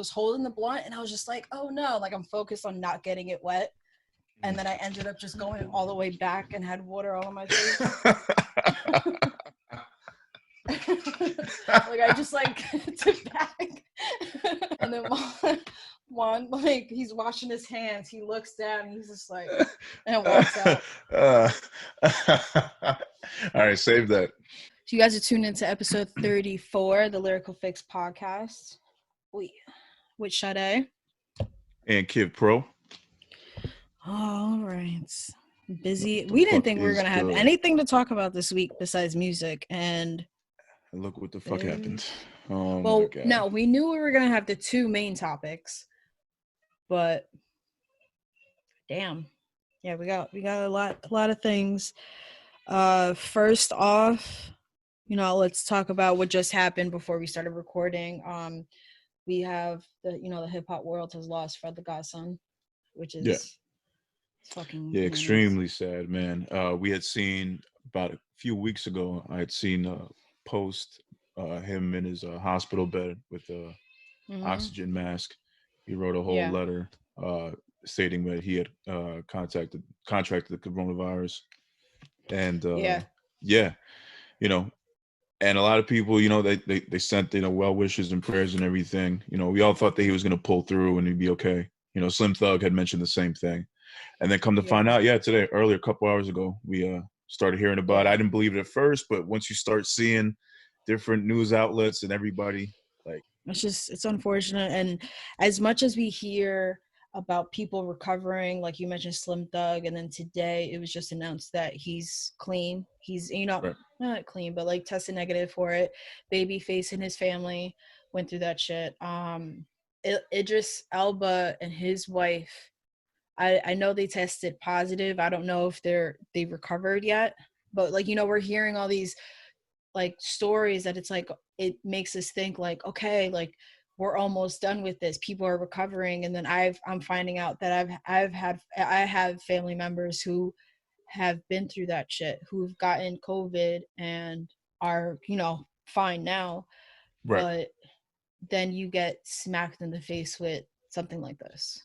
was holding the blunt and I was just like, oh no, like I'm focused on not getting it wet. And then I ended up just going all the way back and had water all on my face. Like I just like took back. And then Juan, like he's washing his hands. He looks down and he's just like, and walks out. All right, save that. So you guys are tuned into episode 34, the Lyrical Fix podcast. With Sade. And Kid Pro. All right. Busy. We didn't think we were going to have anything to talk about this week besides music. And look what the fuck happened. Oh, well, no, we knew we were going to have the two main topics. But damn. Yeah, we got a lot of things. First off, let's talk about what just happened before we started recording. We have the hip hop world has lost Fred The Godson, which is fucking extremely sad, man. We had seen about a few weeks ago. I had seen a post him in his hospital bed with a oxygen mask. He wrote a whole letter stating that he had contracted the coronavirus, and and a lot of people, they sent well wishes and prayers and everything. We all thought that he was going to pull through and he'd be okay. Slim Thug had mentioned the same thing, and then come to find out, earlier, a couple hours ago, we started hearing about it. I didn't believe it at first, but once you start seeing different news outlets and everybody, like, it's unfortunate. And as much as we hear about people recovering, like you mentioned Slim Thug, and then today it was just announced that he's clean. He's not clean, but like tested negative for it. Babyface and his family went through that shit. Idris Elba and his wife, I know they tested positive. I don't know if they recovered yet, but like we're hearing all these like stories that it's like it makes us think like, okay, like we're almost done with this. People are recovering, and then I'm finding out that I have family members who have been through that shit, who've gotten COVID and are fine now, but then you get smacked in the face with something like this,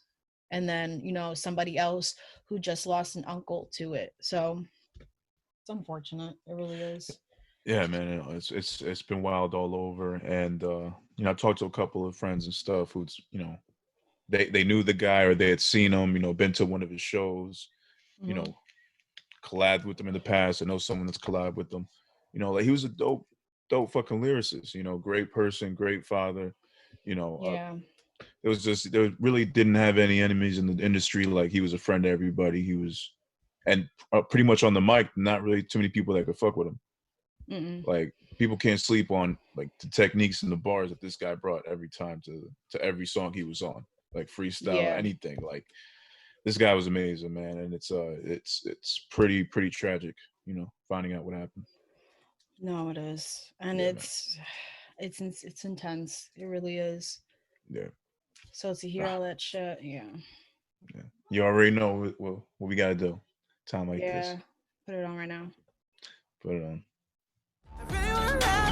and then somebody else who just lost an uncle to it. So it's unfortunate. It really is. Yeah, man, it's been wild all over, and I talked to a couple of friends and stuff who's they knew the guy or they had seen him, been to one of his shows, collabed with them in the past. I know someone that's collabed with them, like he was a dope fucking lyricist, great person, great father, it was just there really didn't have any enemies in the industry. Like he was a friend to everybody. He was, and pretty much on the mic, not really too many people that could fuck with him. Like people can't sleep on like the techniques and the bars that this guy brought every time to every song he was on, like freestyle, anything. Like this guy was amazing, man, and it's pretty tragic, finding out what happened. No, it is, and it's intense. It really is. Yeah. So to hear all that shit, you already know what we gotta do. Time like this. Yeah, put it on right now. Put it on.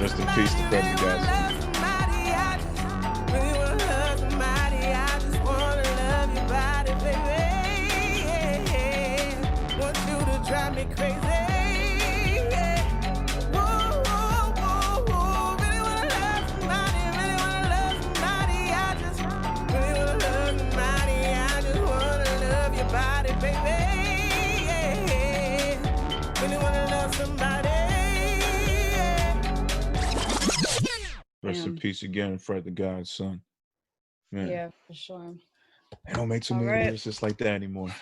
Rest in peace to Fred The Godson. Drive me crazy. Rest in peace again, Fred The Godson. Man. Yeah, for sure. They don't make too many lyricists like that anymore.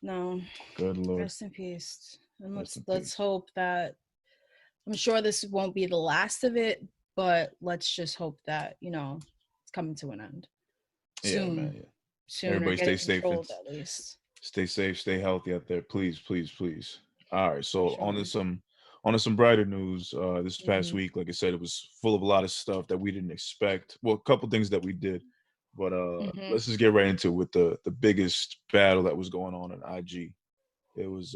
No. Good Lord. Rest in peace. And let's hope that, I'm sure this won't be the last of it, but let's just hope that, it's coming to an end. Soon. Yeah, man. Yeah. Soon. Everybody stay safe. At least. Stay safe, stay healthy out there. Please, please, please. All right. So on to some brighter news. This past week, like I said, it was full of a lot of stuff that we didn't expect. Well, a couple things that we did. But let's just get right into it with the biggest battle that was going on IG. It was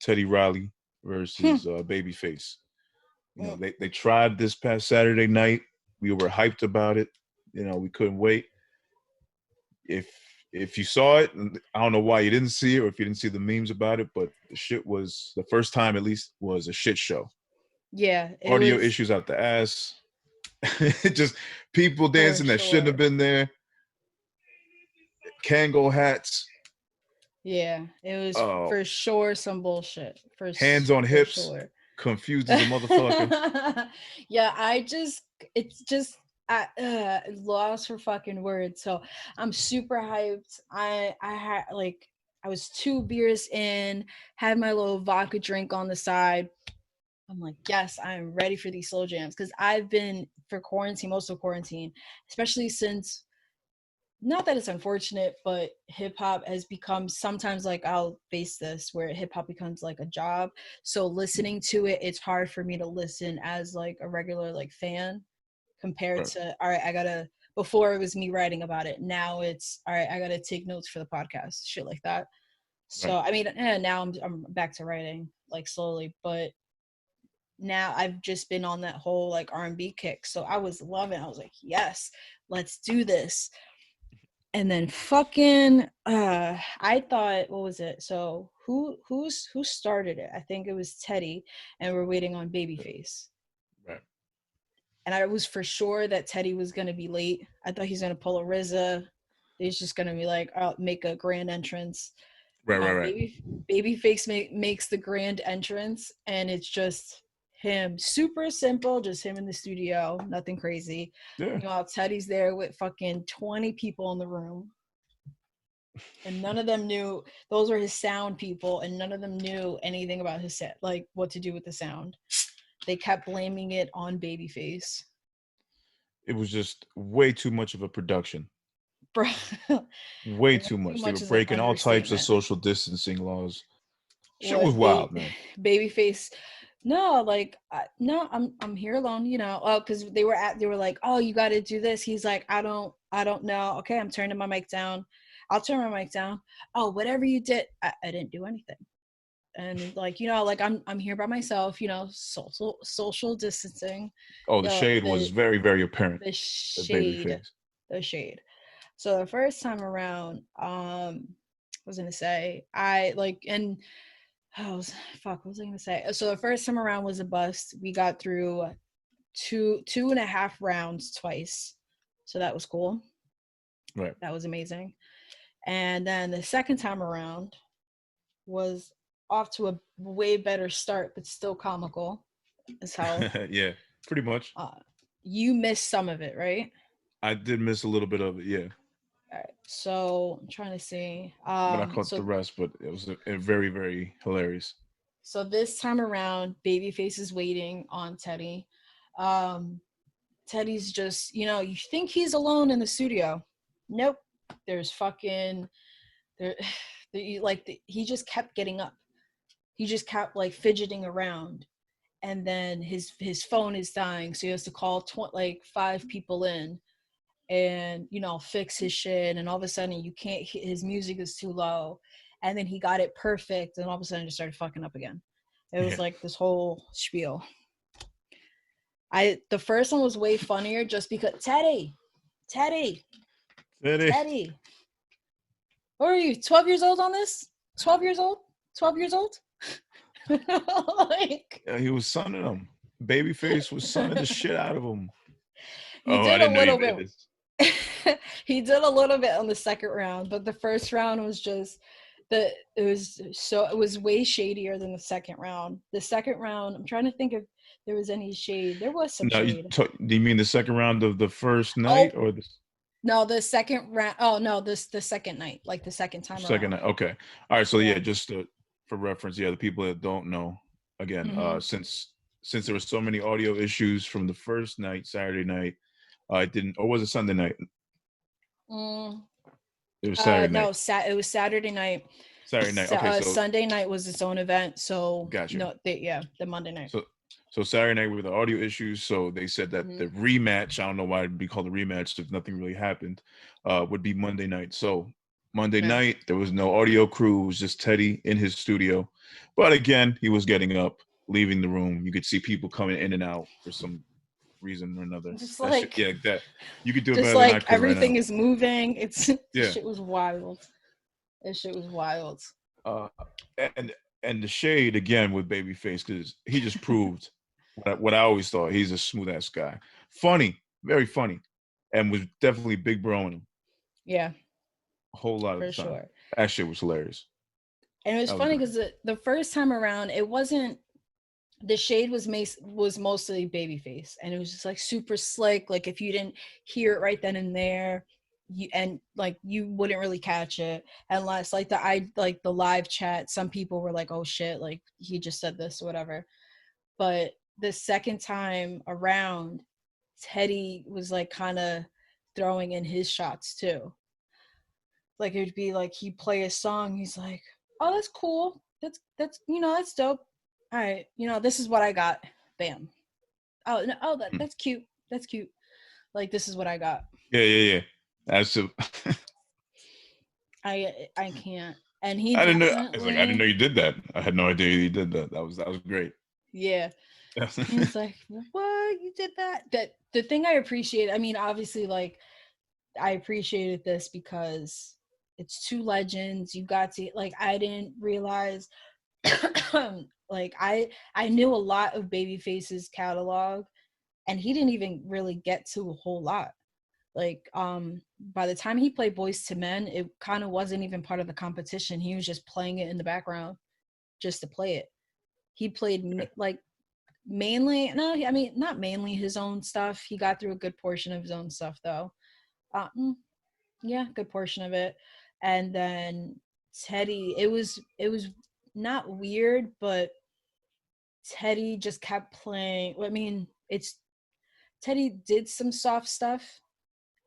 Teddy Riley versus Babyface. They tried this past Saturday night. We were hyped about it. We couldn't wait. if you saw it, I don't know why you didn't see it, or if you didn't see the memes about it, but the first time at least was a shit show. Yeah, audio issues out the ass. Just people dancing that shouldn't have been there. Kango hats. Yeah, it was for sure some bullshit. Hands on hips, confused as a motherfucker. Yeah, it's just lost for fucking words. So I'm super hyped. I had I was 2 beers in, had my little vodka drink on the side. I'm like, yes, I'm ready for these slow jams, because I've been for quarantine, most of quarantine, especially since, not that it's unfortunate, but hip hop has become sometimes, like, I'll face this where hip hop becomes like a job. So listening to it, it's hard for me to listen as like a regular like fan compared to, all right, I gotta, before it was me writing about it. Now it's, all right, I gotta take notes for the podcast, shit like that. So, I mean, now I'm back to writing like slowly, but now I've just been on that whole like R&B kick. So I was loving it. I was like, yes, let's do this. And then fucking I thought, what was it? So who started it? I think it was Teddy, and we're waiting on Babyface. Right. And I was for sure that Teddy was gonna be late. I thought he's gonna pull a RZA. He's just gonna be like, I'll make a grand entrance. Right. Babyface makes the grand entrance, and it's just him, super simple, just him in the studio, nothing crazy. Yeah. You know, Teddy's there with fucking 20 people in the room, and none of them knew those were his sound people, and none of them knew anything about his set, like what to do with the sound. They kept blaming it on Babyface. It was just way too much of a production. Bro, way too much. They were breaking all types of social distancing laws. Shit was wild, man. Babyface. No, like, no, I'm here alone, you know. Oh, because they were like, oh, you got to do this. He's like, I don't know. Okay, I'm turning my mic down. I'll turn my mic down. Oh, whatever you did, I didn't do anything. And like, you know, like I'm here by myself, you know, social distancing. Oh, the shade was very, very apparent. The shade. So the first time around, I was gonna say, what was I gonna say? So the first time around was a bust. We got through two and a half rounds twice. So that was cool. Right. That was amazing. And then the second time around was off to a way better start, but still comical as hell. Yeah, pretty much. You missed some of it, right? I did miss a little bit of it, yeah. All right, so I'm trying to see. But I caught the rest, but it was a very, very hilarious. So this time around, Babyface is waiting on Teddy. Teddy's just, you know, you think he's alone in the studio. Nope. There's fucking, he just kept getting up. He just kept like fidgeting around. And then his phone is dying. So he has to call 5 people in and, you know, fix his shit. And all of a sudden you can't, his music is too low. And then he got it perfect. And all of a sudden just started fucking up again. It was like this whole spiel. The first one was way funnier just because Teddy. What are you, 12 years old on this? 12 years old? Like, yeah, he was sunning him. Babyface was sunning the shit out of him. He did a little bit. He did a little bit on the second round, but the first round was just it was way shadier than the second round. The second round, I'm trying to think if there was any shade. There was some shade. Do you mean the second round of the first night or the? No, the second round. Oh no, the second night, like the second time. Second night. Okay. All right. So yeah, just for reference, the people that don't know, again, since there were so many audio issues from the first night, Saturday night, it didn't, or was it Sunday night? It was Saturday night. No, it was Saturday night. Saturday night. Okay. So Sunday night was its own event. So gotcha. No, the Monday night. So Saturday night with the audio issues. So they said that the rematch, I don't know why it'd be called a rematch if nothing really happened, would be Monday night. So Monday night, there was no audio crew. It was just Teddy in his studio. But again, he was getting up, leaving the room. You could see people coming in and out for some reason or another. Just That like, shit, that you could do it just better than I like could right now. everything is moving. It's Yeah. shit was wild. That shit was wild. Uh, and the shade again with Babyface, because he just proved what I always thought. He's a smooth ass guy, funny, very funny, and was definitely big broing him. Yeah, A whole lot of for the time. sure. That shit was hilarious. And it was funny because the first time around, it wasn't, the shade was mostly Babyface, and it was just like super slick. Like if you didn't hear it right then and there, you wouldn't really catch it unless like the live chat. Some people were like, "Oh shit!" Like he just said this or whatever. But the second time around, Teddy was like kind of throwing in his shots too. Like it would be like he'd play a song, he's like, "Oh, that's cool. That's that's dope. All right, this is what I got." Bam. Oh no, that's cute. That's cute. Like this is what I got. Yeah. That's a I can't. And he I didn't know. It's like I didn't know definitely, you did that. I had no idea you did that. That was great. yeah. He's like, "What? You did that?" That the thing I appreciate, I mean, obviously like I appreciated this because it's two legends. You got to like I didn't realize like I knew a lot of Babyface's catalog, and he didn't even really get to a whole lot. Like by the time he played Boys to Men, it kind of wasn't even part of the competition. He was just playing it in the background just to play it. He played like mainly, no, I mean not mainly his own stuff. He got through a good portion of his own stuff though. Yeah, good portion of it. And then Teddy, it was not weird, but Teddy just kept playing. I mean, it's Teddy did some soft stuff,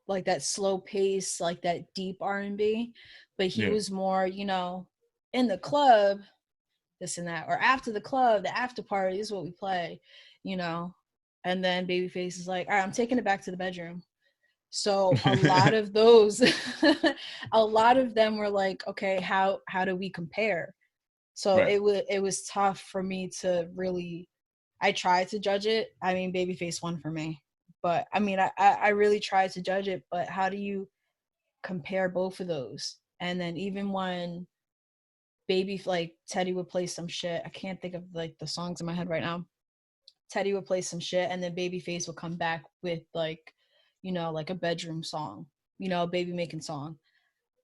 like that slow pace, like that deep R&B, but he Yeah. was more, in the club, this and that, or after the club, the after party is what we play, you know. And then Babyface is like, "All right, I'm taking it back to the bedroom." So a lot of those, a lot of them were like, "Okay, how do we compare?" So Right. it was tough for me to really. I tried to judge it. I mean, Babyface won for me, but I mean, I really tried to judge it. But how do you compare both of those? And then even when like Teddy would play some shit, I can't think of like the songs in my head right now. Teddy would play some shit, and then Babyface would come back with like, like a bedroom song, a baby making song.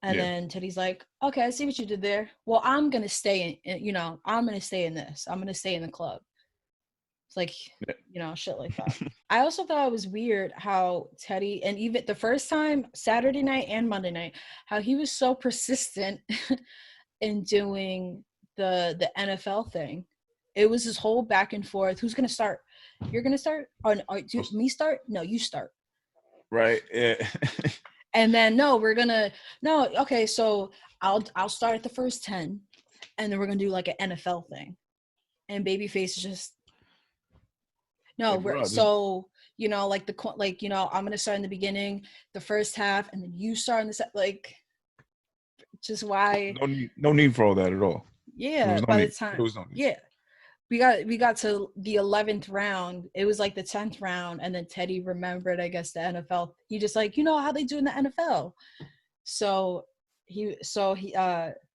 And Yeah. then Teddy's like, "Okay, I see what you did there. Well, I'm gonna stay in, I'm gonna stay in this. I'm gonna stay in the club." It's like, shit like that. I also thought it was weird how Teddy, and even the first time, Saturday night and Monday night, how he was so persistent in doing the NFL thing. It was this whole back and forth. Who's gonna start? You're gonna start? Or do me start? No, you start. Right. Yeah. And then no, okay, so I'll start at the first 10, and then we're gonna do like an NFL thing. And Babyface is just no, Like, we're bro, just so I'm gonna start in the beginning, the first half, and then you start in the set. Like, just why? no need for all that at all. There Yeah, was no by the need. time, There was no need. yeah, we got to the 11th round. It was like the 10th round, and then Teddy remembered, I guess, the NFL. He just like, how they do in the NFL. So he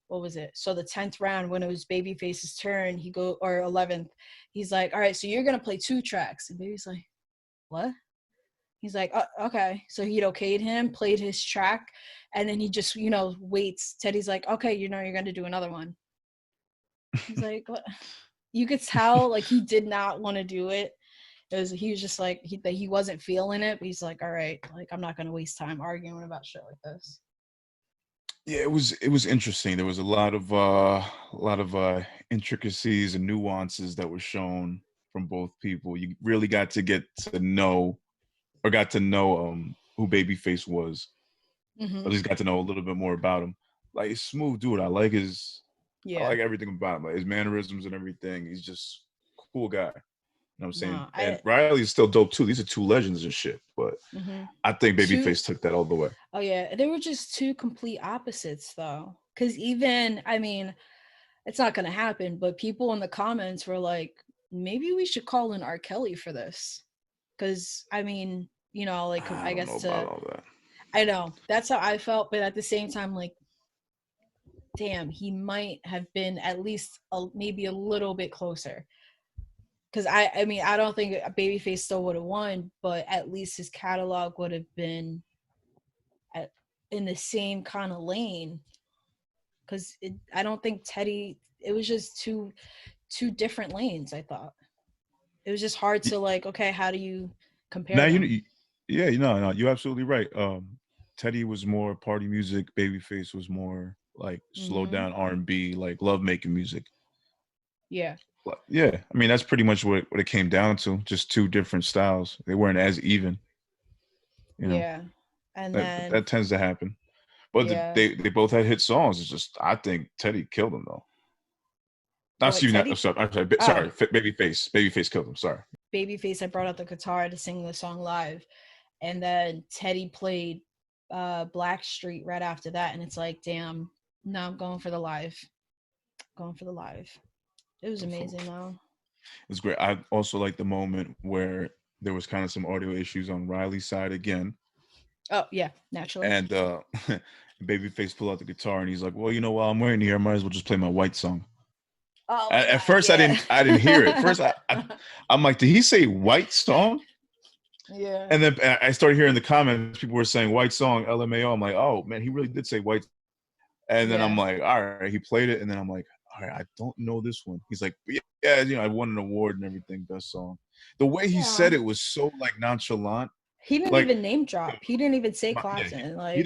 what was it? So the 10th round, when it was Babyface's turn, or 11th, he's like, "All right, so you're gonna play 2 tracks." And Baby's like, "What?" He's like, "Okay." So he'd okayed him, played his track, and then he just, waits. Teddy's like, "Okay, you're going to do another one." He's like, "What?" You could tell, like, he did not want to do it. He was just like, he wasn't feeling it, but he's like, "All right, like, I'm not going to waste time arguing about shit like this." Yeah, it was interesting. There was a lot of intricacies and nuances that were shown from both people. You really got to get to know, or got to know who Babyface was. Mm-hmm. At least got to know a little bit more about him. Like, he's a smooth dude. I Yeah. like everything about him, like his mannerisms and everything. He's just a cool guy. You know what I'm saying? No, And Riley's still dope too. These are two legends and shit. But mm-hmm. I think Two. Babyface took that all the way. Oh yeah, they were just two complete opposites though. Because even, I mean, it's not gonna happen, but people in the comments were like, maybe we should call in R. Kelly for this. Because I mean, you know, like I don't know guess about all that. I know that's how I felt, but at the same time, like, damn, he might have been at least maybe a little bit closer. Because I mean, I don't think Babyface still would have won, but at least his catalog would have been in the same kind of lane. Because I don't think Teddy. It was just two different lanes. I thought it was just hard to like. Okay, how do you compare them? No, you're absolutely right. Teddy was more party music. Babyface was more like slow down R&B, like love making music. Yeah. Yeah, I mean that's pretty much what it came down to. Just two different styles. They weren't as even. You know. Yeah, and That tends to happen. But yeah. they both had hit songs. It's just I think Teddy killed him though. Not What, Stevie. Teddy? I'm sorry. Babyface. Babyface killed him. Sorry. Babyface had brought out the guitar to sing the song live, and then Teddy played Blackstreet right after that, and it's like, damn, no, I'm going for the live. Going for the live. It was amazing though. It's great. I also like the moment where there was kind of some audio issues on Riley's side again. Oh yeah, naturally. And Babyface pulled out the guitar and he's like, "Well, you know, while I'm waiting here, I might as well just play my white song." Oh at first, yeah. I didn't hear it. First, I'm like, "Did he say white song?" Yeah. And then I started hearing the comments. People were saying white song, LMAO. I'm like, "Oh man, he really did say white." And then I'm like, "All right," he played it, and then I'm like, "All right, I don't know this one." He's like, "Yeah, you know, I won an award and everything, best song." The way he said it was so like nonchalant. He didn't Like, even name drop. He didn't even say Clapton. He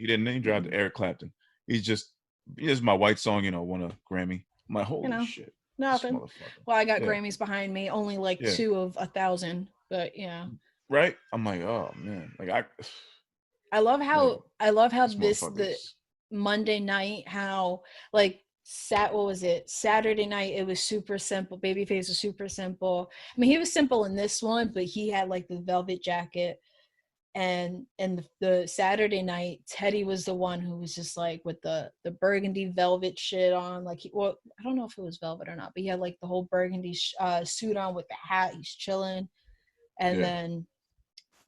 didn't name drop Eric Clapton. Here's my white song, you know, won a Grammy. I'm like, holy shit. Nothing. Well, I got Grammys behind me, only like 2 of 1,000, but yeah. Right? I'm like, oh man. Like I love how the Monday night, how like what was it? Saturday night, it was super simple. Babyface was super simple. I mean, he was simple in this one, but he had like the velvet jacket. And the Saturday night, Teddy was the one who was just like with the burgundy velvet shit on. Like, I don't know if it was velvet or not, but he had like the whole burgundy suit on with the hat. He's chilling. And then,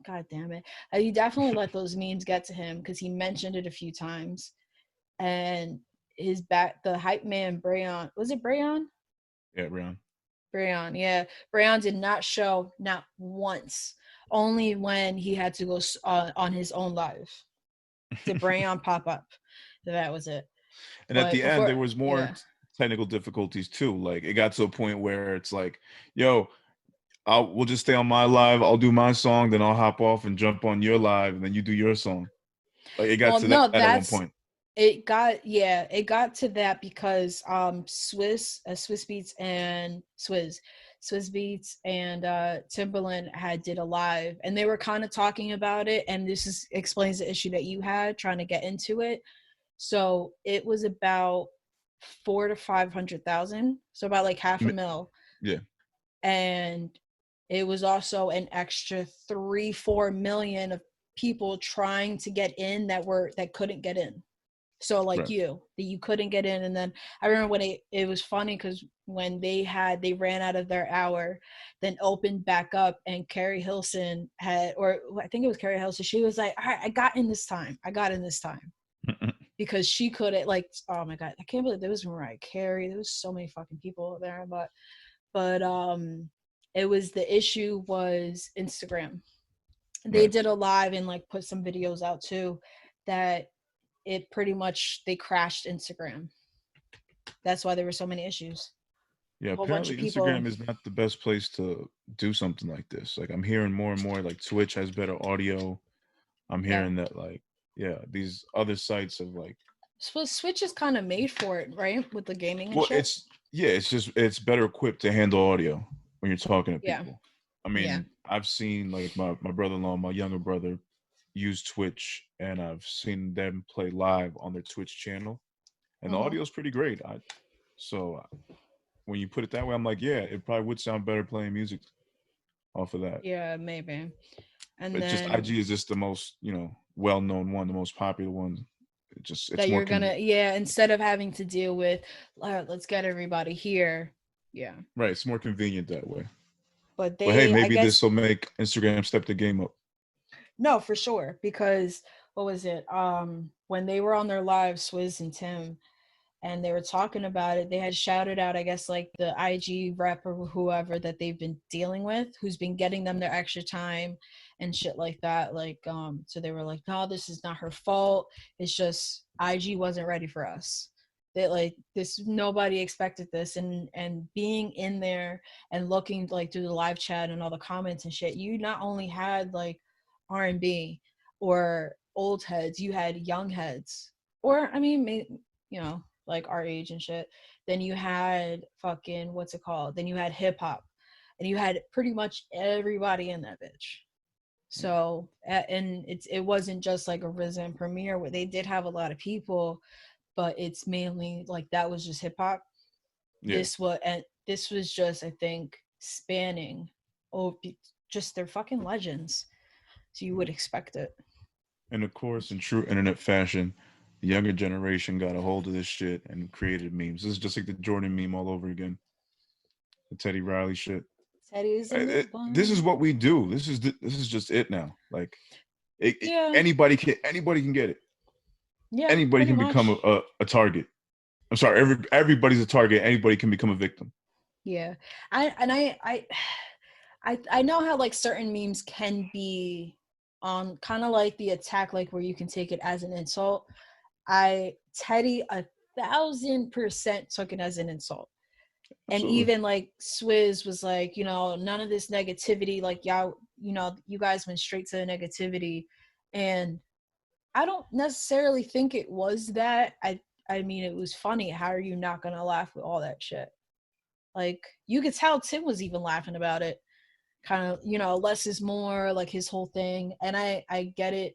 God damn it. He definitely let those memes get to him because he mentioned it a few times. And the hype man, Brayon, was it Brayon? Yeah, Brayon. Brayon, yeah. Brayon did not show, not once. Only when he had to go on his own live did Brayon pop up. That was it. And at the end, there was more technical difficulties too. Like it got to a point where it's like, yo, we'll just stay on my live. I'll do my song, then I'll hop off and jump on your live, and then you do your song. Like it got to that at one point. It got to that because Swiss Beats and Timbaland had did a live, and they were kind of talking about it, and this explains the issue that you had trying to get into it. So it was about 400,000 to 500,000, so about like half a mil. Yeah. And it was also an extra 3-4 million of people trying to get in that couldn't get in. So like that you couldn't get in. And then I remember when it was funny because when they ran out of their hour, then opened back up, and Carrie Hilson or I think it was Carrie Hilson, she was like, all right, I got in this time because she couldn't, like, oh my God, I can't believe there was Mariah Carey, there was so many fucking people there, but it was, the issue was Instagram. They did a live and like put some videos out too that it pretty much, they crashed Instagram. That's why there were so many issues. Yeah, apparently Instagram is not the best place to do something like this. Like I'm hearing more and more like Twitch has better audio. I'm hearing that like, these other sites have like. So Switch is kind of made for it, right? With the gaming and shit. It's better equipped to handle audio when you're talking to people. Yeah. I mean, I've seen like my brother-in-law, my younger brother, use Twitch, and I've seen them play live on their Twitch channel, and the audio is pretty great. So when you put it that way, I'm like, it probably would sound better playing music off of that. Yeah, maybe. And but then just IG is just the most, well-known one, the most popular one. It's that more you're gonna instead of having to deal with, let's get everybody here. Yeah. Right. It's more convenient that way. But hey, they, I maybe this guess, will make Instagram step the game up. no, for sure. Because what was it? When they were on their live, Swizz and Tim, and they were talking about it, they had shouted out, I guess, like the IG rep or whoever that they've been dealing with, who's been getting them their extra time and shit like that. Like, so they were like, no, this is not her fault. It's just IG wasn't ready for us. That like this, nobody expected this, and being in there and looking like through the live chat and all the comments and shit, you not only had like R&B or old heads, you had young heads, or I mean, you know, like our age and shit. Then you had fucking, what's it called? Then you had hip hop, and you had pretty much everybody in that bitch. So, and it wasn't just like a Risen premiere where they did have a lot of people, but it's mainly like that was just hip hop. Yeah. This was just, I think, spanning just they're fucking legends. So you would expect it. And of course, in true internet fashion, the younger generation got a hold of this shit and created memes. This is just like the Jordan meme all over again. The Teddy Riley shit. Teddy's in the This is bun. what we do. This is just it now. Like, Yeah. anybody can get it. Yeah, Anybody pretty can become much. a target. I'm sorry, everybody's a target. Anybody can become a victim. Yeah. I know how like certain memes can be on kind of like the attack, like where you can take it as an insult. Teddy 1,000% took it as an insult. And Absolutely. even like Swizz was like, you know, none of this negativity, like y'all, you know, you guys went straight to the negativity. And I don't necessarily think it was that. I mean, it was funny. How are you not gonna laugh with all that shit? Like, you could tell Tim was even laughing about it. Kind of, you know, less is more, like his whole thing. And I get it.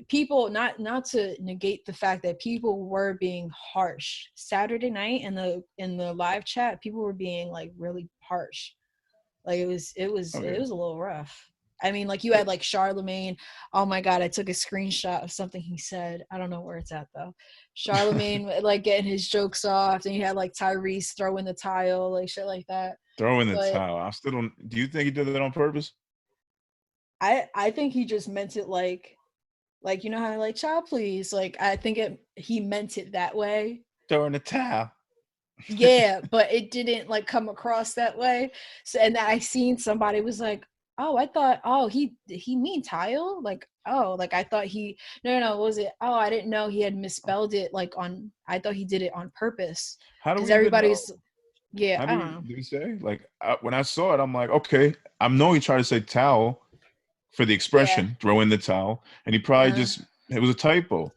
People, not to negate the fact that people were being harsh Saturday night in the live chat. People were being like really harsh. Like Okay. it was a little rough. I mean, like you had like Charlemagne. Oh my god, I took a screenshot of something he said. I don't know where it's at though. Charlemagne like getting his jokes off, and you had like Tyrese throwing the tile, like shit like that. Throw in the But towel. I still don't. Do you think he did that on purpose? I think he just meant it like you know how like child please. Like I think he meant it that way. Throw in the towel. Yeah, but it didn't like come across that way. So, and I seen somebody was like, oh, I thought, oh, he mean tile? Like, oh, like I thought no, what was it? Oh, I didn't know he had misspelled it like I thought he did it on purpose. How do Because we even know? everybody's, yeah, How I do don't know. we say? Like, when I saw it, I'm like, okay, I know he tried to say towel for the Yeah. expression, throw in the towel, and he probably just, it was a typo.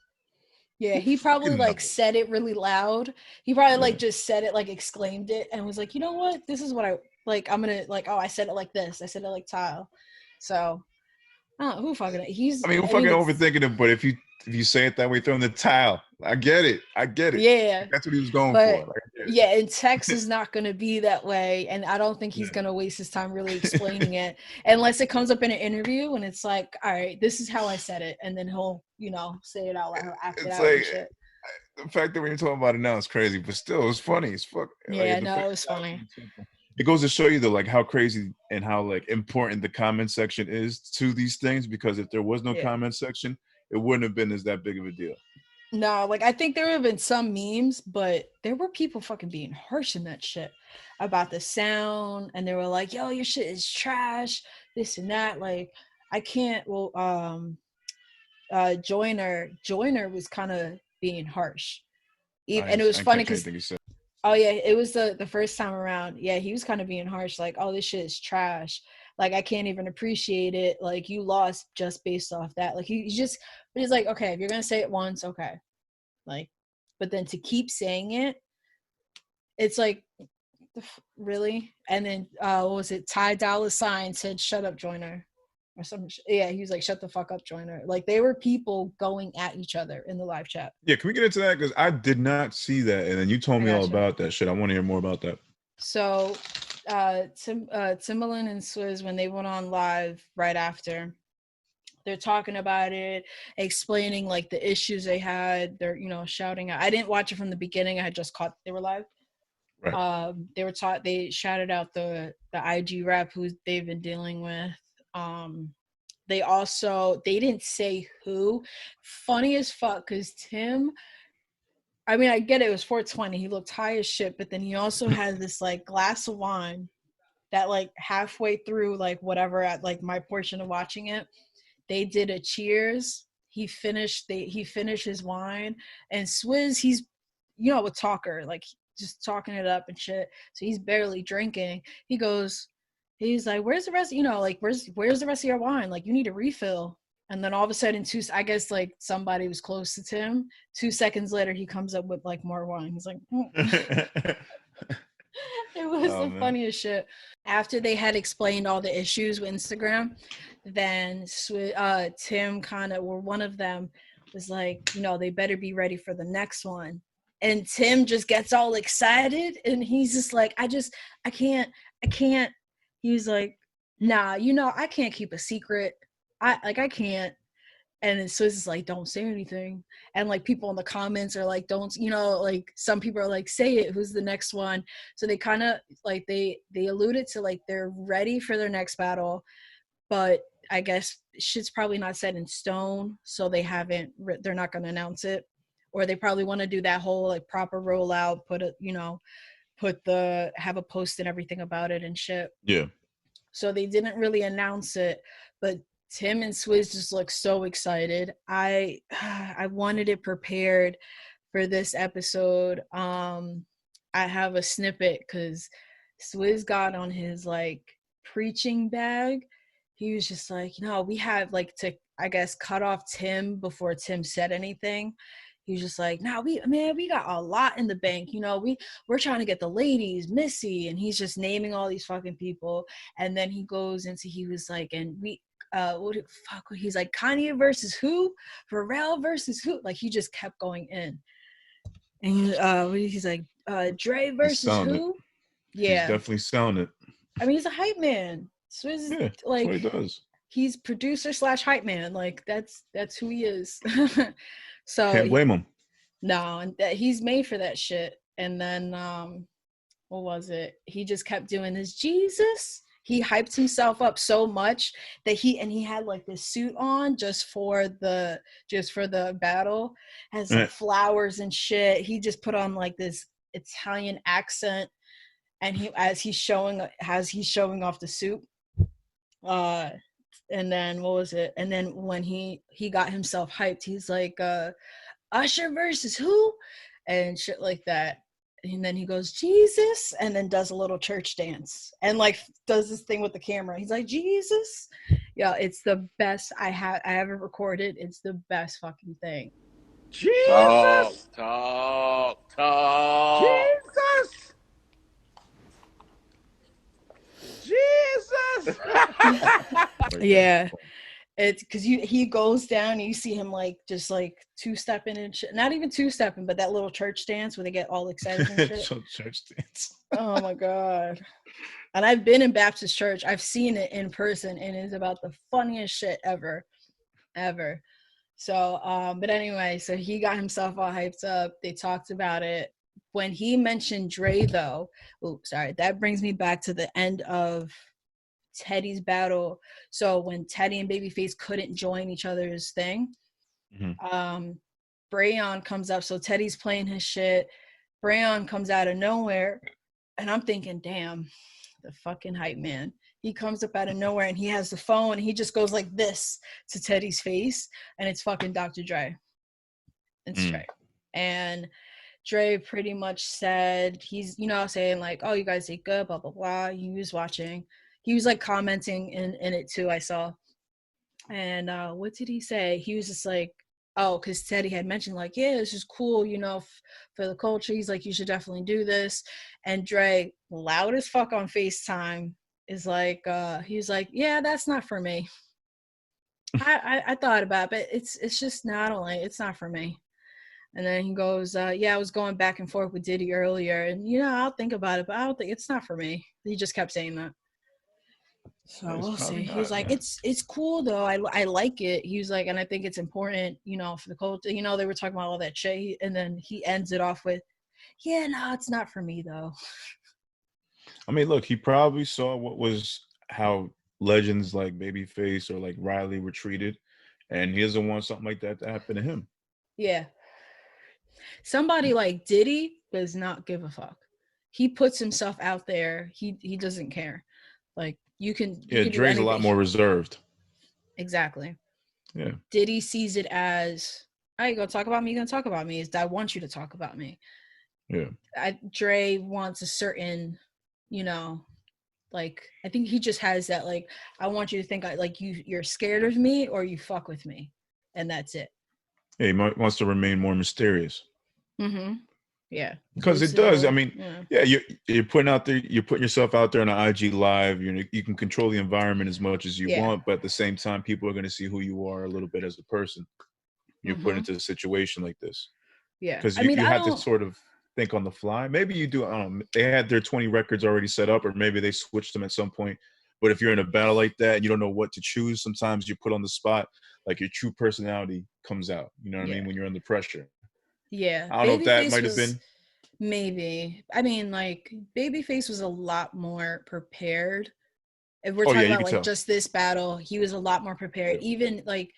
Yeah, Who he probably fucking like knows? said it really loud. He probably Yeah. like just said it, like exclaimed it, and was like, you know what? This is what I like. I'm gonna like. Oh, I said it like this. I said it like tile. So, oh, who fucking? I mean, we're I mean, fucking it's overthinking it, but if you say it that way, throw in the towel. I get it. yeah, That's what he was going for. but Like, I get it. yeah, and text is not gonna be that way, and I don't think he's Yeah. gonna waste his time really explaining it unless it comes up in an interview and it's like, all right, this is how I said it, and then he'll say it out loud, he'll act it It's out and like shit. the fact that when you're talking about it now is crazy, but still, it's funny. It's fuck. Yeah, Like the no, fact it was funny. it goes to show you though, like how crazy and how like important the comment section is to these things. Because if there was no Yeah. comment section, it wouldn't have been as that big of a deal. No, like I think there have been some memes, but there were people fucking being harsh in that shit about the sound, and they were like, "Yo, your shit is trash," this and that. Like, I can't. Well, Joyner was kind of being harsh, and it was I funny catch because anything you said. oh yeah, it was the first time around. Yeah, he was kind of being harsh, like, "Oh, this shit is trash. Like, I can't even appreciate it. Like, you lost just based off that." Like, but he's like, "Okay, if you're gonna say it once, okay." Like, but then to keep saying it, it's like, really? And then what was it? Ty Dolla Sign said, "Shut up, Joyner," or something. Yeah, he was like, "Shut the fuck up, Joyner." Like, they were people going at each other in the live chat. Yeah, can we get into that? Because I did not see that, and then you told I me all gotcha. about that shit. I want to hear more about that. So, Timbaland and Swizz, when they went on live right after, they're talking about it, explaining like the issues they had. They're shouting out. I didn't watch it from the beginning. I had just caught they were live. Right. They shouted out the IG rep who they've been dealing with. They didn't say who. Funny as fuck, because Tim, I mean, I get it was 420. He looked high as shit, but then he also had this like glass of wine that like halfway through like whatever at like my portion of watching it, they did a cheers. He finished his wine, and Swizz, he's a talker, like just talking it up and shit. So he's barely drinking. He's like, "Where's the rest? Like where's the rest of your wine? Like you need a refill." And then all of a sudden, I guess like somebody was close to Tim. 2 seconds later, he comes up with like more wine. He's like, It was the funniest shit. After they had explained all the issues with Instagram, then Tim kind of, or one of them was like, they better be ready for the next one. And Tim just gets all excited and he's just like, I can't. He was like, nah, I can't keep a secret. I can't. And then Swizz is like, don't say anything. And like people in the comments are like, don't, like some people are like, say it, who's the next one? So they kind of like, they alluded to like, they're ready for their next battle, but I guess shit's probably not set in stone. So they're not going to announce it, or they probably want to do that whole like proper rollout, have a post and everything about it and shit. Yeah. So they didn't really announce it, but Tim and Swizz just look so excited. I wanted it prepared for this episode. I have a snippet because Swizz got on his like preaching bag. He was just like, we have like to, I guess, cut off Tim before Tim said anything. He was just like, we got a lot in the bank. We're trying to get the ladies, Missy, and he's just naming all these fucking people. And then he goes into, he was like, and he's like, Kanye versus who? Pharrell versus who? Like he just kept going in. And he's like, Dre versus who? Yeah. He's definitely sounded. I mean, he's a hype man. Swizz, yeah, like, that's what he does. He's producer / hype man. Like that's who he is. So can't blame him. No, and he's made for that shit. And then what was it? He just kept doing this Jesus. He hyped himself up so much that he had like this suit on just for the battle, has like flowers and shit. He just put on like this Italian accent, and as he's showing off the suit. And then what was it? And then when he got himself hyped, he's like, Usher versus who? And shit like that. And then he goes, Jesus, and then does a little church dance and like does this thing with the camera. He's like, Jesus. Yeah, it's the best I ever recorded. It's the best fucking thing. Jesus. Talk. Jesus. Yeah. It's because he goes down and you see him like just like two-stepping and shit. Not even two-stepping, but that little church dance where they get all excited and shit. Church dance. Oh my God. And I've been in Baptist church. I've seen it in person, and it's about the funniest shit ever. So but anyway, so he got himself all hyped up. They talked about it. When he mentioned Dre though, that brings me back to the end of Teddy's battle. So when Teddy and Babyface couldn't join each other's thing, Brayon comes up. So Teddy's playing his shit. Brayon comes out of nowhere, and I'm thinking, damn, the fucking hype man. He comes up out of nowhere and he has the phone and he just goes like this to Teddy's face, and it's fucking Dr. Dre. It's Dre. And Dre pretty much said, he's, saying like, oh, you guys did good, blah, blah, blah. He was watching. He was like commenting in it too, I saw. And what did he say? He was just like, oh, because Teddy had mentioned like, yeah, this is cool, for the culture. He's like, you should definitely do this. And Dre, loud as fuck on FaceTime, is like, he was like, yeah, that's not for me. I thought about it, but it's just not only, it's not for me. And then he goes, yeah, I was going back and forth with Diddy earlier, and I'll think about it, but I don't think it's not for me. He just kept saying that. So we'll see. He was like, it's cool though. I like it. He was like, and I think it's important, for the culture. They were talking about all that shit. And then he ends it off with, yeah, no, it's not for me though. I mean, look, he probably saw how legends like Babyface or like Riley were treated, and he doesn't want something like that to happen to him. Yeah. Somebody like Diddy does not give a fuck. He puts himself out there. He doesn't care. Like you can do Dre's a lot anything. more reserved. Exactly. Yeah. Diddy sees it as, all right, you gonna talk about me, you're gonna talk about me. I want you to talk about me. Yeah. Dre wants a certain, like I think he just has that, like, I want you to think like you're scared of me or you fuck with me, and that's it. Yeah, he wants to remain more mysterious. Mm-hmm. Yeah. Because it does. I mean, you're putting yourself out there on an IG live. You can control the environment as much as you want, but at the same time, people are going to see who you are a little bit as a person. You're put into a situation like this. Yeah. Because you have to sort of think on the fly. Maybe you do. They had their 20 records already set up, or maybe they switched them at some point. But if you're in a battle like that and you don't know what to choose, sometimes you're put on the spot. Like your true personality comes out. You know what I mean? When you're under pressure. Yeah. I don't know if that might have been. Maybe. I mean, like, Babyface was a lot more prepared. If we're talking about, like, tell. Just this battle, he was a lot more prepared. Yeah. Even, like,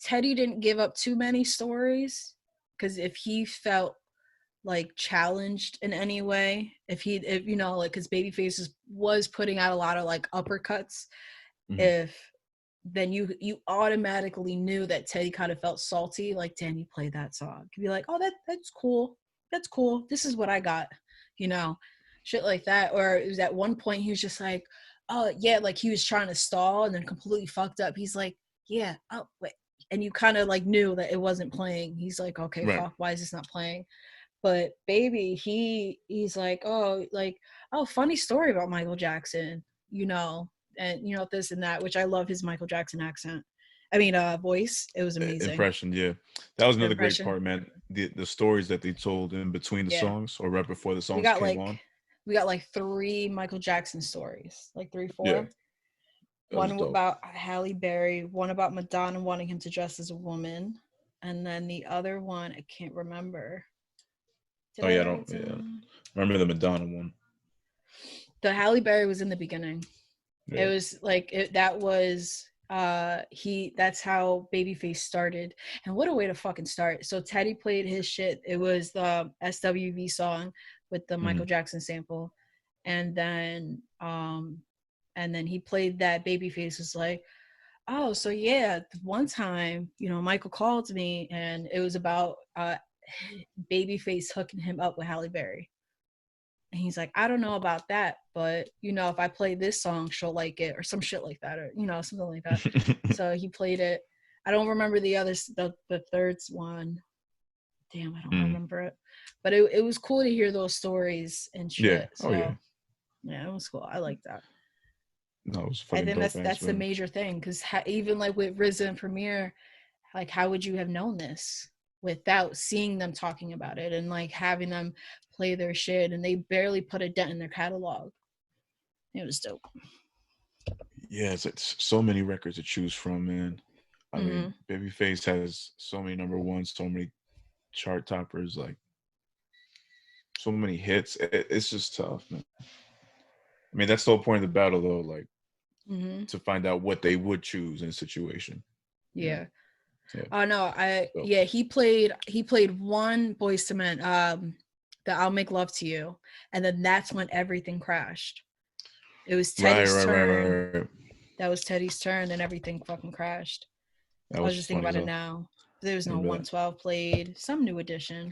Teddy didn't give up too many stories. Because if he felt, like, challenged in any way, if because Babyface was putting out a lot of, like, uppercuts, then you automatically knew that Teddy kind of felt salty. Like, damn, you played that song. Could be like, oh, that's cool. That's cool. This is what I got, shit like that. Or it was at one point he was just like, oh yeah, like he was trying to stall and then completely fucked up. He's like, yeah, oh wait, and you kind of like knew that it wasn't playing. He's like, okay, fuck, why is this not playing? But Baby, he's like, oh, funny story about Michael Jackson, and this and that, which I love his Michael Jackson accent. I mean, voice. It was amazing. Impression, yeah. That was another great part, man. The stories that they told in between the songs or right before the songs came on. We got like 3 Michael Jackson stories, like 3, 4. Yeah. One about Halle Berry, one about Madonna wanting him to dress as a woman, and then the other one I can't remember. I don't remember the Madonna one. The Halle Berry was in the beginning. Yeah. It was like that's how Babyface started. And what a way to fucking start. So Teddy played his shit. It was the SWV song with the Michael Jackson sample. And then he played that. Babyface was like, oh, so yeah, one time, Michael called me and it was about Babyface hooking him up with Halle Berry. And he's like, I don't know about that, but if I play this song, she'll like it, or some shit like that, or something like that. So he played it. I don't remember the third one. Damn, I don't remember it. But it was cool to hear those stories and shit. Yeah. So, yeah, it was cool. I like that. No, it was fucking I think that's the major thing, because even like with RZA and Premier, like how would you have known this without seeing them talking about it and like having them play their shit, and they barely put a dent in their catalog. It was dope. Yeah, it's so many records to choose from, man. I mean, Babyface has so many number ones, so many chart toppers, like so many hits. It's just tough, man. I mean, that's the whole point of the battle, though, like to find out what they would choose in a situation. Yeah. Oh no, he played one Boyz II Men, the I'll Make Love to You, and then that's when everything crashed. It was Teddy's turn. Right. That was Teddy's turn, and everything fucking crashed. I was just thinking about it now. There was no 112 played. Some new edition.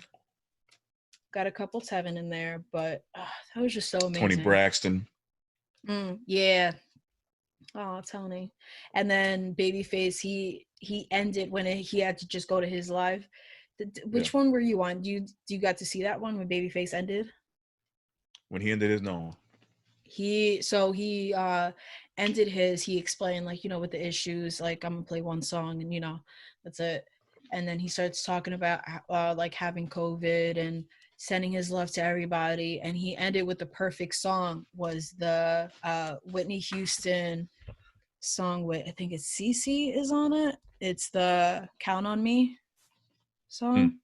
Got a couple Tevin in there, but that was just so amazing. Tony Braxton. Yeah. Oh, Tony. And then Babyface, he ended when he had to just go to his live. Which one were you on? Do you got to see that one when Babyface ended? When he ended his, no. He ended his, he explained like, with the issues, like I'm gonna play one song and that's it. And then he starts talking about like having COVID and sending his love to everybody. And he ended with the perfect song, was the Whitney Houston song with, I think it's CeCe is on it. It's the Count on Me song.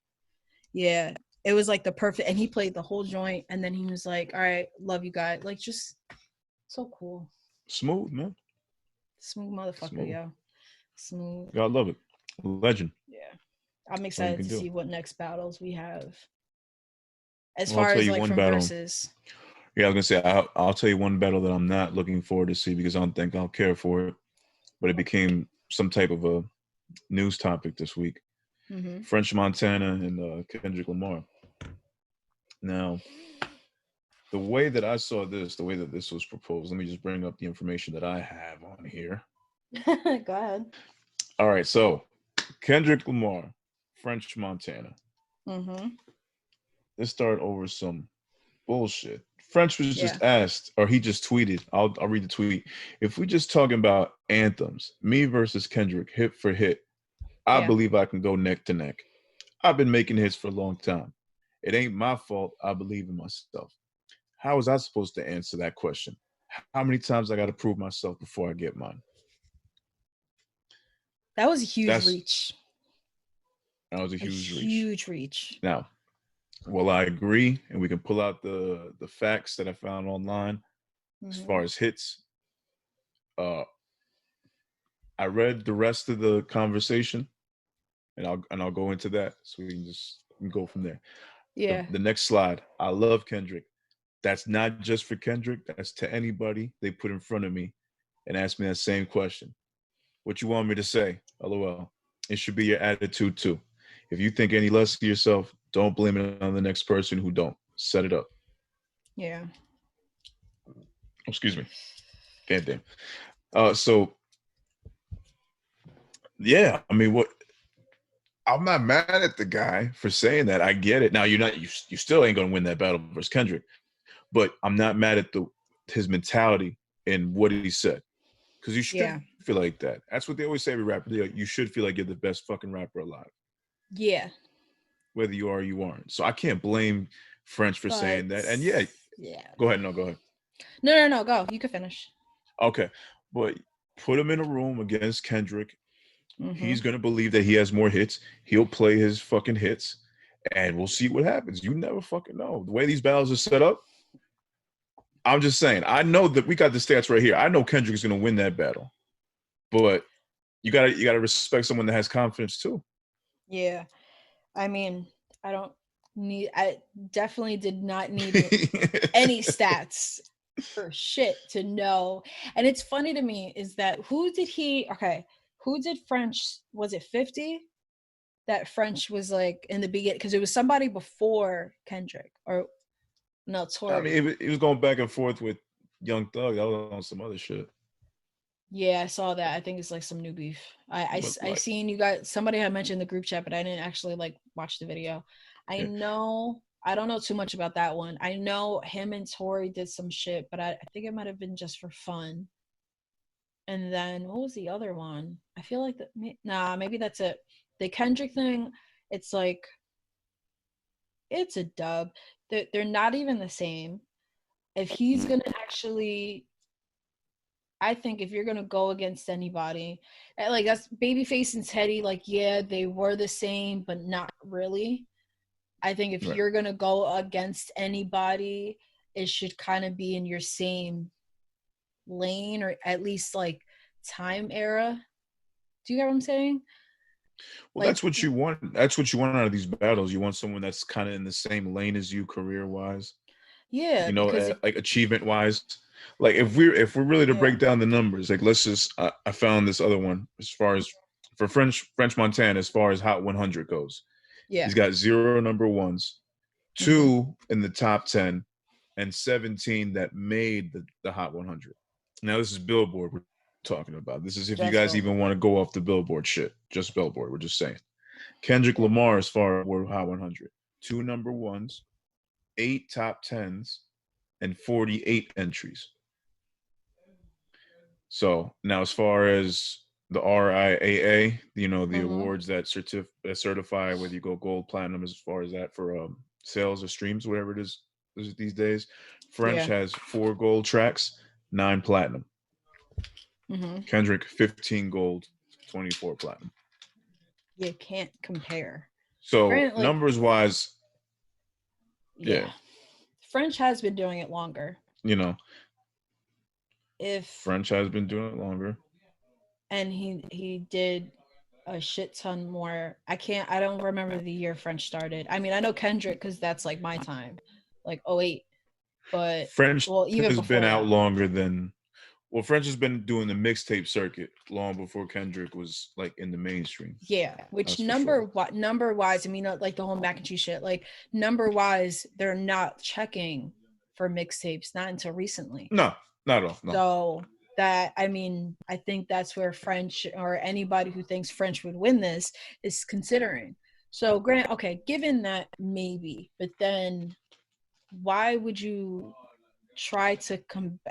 Yeah. it was like the perfect, and he played the whole joint, and then he was like, all right, love you guys. Like, just so cool. Smooth, man. Smooth motherfucker, Smooth. yo. Smooth. God love it. Legend. Yeah. I'm excited to see what next battles we have. As far as like from verses. Yeah, I was gonna say I'll tell you one battle that I'm not looking forward to see because I don't think I'll care for it. But it became some type of a news topic this week. Mm-hmm. French Montana and Kendrick Lamar. Now, the way that I saw this, the way that this was proposed, let me just bring up the information that I have on here. Go ahead. All right, so Kendrick Lamar, French Montana. Mm-hmm. Let's start over some bullshit. French was just asked, or he just tweeted. I'll read the tweet. If we just talking about anthems, me versus Kendrick, hit for hit, I believe I can go neck to neck. I've been making hits for a long time. It ain't my fault. I believe in myself. How was I supposed to answer that question? How many times I got to prove myself before I get mine? That was a huge reach. That was a huge reach. Huge reach. Now, well, I agree, and we can pull out the facts that I found online as far as hits. I read the rest of the conversation, and I'll go into that so we can just go from there. Yeah. The next slide. I love Kendrick. That's not just for Kendrick. That's to anybody they put in front of me and ask me that same question. What you want me to say? LOL. It should be your attitude too. If you think any less of yourself, don't blame it on the next person who don't. Set it up. Yeah. Excuse me. Damn. So, yeah. I mean, I'm not mad at the guy for saying that. I get it. Now, you still ain't going to win that battle versus Kendrick. But I'm not mad at his mentality and what he said. Because you should feel like that. That's what they always say every rapper. You should feel like you're the best fucking rapper alive. Yeah. Whether you are or you aren't. So I can't blame French for saying that. And yeah. Go ahead. No, go ahead. No. Go. You can finish. Okay. But put him in a room against Kendrick. Mm-hmm. He's going to believe that he has more hits. He'll play his fucking hits. And we'll see what happens. You never fucking know. The way these battles are set up, I'm just saying, I know that we got the stats right here. I know Kendrick is going to win that battle, but you gotta respect someone that has confidence too. Yeah, I mean, I definitely did not need any stats for shit to know. And it's funny to me is that who did French? Was it 50? That French was like in the beginning because it was somebody before Kendrick or. No, Tory. I mean, he was going back and forth with Young Thug. That was on some other shit. Yeah, I saw that. I think it's like some new beef. I seen you guys. Somebody had mentioned the group chat, but I didn't actually like watch the video. I don't know too much about that one. I know him and Tory did some shit, but I think it might have been just for fun. And then what was the other one? I feel like maybe that's it. The Kendrick thing. It's like it's a dub. They're not even the same. If he's gonna actually, I think if you're gonna go against anybody, like that's Babyface and Teddy, like yeah, they were the same, but not really. I think if you're gonna go against anybody, it should kind of be in your same lane or at least like time era. Do you get what I'm saying? Well, that's what you want. That's what you want out of these battles. You want someone that's kind of in the same lane as you, career-wise. Yeah, like achievement-wise. Like if we're really to break down the numbers, like let's just. I found this other one as far as for French Montana as far as Hot 100 goes. Yeah, he's got 0 number ones, 2 in the top 10, and 17 that made the Hot 100. Now this is Billboard we're talking about. This is if you guys even want to go off the Billboard shit. Just Billboard. We're just saying. Kendrick Lamar as far as Hot 100. 2 number ones, 8 top 10s, and 48 entries. So now as far as the RIAA, the awards that certify whether you go gold, platinum as far as that for sales or streams, whatever it is these days. French has 4 gold tracks, 9 platinum. Kendrick 15 gold, 24 platinum. You can't compare. So numbers wise, Yeah. French has been doing it longer. You know, if French has been doing it longer, and he did a shit ton more. I don't remember the year French started. I mean, I know Kendrick because that's like my time, like 08. But French even has before been out that. longer than. Well, French has been doing the mixtape circuit long before Kendrick was like in the mainstream. Yeah, which number wise, I mean, like the whole mac and cheese shit, like number wise, they're not checking for mixtapes, not until recently. No, not at all. No. So that, I mean, I think that's where French or anybody who thinks French would win this is considering. So Grant, okay, given that maybe, but then why would you try to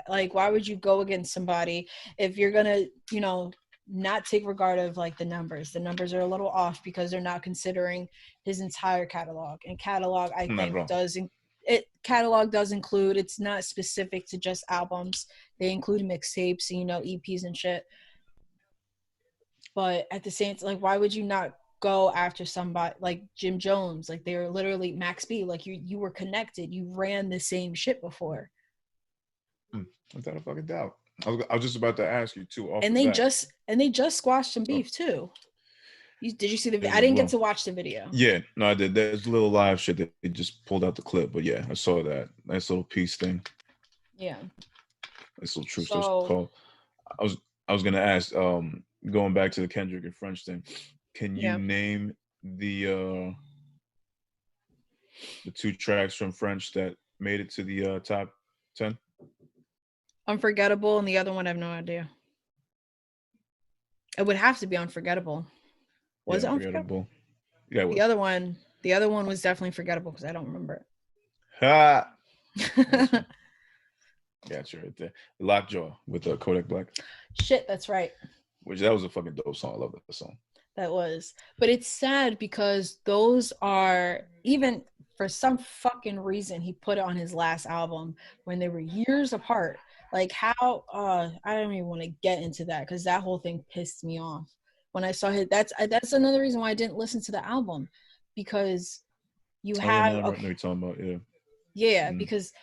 why would you go against somebody if you're gonna, you know, not take regard of like the numbers are a little off because they're not considering his entire catalog, and catalog I think catalog does include, it's not specific to just albums, they include mixtapes, you know, EPs and shit. But at the same time, like, why would you not go after somebody like Jim Jones? Like, they were literally Max B, like you were connected, you ran the same shit before. Without a fucking doubt. I was just about to ask you too. And they just squashed some beef too. Did you see the? I didn't get to watch the video. Yeah, no, I did. There's a little live shit that they just pulled out the clip, but yeah, I saw that. Nice little piece thing. Yeah. Nice little truth call. I was gonna ask, going back to the Kendrick and French thing, can you name the 2 tracks from French that made it to the top 10? Unforgettable, and the other one I have no idea. It would have to be Unforgettable. Was it Unforgettable? Yeah, it was. The other one was definitely Forgettable because I don't remember it. Ha! Gotcha right there. Lockjaw with Kodak Black. Shit, that's right. Which that was a fucking dope song. I love that song. That was. But it's sad because those are, even for some fucking reason, he put it on his last album when they were years apart. Like, how, I don't even want to get into that because that whole thing pissed me off. When I saw it, that's another reason why I didn't listen to the album, because you have. I know what you're talking about, yeah. Yeah, because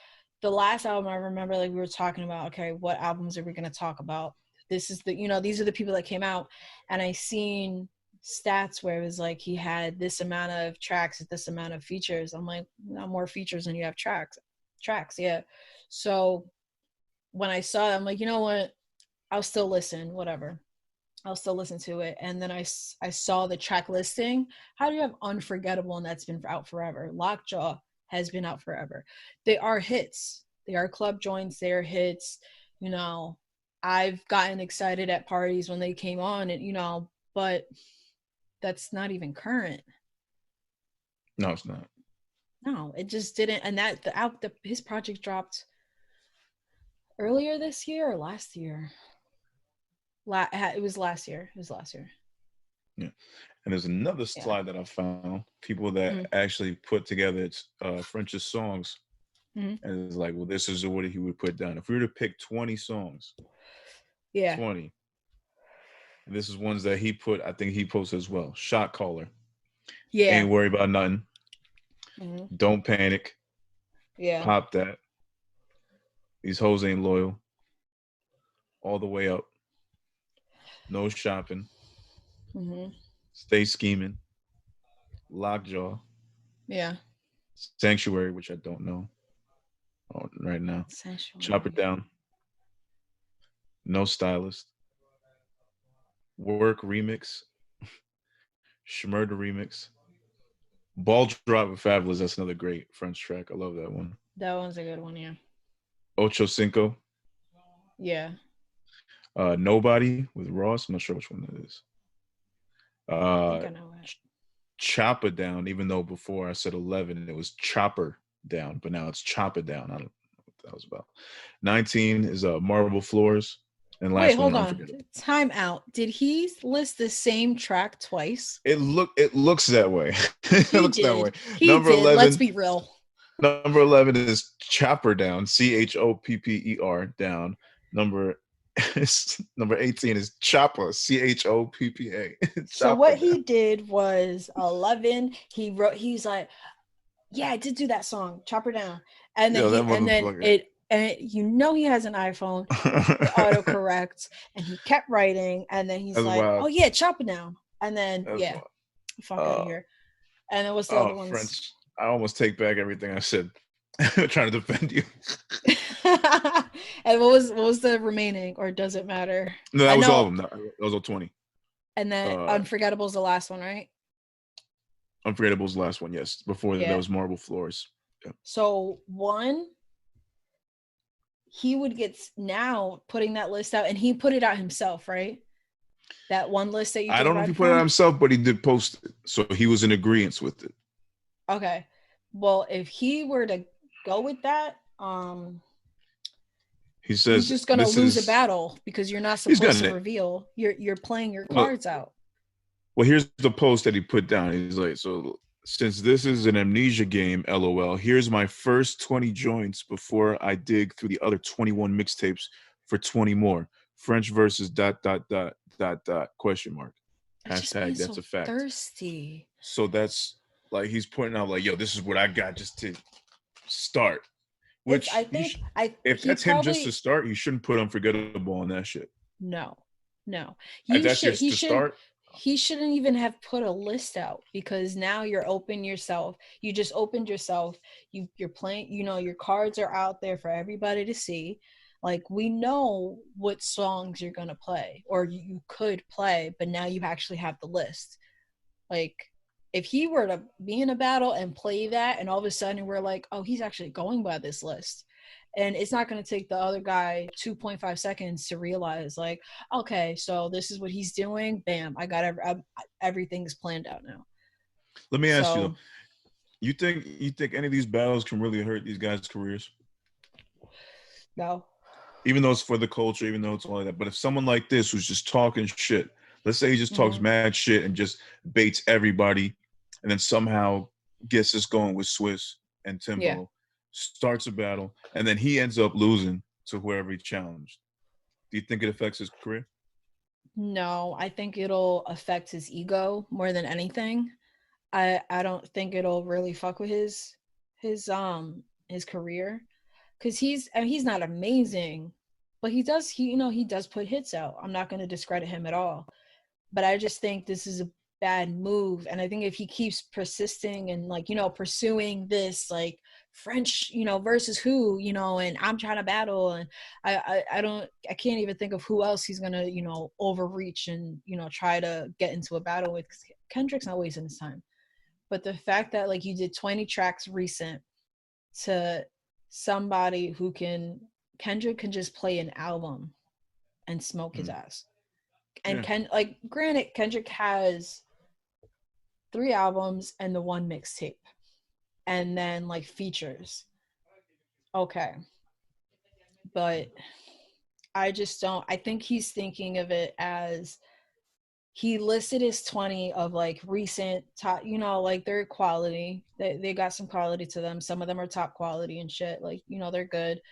the last album, I remember, like, we were talking about, okay, what albums are we going to talk about? This is the, you know, these are the people that came out, and I seen stats where it was like he had this amount of tracks, this amount of features. I'm like, not more features than you have tracks, yeah. So when I saw it, I'm like, you know what? I'll still listen, whatever. I'll still listen to it. And then I saw the track listing. How do you have Unforgettable and that's been out forever? Lockjaw has been out forever. They are hits. They are club joints. They are hits. You know, I've gotten excited at parties when they came on, and, you know, but that's not even current. No, it's not. No, it just didn't. And that his project dropped earlier this year or last year. It was last year. Yeah. And there's another slide that I found. People that actually put together French's songs. And it's like, well, this is what he would put down. If we were to pick 20 songs. Yeah. 20. And this is ones that he put, I think he posted as well. Shot Caller. Yeah. Ain't Worry About Nothing. Don't Panic. Yeah. Pop That. These Hoes Ain't Loyal. All the Way Up. No Shopping. Stay Scheming. Lockjaw. Yeah. Sanctuary, which I don't know right now. Sanctuary. Chop It Down. No Stylist. Work Remix. Shmurda Remix. Ball Drop with Fabulous. That's another great French track. I love that one. That one's a good one, yeah. Ocho Cinco. Yeah. Nobody with Ross. I'm not sure which one that is. I think I know it. Chopper Down, even though before I said 11 and it was Chopper Down, but now it's Chopper Down. I don't know what that was about. 19 is Marble Floors. And last one, Unforgettable. Time out. Did he list the same track twice? It looks that way. It looks that way. He did. 11, let's be real. Number 11 is Chopper Down, Chopper down. Number 18 is Chopper, Choppa. So what he did was 11. He's like, Yeah, I did do that song, Chop Her Down. And then you know he has an iPhone, it autocorrects, and he kept writing, and then he's like, wild. Oh yeah, chop it down. And then fuck out of here. And then what's the other ones? French. I almost take back everything I said. Trying to defend you. And what was the remaining, or does it matter? No, that was all of them. That was all 20. And then Unforgettable's the last one, right? Unforgettable's the last one, yes. Before that was Marble Floors. Yeah. So he would get now putting that list out, and he put it out himself, right? That one list that you I don't know if he put it out himself, but he did post it. So he was in agreement with it. Okay. Well, if he were to go with that, he says he's just gonna lose a battle because you're not supposed to reveal. You're playing your cards out. Well, here's the post that he put down. He's like, so since this is an amnesia game, LOL, here's my first 20 joints before I dig through the other 21 mixtapes for 20 more. French versus ... question mark. Hashtag that's a fact. Thirsty. So that's like he's pointing out like, yo, this is what I got just to start. Which if that's him just to start, he shouldn't put Unforgettable on that shit. No. He shouldn't even have put a list out, because now you're open yourself. You just opened yourself. You're playing, your cards are out there for everybody to see. Like, we know what songs you're going to play, or you could play, but now you actually have the list. Like, if he were to be in a battle and play that, and all of a sudden we're like, oh, he's actually going by this list. And it's not going to take the other guy 2.5 seconds to realize, like, okay, so this is what he's doing. Bam, I got everything's planned out now. Let me ask you, you think any of these battles can really hurt these guys' careers? No. Even though it's for the culture, even though it's all like that. But if someone like this who's just talking shit, let's say he just talks mad shit and just baits everybody, and then somehow gets us going with Swiss and Timbo, starts a battle, and then he ends up losing to whoever he challenged. Do you think it affects his career? No, I think it'll affect his ego more than anything. I don't think it'll really fuck with his career, because he's not amazing, but he does put hits out. I'm not going to discredit him at all, but I just think this is a bad move. And I think if he keeps persisting and pursuing this French versus who, and I'm trying to battle, and I can't even think of who else he's gonna overreach and try to get into a battle with, because Kendrick's not wasting his time. But the fact that you did 20 tracks recent to somebody who Kendrick can just play an album and smoke his ass. And granted, Kendrick has 3 albums and the 1 mixtape, and then features. Okay. But I just don't, I think he's thinking of it as, he listed his 20 of recent top, they're quality. They got some quality to them. Some of them are top quality and shit. They're good.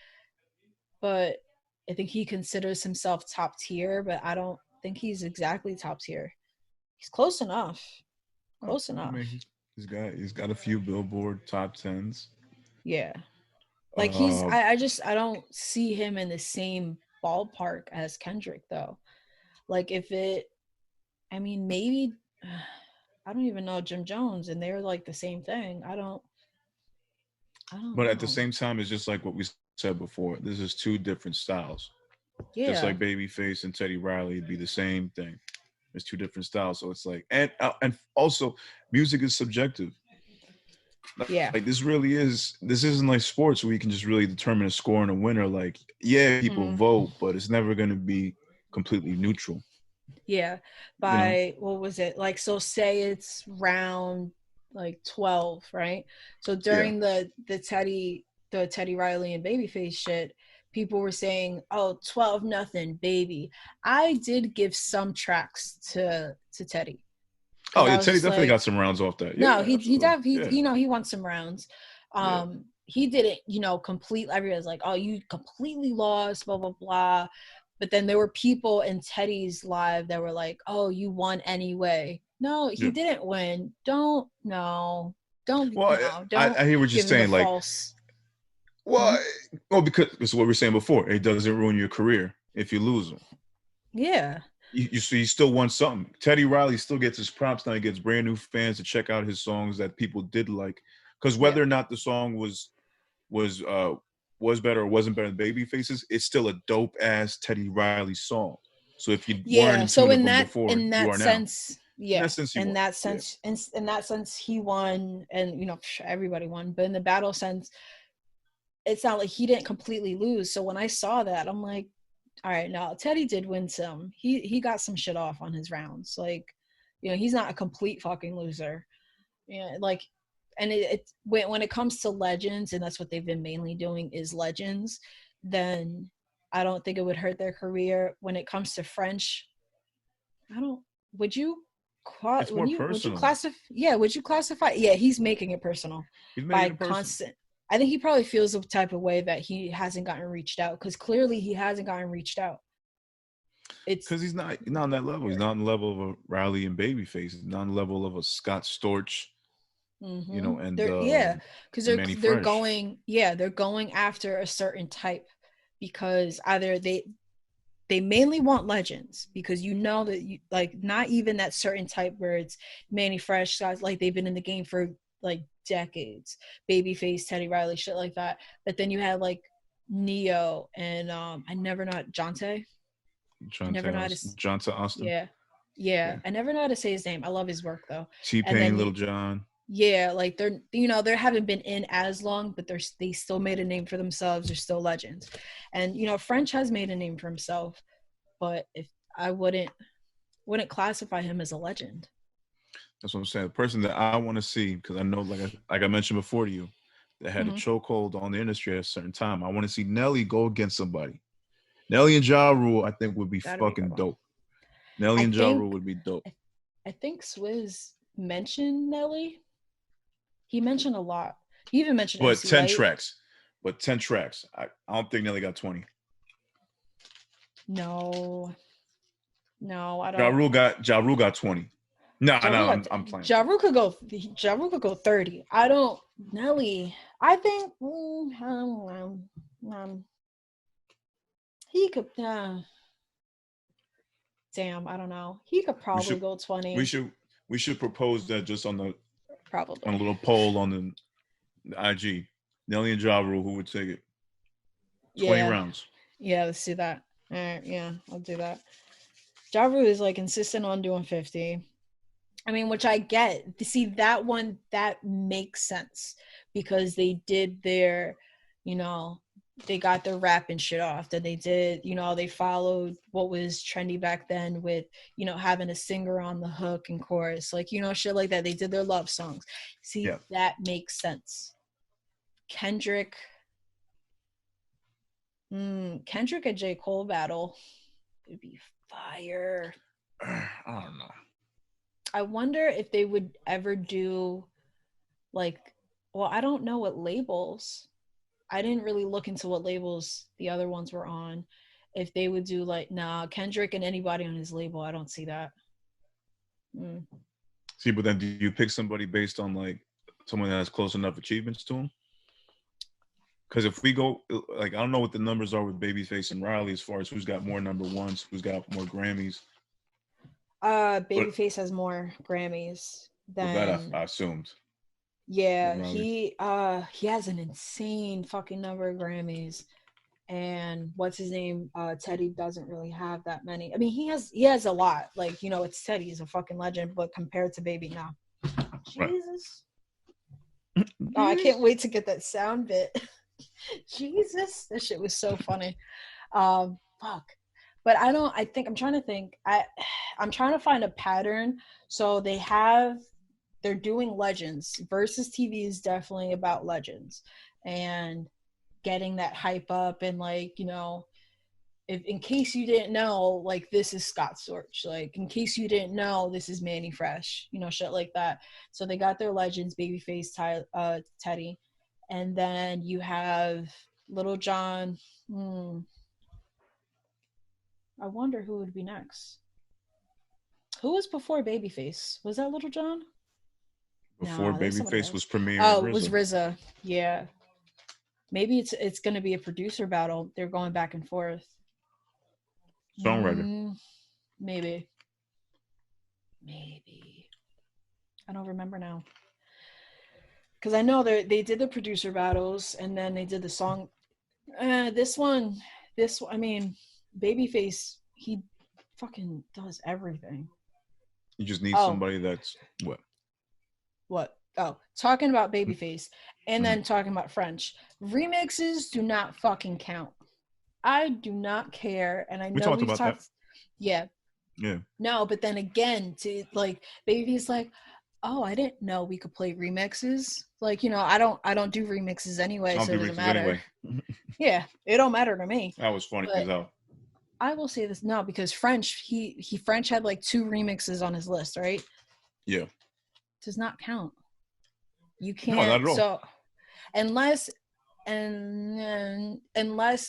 But I think he considers himself top tier, but I don't think he's exactly top tier. He's close enough. Close enough. I mean, he's got a few Billboard top 10s. Yeah. I don't see him in the same ballpark as Kendrick though. Maybe I don't even know Jim Jones, and they're the same thing. I don't But at the same time, it's just like what we said before. This is 2 different styles. Yeah. Just like Babyface and Teddy Riley, it'd be the same thing. There's 2 different styles. So it's and also music is subjective. Yeah. This isn't like sports where you can just really determine a score and a winner. People vote, but it's never going to be completely neutral. Yeah. By what was it? So say it's round 12, right? So during the Teddy Riley and Babyface shit, people were saying, oh, 12-0, baby. I did give some tracks to Teddy. Oh yeah, Teddy definitely got some rounds off that. No, he he won some rounds. He didn't, complete. Everyone's like, oh, you completely lost, blah blah blah. But then there were people in Teddy's live that were like, oh, you won anyway. No, he didn't win. Don't don't I hear what you're give him the saying. Like, false. well, because it's what we were saying before. It doesn't ruin your career if you lose them. Yeah. You still won something. Teddy Riley still gets his props now. He gets brand new fans to check out his songs that people did like. Because whether or not the song was better or wasn't better than Babyface's, it's still a dope ass Teddy Riley song. So if you weren't in tune with him before, you are now. Yeah, in that sense, he won, and everybody won. But in the battle sense, it's not like he didn't completely lose. So when I saw that, I'm like, all right, now Teddy did win some. He got some shit off on his rounds. Like, he's not a complete fucking loser. Like, and when it comes to legends, and that's what they've been mainly doing is legends, then I don't think it would hurt their career. When it comes to French, would you classify? Yeah, he's making it personal. Constant. I think he probably feels the type of way that he hasn't gotten reached out, because clearly he hasn't gotten reached out. It's because he's not on that level. He's not on the level of a Riley and Babyface. He's not on the level of a Scott Storch. And because they're going after a certain type, because either they mainly want legends, because that like not even that certain type where it's Manny Fresh guys, like they've been in the game for like decades, Babyface, Teddy Riley, shit like that. But then you had like Neo and I never know Jonte Austin. Yeah. I never know how to say his name. I love his work though. T-Pain, Little John. Yeah, like they haven't been in as long, but they still made a name for themselves. They're still legends. And French has made a name for himself, but if I wouldn't classify him as a legend. That's what I'm saying. The person that I want to see, because I know, like I mentioned before to you, that had a chokehold on the industry at a certain time. I want to see Nelly go against somebody. Nelly and Ja Rule, I think, would be fucking dope. Nelly and Ja Rule would be dope. I think Swizz mentioned Nelly. He mentioned a lot. He even mentioned MC 10 Light. Tracks. But 10 tracks. I don't think Nelly got 20. No, I don't. Ja Rule got 20. I'm playing. Ja Rule could go 30. I don't. Nelly, I think he could. Damn, I don't know. He could probably go 20. We should propose that just on a probably little poll on the IG. Nelly and Ja Rule, who would take it? 20 rounds. Yeah, let's do that. All right, yeah, I'll do that. Ja Rule is like insistent on doing 50. I mean, which I get. See, that one, that makes sense, because they did their, they got their rap and shit off. That they did, they followed what was trendy back then with, having a singer on the hook and chorus, like, shit like that. They did their love songs. See, that makes sense. Kendrick and J. Cole battle would be fire. I don't know. I wonder if they would ever do I don't know what labels. I didn't really look into what labels the other ones were on. If they would do Kendrick and anybody on his label, I don't see that. See, but then do you pick somebody based on someone that has close enough achievements to him? Because if we go, I don't know what the numbers are with Babyface and Riley as far as who's got more number ones, who's got more Grammys. Babyface has more Grammys than that I assumed. Yeah, he has an insane fucking number of Grammys, and what's his name? Teddy doesn't really have that many. I mean, he has a lot. It's Teddy, he's a fucking legend, but compared to Baby, no. Jesus. Oh, I can't wait to get that sound bit. Jesus, that shit was so funny. Fuck. But I'm trying to think. I'm trying to find a pattern. So they're doing legends. Versus TV is definitely about legends and getting that hype up, and if in case you didn't know, this is Scott Storch. In case you didn't know, this is Manny Fresh. Shit like that. So they got their legends, Babyface, Teddy, and then you have Little John. I wonder who would be next. Who was before Babyface? Was that Little John? Before Babyface was premiering. Oh, it was RZA. Yeah. Maybe it's going to be a producer battle. They're going back and forth. Songwriter. Maybe. I don't remember now. Because I know they did the producer battles and then they did the song. This one, I mean, Babyface, he fucking does everything. You just need somebody that's what? Oh, talking about Babyface and then talking about French. Remixes do not fucking count. I do not care. And I know we've talked about that. Yeah. Yeah. No, but then again, to like Baby's like, oh, I didn't know we could play remixes. Like, you know, I don't do remixes anyway, so it doesn't matter. Anyway. Yeah, it don't matter to me. That was funny as hell. I will say this now because French, French had like 2 remixes on his list, right? Yeah. Does not count. You can't. No, not at all. So unless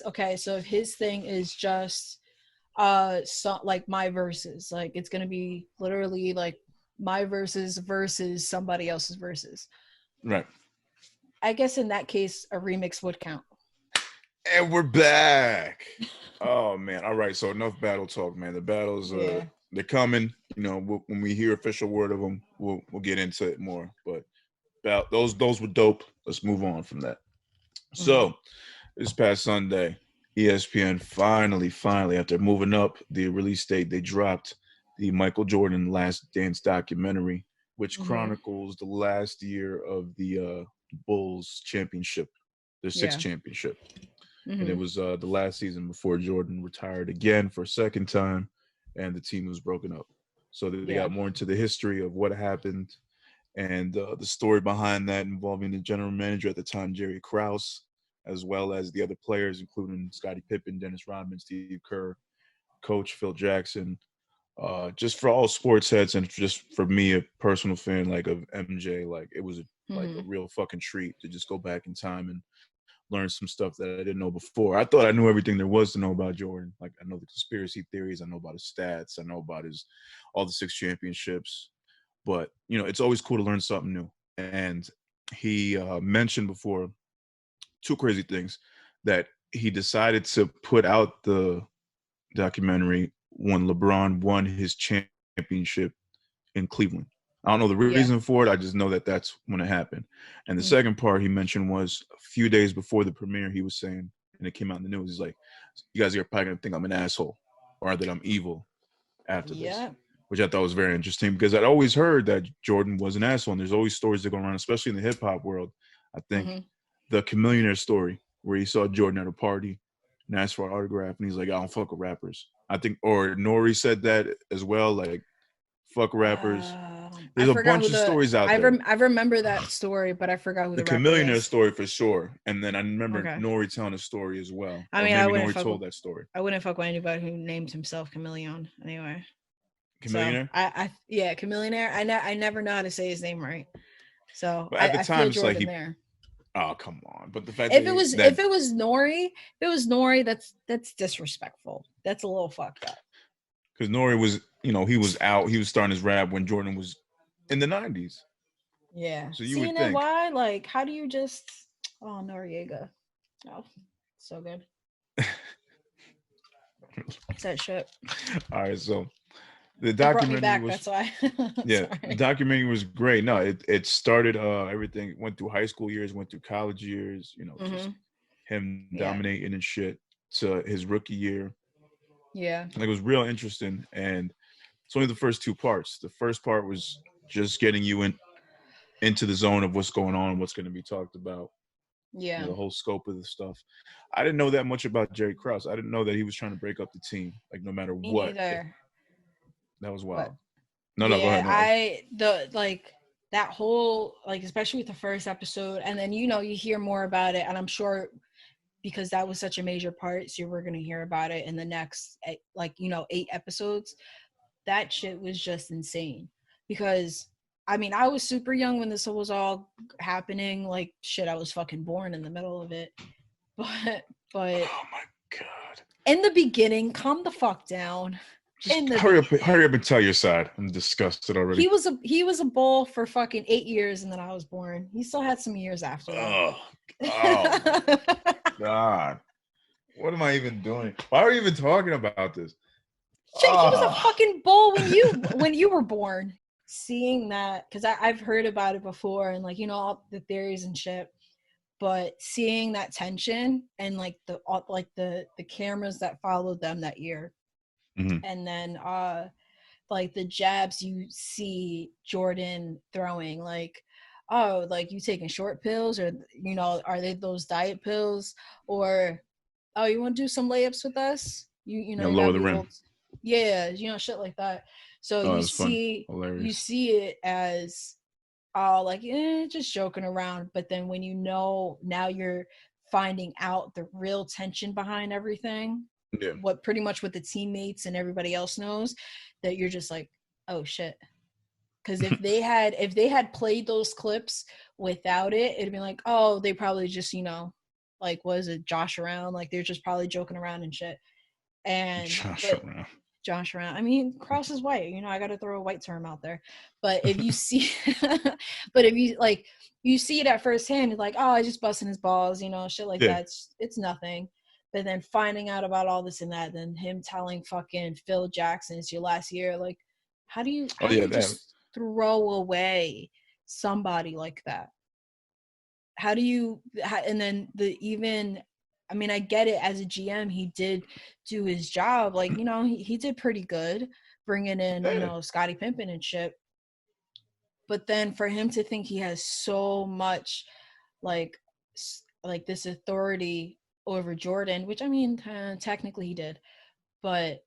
okay, so if his thing is just so like my verses, like it's gonna be literally like my verses versus somebody else's verses. Right. I guess in that case, a remix would count. And we're back. Oh man! All right. So enough battle talk, man. The battles, they're coming. You know, when we hear official word of them, we'll get into it more. But those were dope. Let's move on from that. So this past Sunday, ESPN finally, after moving up the release date, they dropped the Michael Jordan Last Dance documentary, which chronicles the last year of the Bulls championship, their 6th championship. And it was the last season before Jordan retired again for a second time, and the team was broken up. So they got more into the history of what happened and the story behind that, involving the general manager at the time, Jerry Krause, as well as the other players, including Scottie Pippen, Dennis Rodman, Steve Kerr, Coach Phil Jackson. Just for all sports heads and just for me, a personal fan like of MJ, like it was like a real fucking treat to just go back in time and learn some stuff that I didn't know before. I thought I knew everything there was to know about Jordan. Like I know the conspiracy theories, I know about his stats, I know about all the 6 championships. But you know, it's always cool to learn something new. And he mentioned before 2 crazy things: that he decided to put out the documentary when LeBron won his championship in Cleveland. I don't know the reason for it. I just know that that's when it happened. And the second part he mentioned was a few days before the premiere, he was saying, and it came out in the news, he's like, you guys are probably going to think I'm an asshole or that I'm evil after this, which I thought was very interesting because I'd always heard that Jordan was an asshole. And there's always stories that go around, especially in the hip hop world. I think the Chameleonaire story where he saw Jordan at a party and asked for an autograph, and he's like, I don't fuck with rappers. I think, or Nori said that as well, like, fuck rappers. There's a bunch of stories out there. I remember that story, but I forgot who the Chameleonaire story for sure. And then I remember Nori telling a story as well. I mean, Nori told that story. I wouldn't fuck with anybody who named himself Chameleon anyway. Chameleonaire? So, Chameleonaire. I never know how to say his name right. So but at the time, it's like there. Oh, come on. But the fact if it was Nori, that's disrespectful. That's a little fucked up. Because Nori was, he was out. He was starting his rap when Jordan was in the 90s. Yeah. So you would think. Why? Like, how do you just... Oh, Noriega. Oh, so good. It's that shit. All right, so the documentary brought me back, that's why. The documentary was great. No, it started everything, went through high school years, went through college years, just him dominating and shit to his rookie year. Yeah. Like, it was real interesting, and it's only the first 2 parts. The first part was just getting you into the zone of what's going on, what's going to be talked about. Yeah. The whole scope of the stuff. I didn't know that much about Jerry Krause. I didn't know that he was trying to break up the team, like, no matter what. Neither. That was wild. But, go ahead. That whole, like, especially with the first episode, and then, you hear more about it, and I'm sure because that was such a major part, so we're going to hear about it in the next, 8 episodes. That shit was just insane. Because, I mean, I was super young when this was all happening. Like, shit, I was fucking born in the middle of it. But oh my God. In the beginning, calm the fuck down. Just hurry up and tell your side. I'm disgusted already. He was a bull for fucking 8 years, and then I was born. He still had some years after that. Oh God. What am I even doing? Why are you even talking about this? Shit, he was a fucking bull when you were born. Seeing that, because I've heard about it before, and like, you know, all the theories and shit. But seeing that tension and like the cameras that followed them that year, and then like the jabs you see Jordan throwing, like, oh, like, you taking short pills, or, you know, are they those diet pills, or, oh, you want to do some layups with us? You know, you lower the rim. Yeah, you know, shit like that. So you see it as, oh, like, just joking around. But then when you know, now you're finding out the real tension behind everything. Yeah. What the teammates and everybody else knows, that you're just like, oh shit. Because if they had played those clips without it, it'd be like, oh, they probably just, you know, like, was it Josh around? Like, they're just probably joking around and shit. And Josh around. I mean, cross is white. You know, I got to throw a white term out there. But if you see, you see it at first hand, it's like, oh, I just busting his balls, you know, shit like that. It's nothing. But then finding out about all this and that, then him telling fucking Phil Jackson it's your last year. Like, how do you just throw away somebody like that? How do you, and then I mean, I get it, as a GM, he did do his job. Like, you know, he did pretty good bringing in, you know, Scottie Pippen and shit. But then for him to think he has so much, like this authority over Jordan, which, I mean, technically he did. But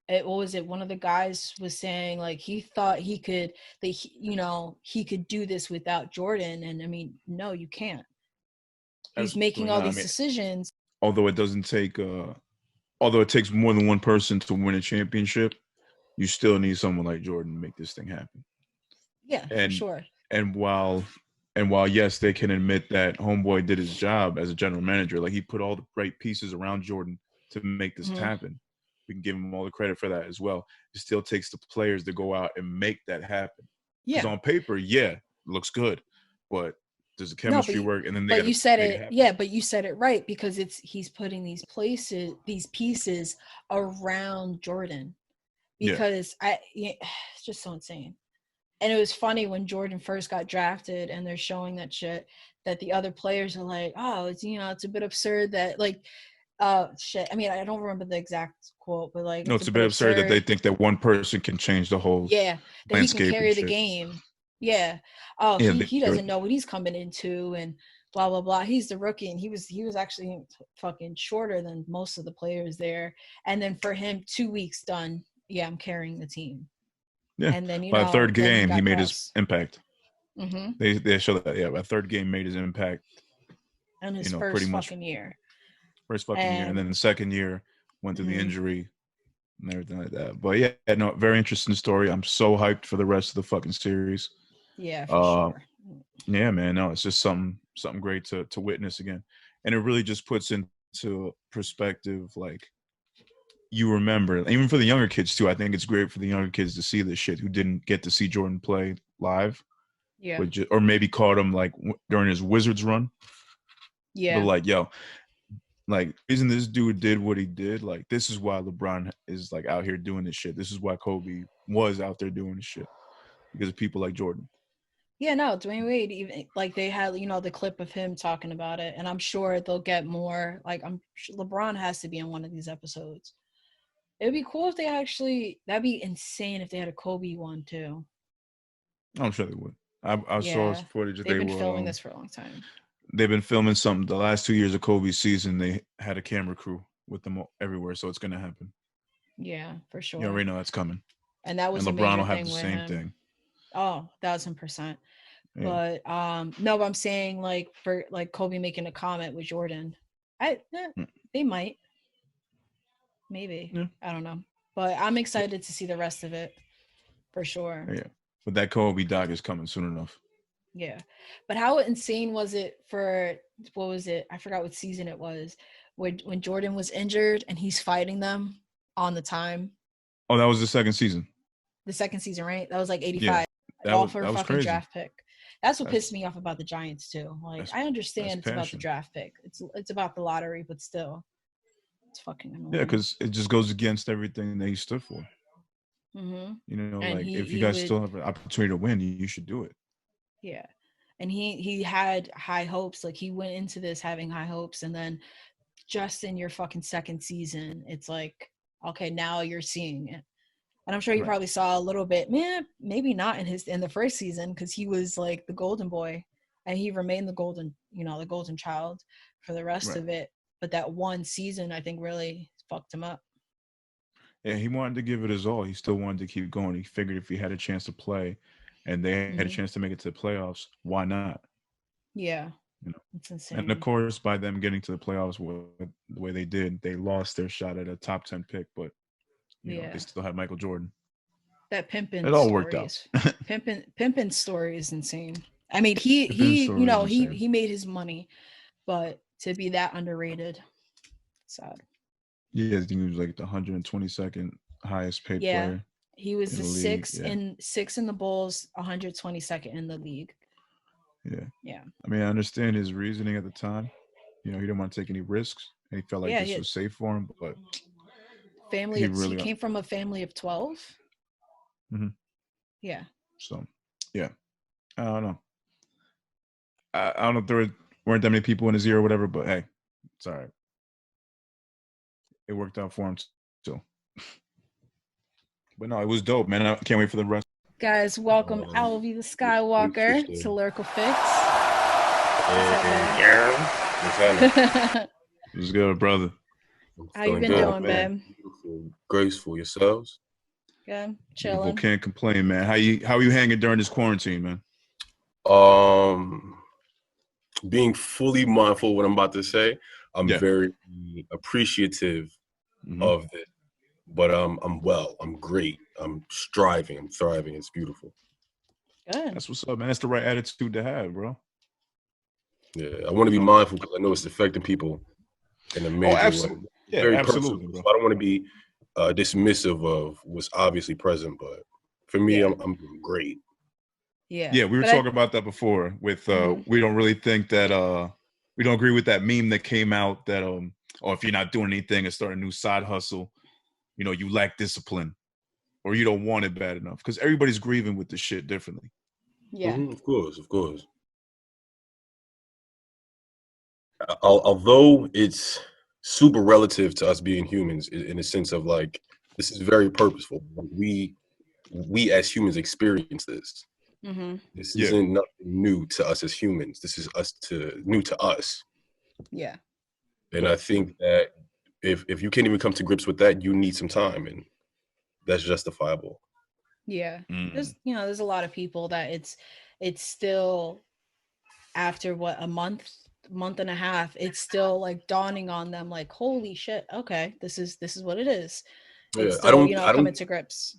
what was it? One of the guys was saying, like, he thought he could do this without Jordan. And I mean, no, you can't. He's making all these decisions. Although it takes more than one person to win a championship, you still need someone like Jordan to make this thing happen. Yeah, for sure. And while yes, they can admit that homeboy did his job as a general manager, like, he put all the right pieces around Jordan to make this happen. We can give him all the credit for that as well. It still takes the players to go out and make that happen. Because on paper, it looks good, but does the chemistry work? And then you said it. Yeah, but you said it right, because he's putting these pieces around Jordan, because it's just so insane. And it was funny when Jordan first got drafted, and they're showing that shit, that the other players are like, oh, it's, you know, it's a bit absurd that, like, shit. I mean, I don't remember the exact quote, but like, no, it's a bit absurd that they think that one person can change the whole that he can carry the game. Yeah. Oh, he doesn't know what he's coming into, and blah blah blah. He's the rookie, and he was actually fucking shorter than most of the players there. And then for him, 2 weeks done. Yeah, I'm carrying the team. Yeah. And then, by the third game, he made his impact. Mm-hmm. They show that. Yeah, by third game, made his impact. And his first fucking year. First fucking year, and then the second year went through the injury and everything like that. But yeah, no, very interesting story. I'm so hyped for the rest of the fucking series. Yeah, for sure. Yeah, man. No, it's just something great to witness again, and it really just puts into perspective, like, you remember, even for the younger kids too. I think it's great for the younger kids to see this shit who didn't get to see Jordan play live, or maybe caught him like during his Wizards run. Yeah, but like, yo, like, reason this dude did what he did, like, this is why LeBron is like out here doing this shit. This is why Kobe was out there doing this shit, because of people like Jordan. Yeah, no, Dwayne Wade, even like, they had, you know, the clip of him talking about it, and I'm sure they'll get more. Like, I'm sure LeBron has to be in one of these episodes. It would be cool if they actually. That'd be insane if they had a Kobe one too. I'm sure they would. I saw footage. They've been filming this for a long time. They've been filming something. The last 2 years of Kobe's season, they had a camera crew with them everywhere, so it's gonna happen. Yeah, for sure. You already know that's coming. And that was, and LeBron will have the same thing. Oh, 1,000%. Yeah. But no, but I'm saying, like, for like Kobe making a comment with Jordan, they might, maybe, I don't know, but I'm excited to see the rest of it for sure. Yeah, but that Kobe doc is coming soon enough. Yeah, but how insane was it for, what was it? I forgot what season it was, when Jordan was injured and he's fighting them on the time. Oh, that was the second season. The second season, right? That was like 85. Yeah, all for a that was fucking crazy. draft pick. That's what pissed me off about the Giants too. Like, I understand it's about the draft pick. It's about the lottery, but still, it's fucking annoying. Yeah, because it just goes against everything that he stood for. Mm-hmm. You know, And like if you guys still have an opportunity to win, you should do it. Yeah, and he had high hopes. Like, he went into this having high hopes, and then just in your fucking second season, it's like, okay, now you're seeing it. And I'm sure you probably saw a little bit, maybe not in the first season, because he was like the golden boy, and he remained the golden child for the rest of it. But that one season, I think, really fucked him up. Yeah, he wanted to give it his all. He still wanted to keep going. He figured if he had a chance to play, and they had a chance to make it to the playoffs, why not? Yeah, you know, it's insane. And of course, by them getting to the playoffs the way they did, they lost their shot at a top 10 pick. But you know, they still had Michael Jordan. That pimpin' it all worked out. Pimpin' story is insane. I mean, he made his money, but to be that underrated, sad. Yeah, he was like the 122nd highest paid player. He was the sixth in the Bulls, 122nd in the league. Yeah. I mean, I understand his reasoning at the time. You know, he didn't want to take any risks, and he felt like this was safe for him. But he came from a family of 12. Mm-hmm. Yeah. So, yeah, I don't know. I don't know if there weren't that many people in his ear or whatever, but hey, it's all right. It worked out for him too. But no, it was dope, man. I can't wait for the rest. Guys, welcome Alvie the Skywalker to Lyrical Fix. What's good, brother? How you been doing, man? Beautiful, graceful. Yourselves? Good, chilling. Can't complain, man. How are you hanging during this quarantine, man? Being fully mindful of what I'm about to say. I'm very appreciative of it, but I'm well. I'm great. I'm striving. I'm thriving. It's beautiful. Good. That's what's up, man. That's the right attitude to have, bro. Yeah, I want to be mindful because I know it's affecting people in a major way. Yeah, very absolutely. Personal. So I don't want to be dismissive of what's obviously present, but for me, I'm doing great. Yeah, we were talking about that before. With we don't really think that we don't agree with that meme that came out that or if you're not doing anything and start a new side hustle, you know, you lack discipline or you don't want it bad enough because everybody's grieving with the shit differently. Yeah, of course. Although it's super relative to us being humans in a sense of like this is very purposeful. We as humans experience this. This isn't nothing new to us as humans. This is new to us. Yeah. And I think that if you can't even come to grips with that, you need some time, and that's justifiable. Yeah. There's a lot of people that it's still after a month and a half, it's still like dawning on them like, holy shit, okay, this is what it is. It's still, coming to grips.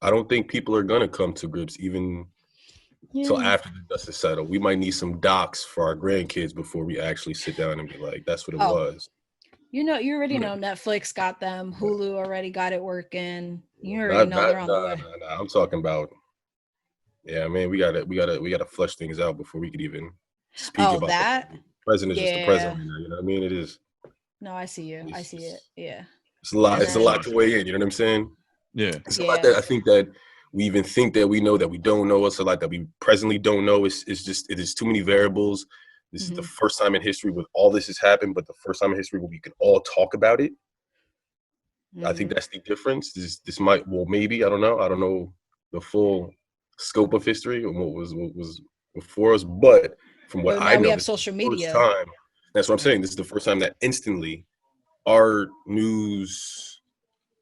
I don't think people are gonna come to grips even till after the dust is settled. We might need some docs for our grandkids before we actually sit down and be like, that's what it was. You already know Netflix got them. Hulu already got it working. You already know they're on the way. I'm talking about, man, we gotta flush things out before we could even speak about that. The president is just the president right now. You know what I mean? It is. No, I see you. I see it. Yeah. It's a lot. It's a lot to weigh in. You know what I'm saying? Yeah. It's a lot that I think that we even think that we know that we don't know. It's a lot that we presently don't know. It is too many variables. This is the first time in history with all this has happened, but the first time in history where we can all talk about it. I think that's the difference. This might, maybe, I don't know. I don't know the full scope of history and what was before us, but from what I know, we have social media. That's what I'm saying. This is the first time that instantly our news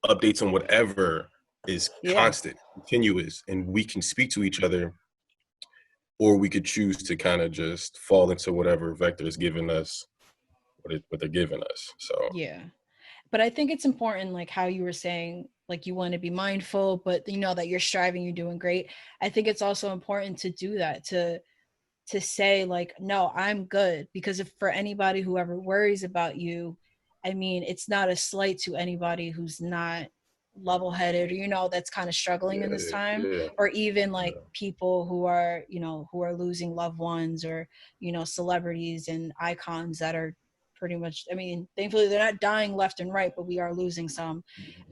updates on whatever is constant, continuous, and we can speak to each other, or we could choose to kind of just fall into whatever vector is giving us what they're giving us. So but I think it's important, like how you were saying, like you want to be mindful, but you know that you're striving, you're doing great. I think it's also important to do that, to say like, no, I'm good. Because if for anybody who ever worries about you, I mean, it's not a slight to anybody who's not level-headed, or, you know, that's kind of struggling in this time, or even like people who are, you know, who are losing loved ones, or, you know, celebrities and icons that are pretty much, I mean, thankfully they're not dying left and right, but we are losing some.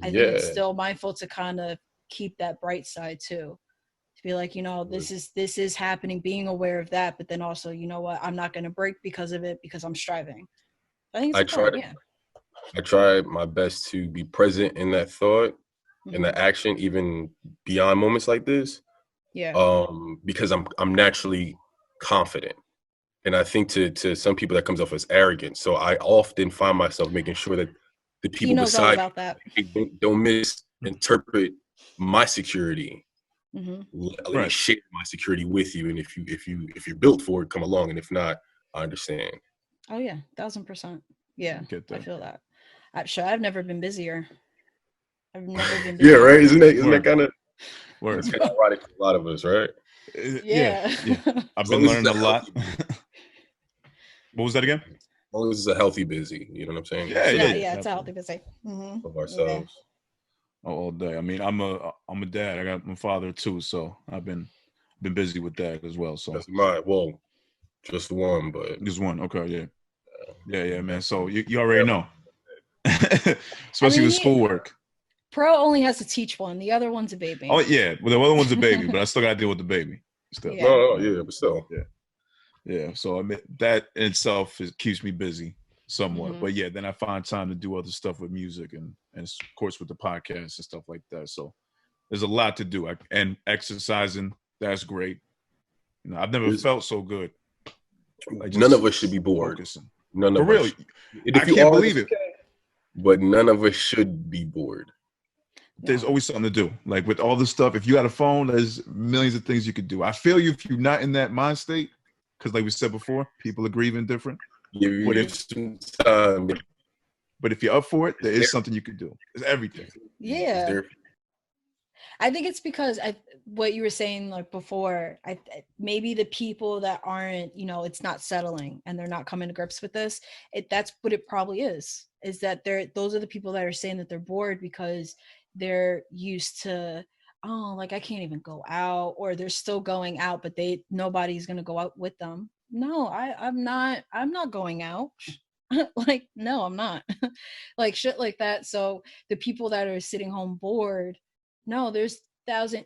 I think it's still mindful to kind of keep that bright side too, to be like, you know, this is happening, being aware of that, but then also, you know what, I'm not going to break because of it, because I'm striving. I think it's important. I try my best to be present in that thought, in the action, even beyond moments like this. Because I'm naturally confident. And I think to some people that comes off as arrogant. So I often find myself making sure that the people beside me don't misinterpret my security. Let me share my security with you. And if you're built for it, come along. And if not, I understand. Oh yeah, 1000%. Yeah, I feel that. I've never been busier. I've never been busier. Yeah, right. Isn't that kind of it's kind of ironic for a lot of us, right? Yeah. I've been learning a lot. What was that again? As long as it's a healthy busy, you know what I'm saying? Yeah, it's a healthy busy. Of ourselves. All day. I mean, I'm a dad. I got my father too, so I've been busy with that as well. So that's mine. Well, just one, but just one. Okay, yeah, man. So you already know, especially with schoolwork. Pro only has to teach one. The other one's a baby. Oh yeah, well the other one's a baby, but I still got to deal with the baby. Still. No, but still. Yeah. So I mean, that in itself keeps me busy somewhat. But yeah, then I find time to do other stuff with music and of course with the podcast and stuff like that. So there's a lot to do. And exercising, that's great. You know, I've never felt so good. Like none of us should be bored. Focusing. None of us. Really, I can't believe it. But none of us should be bored. There's always something to do. Like with all this stuff, if you got a phone, there's millions of things you could do. I feel you if you're not in that mind state, because like we said before, people are grieving different. But if you're up for it, there is something you could do. It's everything. Yeah. I think it's because what you were saying like before, maybe the people that aren't, you know, it's not settling and they're not coming to grips with this. That's what it probably is that those are the people that are saying that they're bored because they're used to, oh, like I can't even go out, or they're still going out, but nobody's going to go out with them. No, I'm not going out. Like, no, I'm not. Like shit like that. So the people that are sitting home bored, no, there's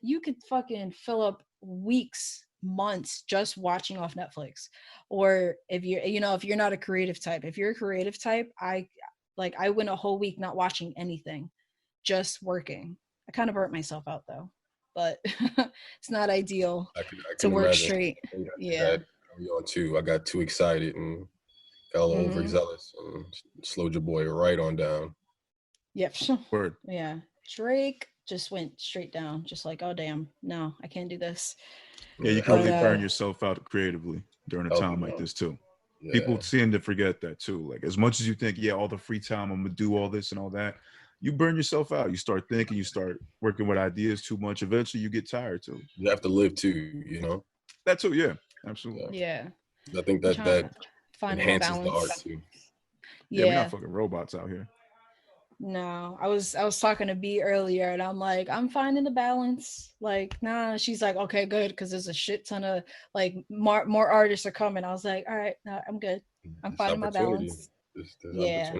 you could fucking fill up weeks, months just watching off Netflix. Or if you're not a creative type, if you're a creative type, I went a whole week not watching anything, just working. I kind of burnt myself out though, but it's not ideal to work imagine. Straight. Yeah. I got too excited and got a little overzealous and slowed your boy right on down. Yep. Word. Yeah. Drake just went straight down, just like, oh damn, no, I can't do this. Yeah, you can really burn yourself out creatively during a time like this too. Yeah. People tend to forget that too. Like as much as you think, all the free time I'm gonna do all this and all that, you burn yourself out. You start thinking, you start working with ideas too much. Eventually you get tired too. You have to live too, you know? That too, yeah. Absolutely. Yeah. I think that enhances the art too. Yeah, we're not fucking robots out here. No, I was talking to B earlier and I'm like, I'm finding the balance. Like, nah, she's like, okay, good, because there's a shit ton of like more artists are coming. I was like, all right, no, I'm good. I'm finding my balance. Yeah.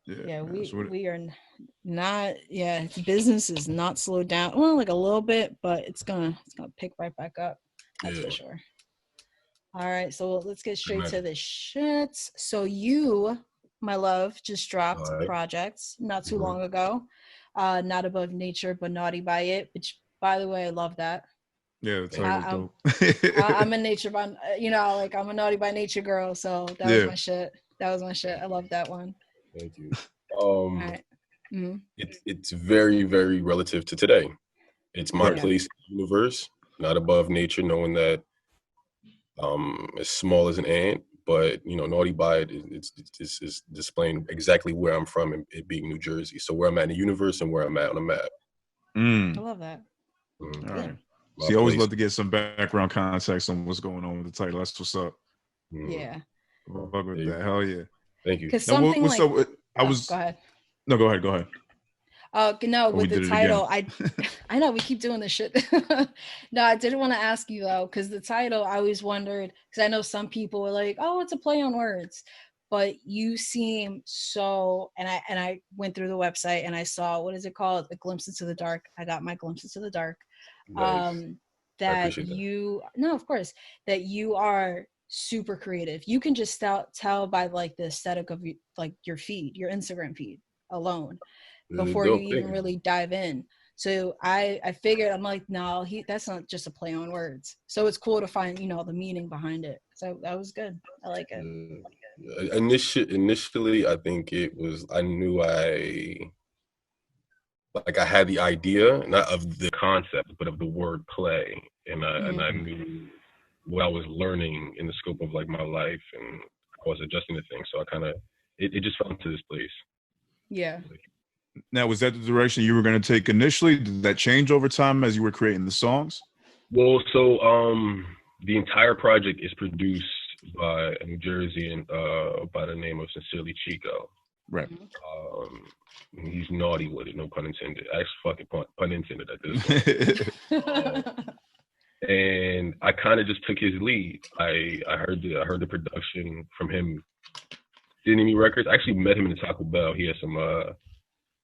Yeah, we are not. Yeah, business is not slowed down. Well, like a little bit, but it's gonna pick right back up. That's for sure. All right, so let's get straight to the shits. So you, my love, just dropped projects not too long ago. Not Above Nature, but Naughty by It, which, by the way, I love that. Yeah, the title I'm a nature by, like I'm a Naughty by Nature girl, so that was my shit. I love that one. Thank you. It's very, very relative to today. It's my place in the universe, not above nature, knowing that as small as an ant, but Naughty by It is displaying exactly where I'm from, and it being New Jersey. So where I'm at in the universe and where I'm at on the map. I love that. All right. So you always love to get some background context on what's going on with the title. That's what's up. Yeah. Fuck with that. Hell yeah. Thank you. Because something go ahead. No, go ahead. No, Or we with the did it title, again? I know we keep doing this shit. No, I didn't want to ask you though, because the title, I always wondered, because I know some people were like, oh, it's a play on words, but you seem so, and I went through the website and I saw, what is it called? A Glimpse into the Dark. I got my Glimpse into the Dark. Nice. That you, no, of course, that you are super creative. You can just tell by like the aesthetic of like your feed, your Instagram feed alone, before you even really dive in. So I figured, I'm like, no, that's not just a play on words. So it's cool to find, the meaning behind it. So that was good. I like it. Initially, I think I knew I had the idea, not of the concept, but of the word play. And I knew what I was learning in the scope of like my life, and I was adjusting to things. So I kind of, it just fell into this place. Yeah. Now, was that the direction you were going to take initially? Did that change over time as you were creating the songs? Well, so the entire project is produced by a New Jerseyan by the name of Sincerely Chico. Right. He's naughty with it, no pun intended. Actually, fucking pun intended at this point. And I kind of just took his lead. I heard the production from him. Didn't any records? I actually met him in the Taco Bell. He had some.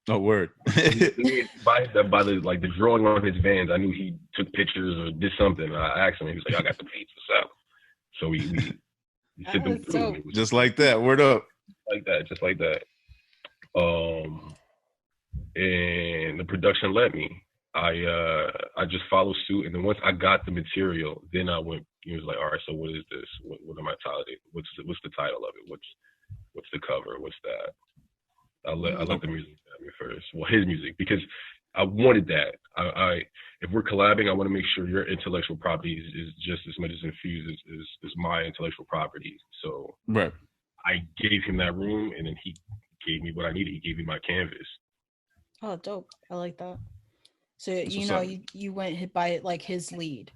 Oh, word. by the drawing on his Vans, I knew he took pictures or did something. I asked him. He was like, "I got the beats. What's up?" So we sent them through. Just like that. Word up. Just like that. And the production let me. I just followed suit, and then once I got the material, then I went. He was like, "All right, so what is this? What am I titled? What's the title of it? What's the cover? What's that?" I let the music at me first. Well, his music, because I wanted that. If we're collabing, I want to make sure your intellectual property is just as much as infused as my intellectual property. So right. I gave him that room, and then he gave me what I needed. He gave me my canvas. Oh, dope! I like that. So you went hit by like his lead.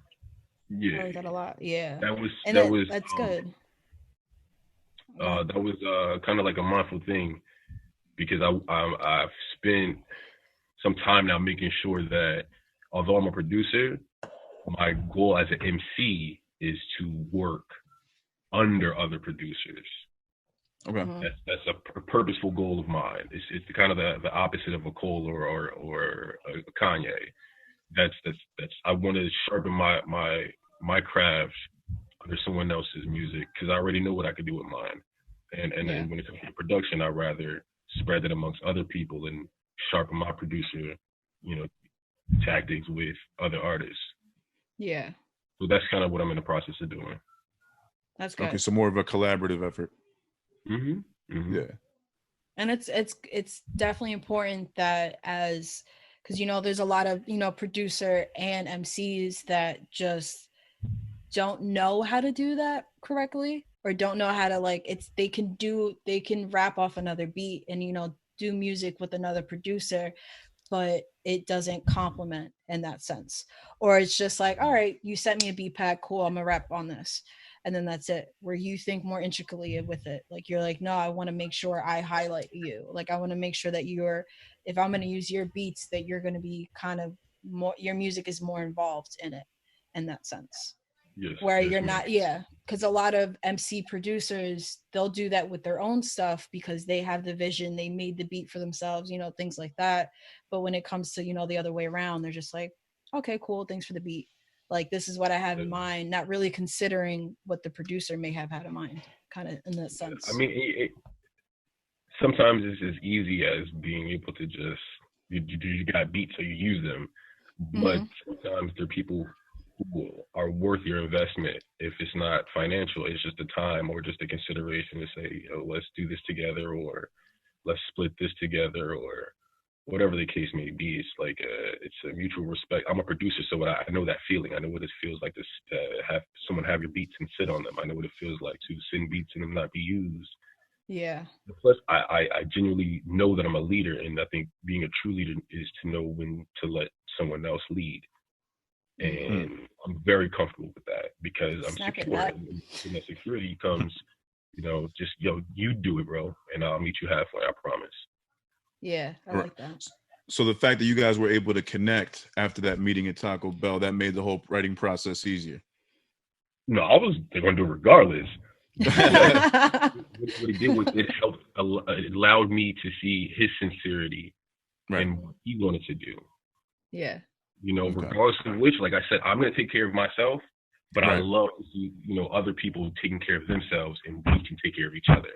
Yeah, I like that a lot. Yeah, that's good. That was kind of like a mindful thing, because I've spent some time now making sure that although I'm a producer, my goal as an MC is to work under other producers. Okay. That's a purposeful goal of mine. It's kind of the opposite of a Cole or a Kanye. That's I want to sharpen my craft under someone else's music, because I already know what I could do with mine. And then when it comes to production, I'd rather spread it amongst other people and sharpen my producer, tactics with other artists. Yeah. So that's kind of what I'm in the process of doing. That's good. Okay, so more of a collaborative effort. Yeah. And it's definitely important that because there's a lot of producer and MCs that just don't know how to do that correctly, or don't know how to they can rap off another beat and do music with another producer, but it doesn't complement in that sense. Or it's just like, all right, you sent me a beat pack, cool, I'm gonna rap on this, and then that's it. Where you think more intricately with it, like you're like, no, I want to make sure I highlight you, like I want to make sure that if I'm going to use your beats, that you're going to be kind of more, your music is more involved in it, in that sense. Yes, where you're not, because a lot of MC producers, they'll do that with their own stuff because they have the vision, they made the beat for themselves, things like that. But when it comes to the other way around, they're just like, okay, cool, thanks for the beat, like this is what I have in mind, not really considering what the producer may have had in mind, kind of in that sense. I mean, sometimes it's as easy as being able to just you got beats, so you use them, but sometimes there are people who are worth your investment. If it's not financial, it's just the time or just the consideration to say, let's do this together, or let's split this together, or whatever the case may be. It's like it's a mutual respect. I'm a producer, so I know that feeling. I know what it feels like to have someone have your beats and sit on them. I know what it feels like to send beats and them not be used. Yeah. Plus, I genuinely know that I'm a leader, and I think being a true leader is to know when to let someone else lead. And I'm very comfortable with that because I'm secure. And that security comes, just you do it, bro, and I'll meet you halfway. I promise. Yeah, I like that. So the fact that you guys were able to connect after that meeting at Taco Bell, that made the whole writing process easier. No, they're going to do it regardless. What it did was it allowed me to see his sincerity and what he wanted to do. Yeah. You know, regardless of which, like I said, I'm going to take care of myself, but I love to see, you know, other people taking care of themselves and we can take care of each other.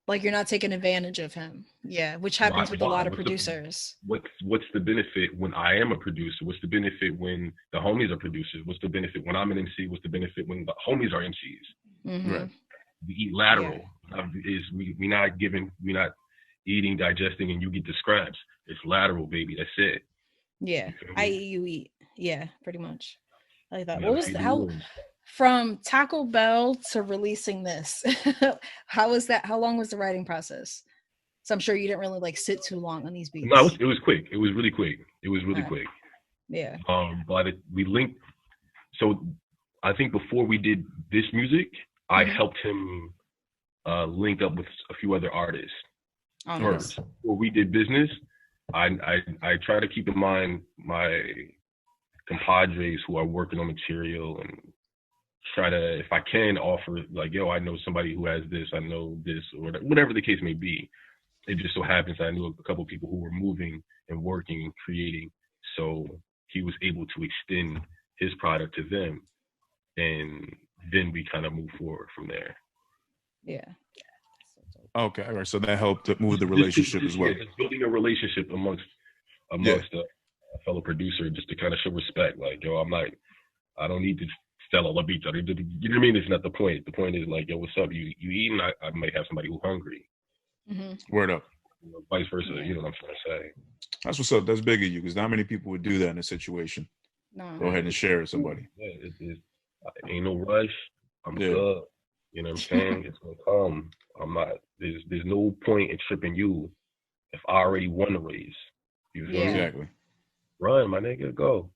Like you're not taking advantage of him. Yeah, which happens with a lot of producers. What's the benefit when I am a producer? What's the benefit when the homies are producers? What's the benefit when I'm an MC? What's the benefit when the homies are MCs? Mm-hmm. Right. We eat lateral. We not eating, digesting, and you get the scraps. It's lateral, baby. That's it. Yeah, I eat, you eat. Yeah, pretty much. I like that. What was how from Taco Bell to releasing this? How was that? How long was the writing process? So I'm sure you didn't really like sit too long on these beats. No, it was quick. It was really quick. It was really quick. Yeah. But we linked. So I think before we did this music, I helped him link up with a few other artists. Oh, nice. Before we did business, I try to keep in mind my compadres who are working on material and try to, if I can, offer like, yo, I know somebody who has this, I know this, or whatever the case may be. It just so happens that I knew a couple of people who were moving and working and creating, so he was able to extend his product to them, and then we kind of move forward from there. Yeah. Okay, all right. So that helped to move the relationship as well. Yeah, just building a relationship amongst a fellow producer, just to kind of show respect. Like, yo, I don't need to sell all the beats. You know what I mean? It's not the point. The point is like, yo, what's up? You eating? I might have somebody who's hungry. Mm-hmm. Word up. You know, vice versa. You know what I'm trying to say? That's what's up. That's big of you, because not many people would do that in a situation. No. Go ahead and share it with somebody. Yeah, it ain't no rush. I'm good. You know what I'm saying? It's gonna come. I'm not. There's no point in tripping you if I already won the race. You feel me? Exactly. Run, my nigga, go.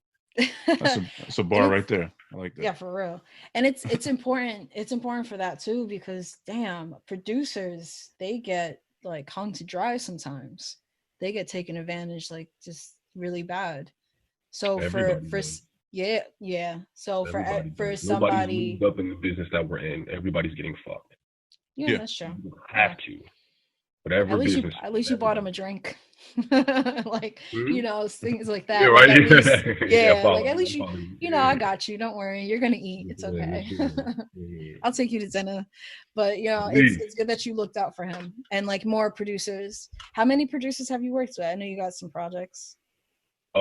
That's a bar right there. I like that. Yeah, for real. And it's important. It's important for that too, because damn, producers, they get like hung to dry sometimes. They get taken advantage like just really bad. So for yeah. So for somebody moved up in the business that we're in, everybody's getting fucked. Yeah, that's true. You have to. Whatever at least you bought him a drink. Like, you know, things like that. Yeah, like, right. at least, like at least you know, I got you. Don't worry. You're gonna eat. It's okay. I'll take you to dinner. But you know, it's good that you looked out for him. And like more producers. How many producers have you worked with? I know you got some projects. A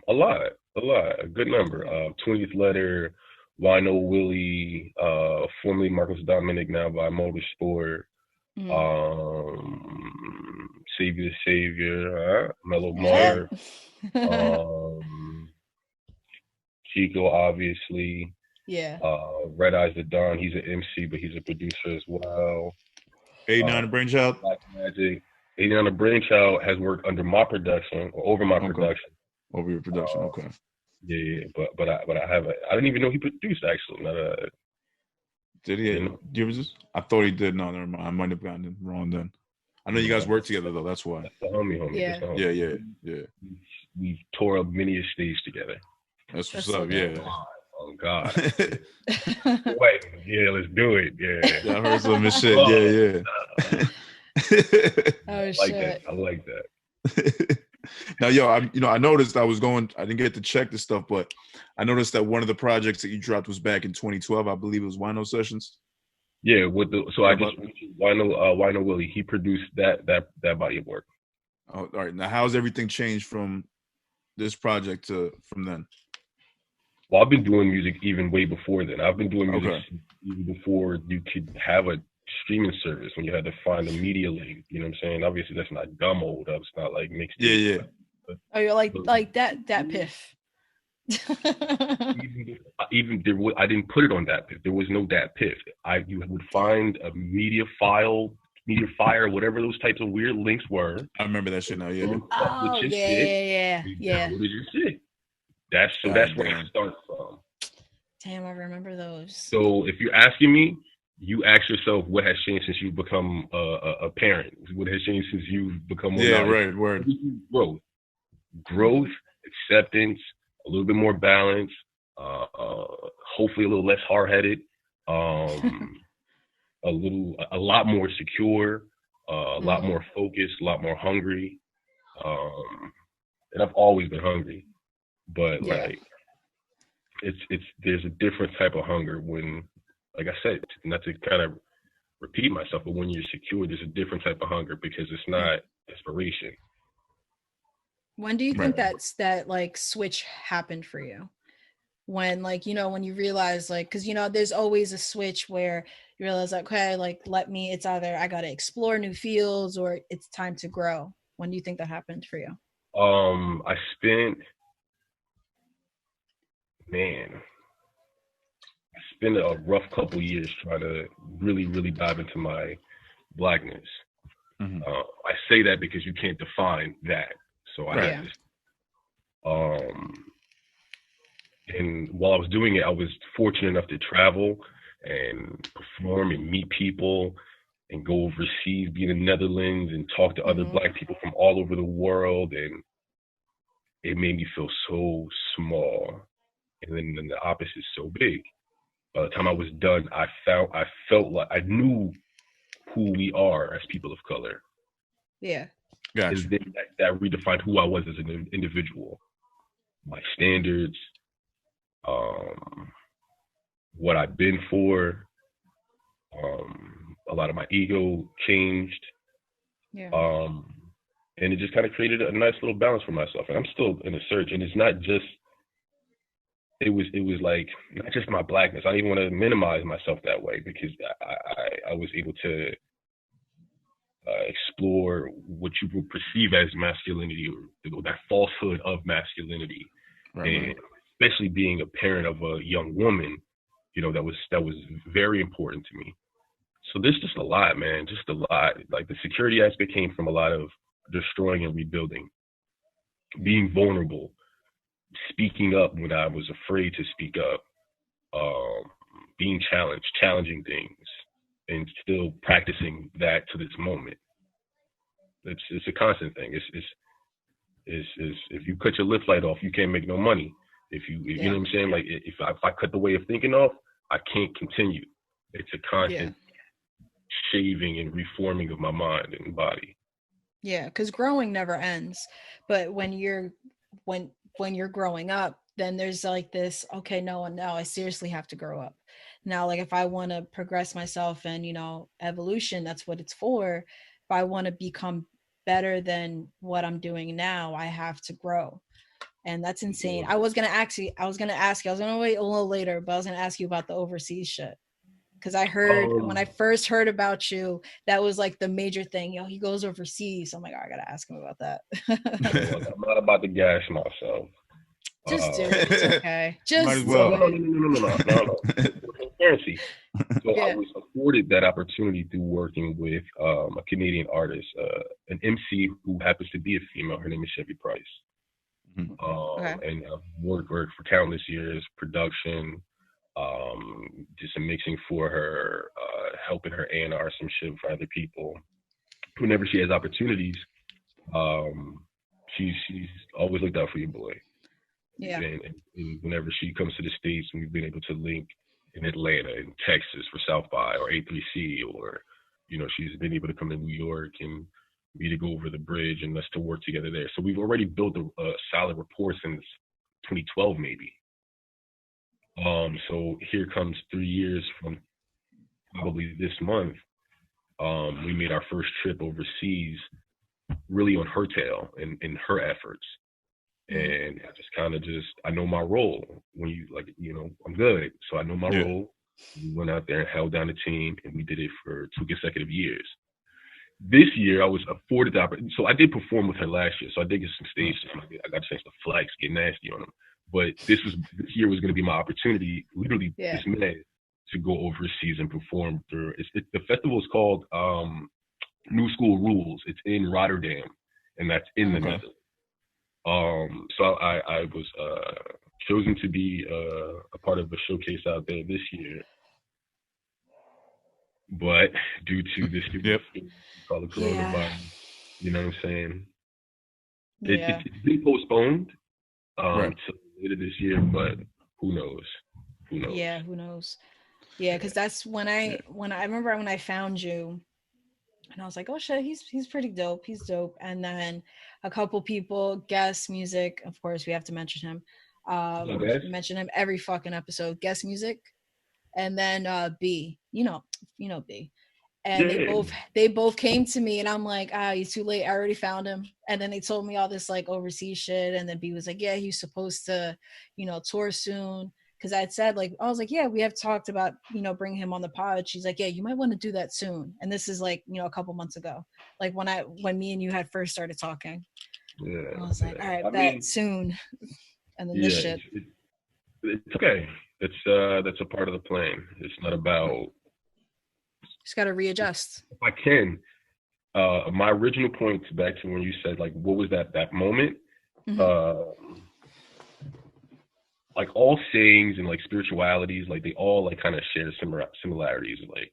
lot. A good number. 20th Letter, Wino Willie, formerly Marcus Dominic, now by Motorsport. Savior the Savior, Mellow Mar, Chico, obviously. Yeah. Red Eyes the Don, he's an MC, but he's a producer as well. 89 the Brainchild? Black Magic. 89 the Brainchild has worked under my production, or over my production. Over your production, okay. Yeah, but I haven't. I didn't even know he produced, actually. Did he? I thought he did. No, never mind. I might have gotten it wrong then. I know you guys work together though. That's why. That's the homie. Yeah. We tore up many a stage together. That's what's up. Yeah. Oh God. Wait. Yeah. Let's do it. Yeah. I heard some shit. Yeah. Oh shit. I like that. Now, yo, I noticed I didn't get to check this stuff, but I noticed that one of the projects that you dropped was back in 2012. I believe it was Wino Sessions. Yeah, I just Wino Willie. He produced that body of work. Oh, all right. Now, how's everything changed from this project from then? Well, I've been doing music even way before then. I've been doing music even before you could have a streaming service, when you had to find a media link. You know what I'm saying? Obviously, that's not dumb old up. It's not like mixed. Yeah. Oh, you're like that piff. even there, I didn't put it on that piff. There was no that piff. You would find a media fire, whatever those types of weird links were. I remember that shit now. Yeah. Oh yeah. That's where I start from. Damn, I remember those. So if you're asking me, you ask yourself what has changed since you've become a parent. What has changed since you've become more knowledgeable? Right, word. Growth, acceptance, a little bit more balance, hopefully a little less hard-headed, a lot more secure, a lot more focused, a lot more hungry. And I've always been hungry, but like there's a different type of hunger when, like I said, not to kind of repeat myself, but when you're secure, there's a different type of hunger because it's not desperation. When do you think that like switch happened for you? When, like, you know, when you realize, like, because, you know, there's always a switch where you realize, like, okay, like, it's either I got to explore new fields or it's time to grow. When do you think that happened for you? I spent a rough couple years trying to really, really dive into my Blackness. I say that because you can't define that. So I had to, and while I was doing it, I was fortunate enough to travel and perform and meet people and go overseas, be in the Netherlands and talk to other Black people from all over the world. And it made me feel so small. And then the opposite so big. By the time I was done, I felt like I knew who we are as people of color. Yeah. Gotcha. And then that redefined who I was as an individual. My standards, what I've been for, a lot of my ego changed. Yeah. And it just kind of created a nice little balance for myself. And I'm still in a search. And it's not just, it was like, not just my Blackness. I don't even want to minimize myself that way because I was able to explore what you would perceive as masculinity or that falsehood of masculinity. And especially being a parent of a young woman, you know, that was very important to me. So there's just a lot, man, just a lot. Like the security aspect came from a lot of destroying and rebuilding, being vulnerable, speaking up when I was afraid to speak up, being challenging things, and still practicing that to this moment. It's a constant thing. It's if you cut your lift light off, you can't make no money. If you know what I'm saying? Like if I cut the way of thinking off, I can't continue. It's a constant shaving and reforming of my mind and body. Yeah, because growing never ends. But when you're growing up, then there's like this, okay, no, I seriously have to grow up. Now, like if I want to progress myself and, you know, evolution, that's what it's for. If I want to become better than what I'm doing now, I have to grow. And that's insane. I was gonna ask you, I was gonna wait a little later, but I was gonna ask you about the overseas shit. Because I heard when I first heard about you, that was like the major thing. Yo, he goes overseas. So I'm like, oh, I gotta ask him about that. I'm not about to gash myself. Just do it. It's okay. Just might as well. No. Transparency. So I was afforded that opportunity through working with a Canadian artist, an MC who happens to be a female. Her name is Chevy Price. And I've worked for countless years, production, just some mixing for her, helping her A&R some shit for other people. Whenever she has opportunities, she's always looked out for your boy. Yeah. And whenever she comes to the States, and we've been able to link in Atlanta, in Texas for South by or A3C, or, you know, she's been able to come to New York and me to go over the bridge and us to work together there. So we've already built a solid rapport since 2012, maybe. So here comes 3 years from probably this month. We made our first trip overseas, really on her tail and in her efforts. And I just kind of I know my role. When you, like, you know, I'm good. So I know my role. We went out there and held down the team, and we did it for 2 consecutive years. This year, I was afforded the opportunity. So I did perform with her last year. So I did get some stage time. I got a chance to flex, get nasty on them. But this year was going to be my opportunity, literally this May, to go overseas and perform through. The festival is called New School Rules. It's in Rotterdam, and that's in the Netherlands. So I was chosen to be a part of a showcase out there this year. but due to this stupid thing called the coronavirus, you know what I'm saying? It's been postponed to later this year, but who knows? Who knows? Yeah, who knows? Yeah, because that's when I remember when I found you, and I was like, oh shit, he's pretty dope. He's dope. And then a couple people, guest music, of course, we have to mention him. Mention him every fucking episode. Guest music, and then B, you know B. And they both came to me, and I'm like, he's too late. I already found him. And then they told me all this like overseas shit. And then B was like, yeah, he's supposed to, tour soon. Because I had said, like, I was like, yeah, we have talked about, bringing him on the pod. She's like, yeah, you might want to do that soon. And this is like, a couple months ago, like when me and you had first started talking. Yeah, I was like, all right, soon. And then this shit. It's okay. That's a part of the plan. It's not about. Just got to readjust. If I can, my original point back to when you said, like, what was that moment? Mm-hmm. Like all sayings and like spiritualities, like they all like kind of share similarities, like,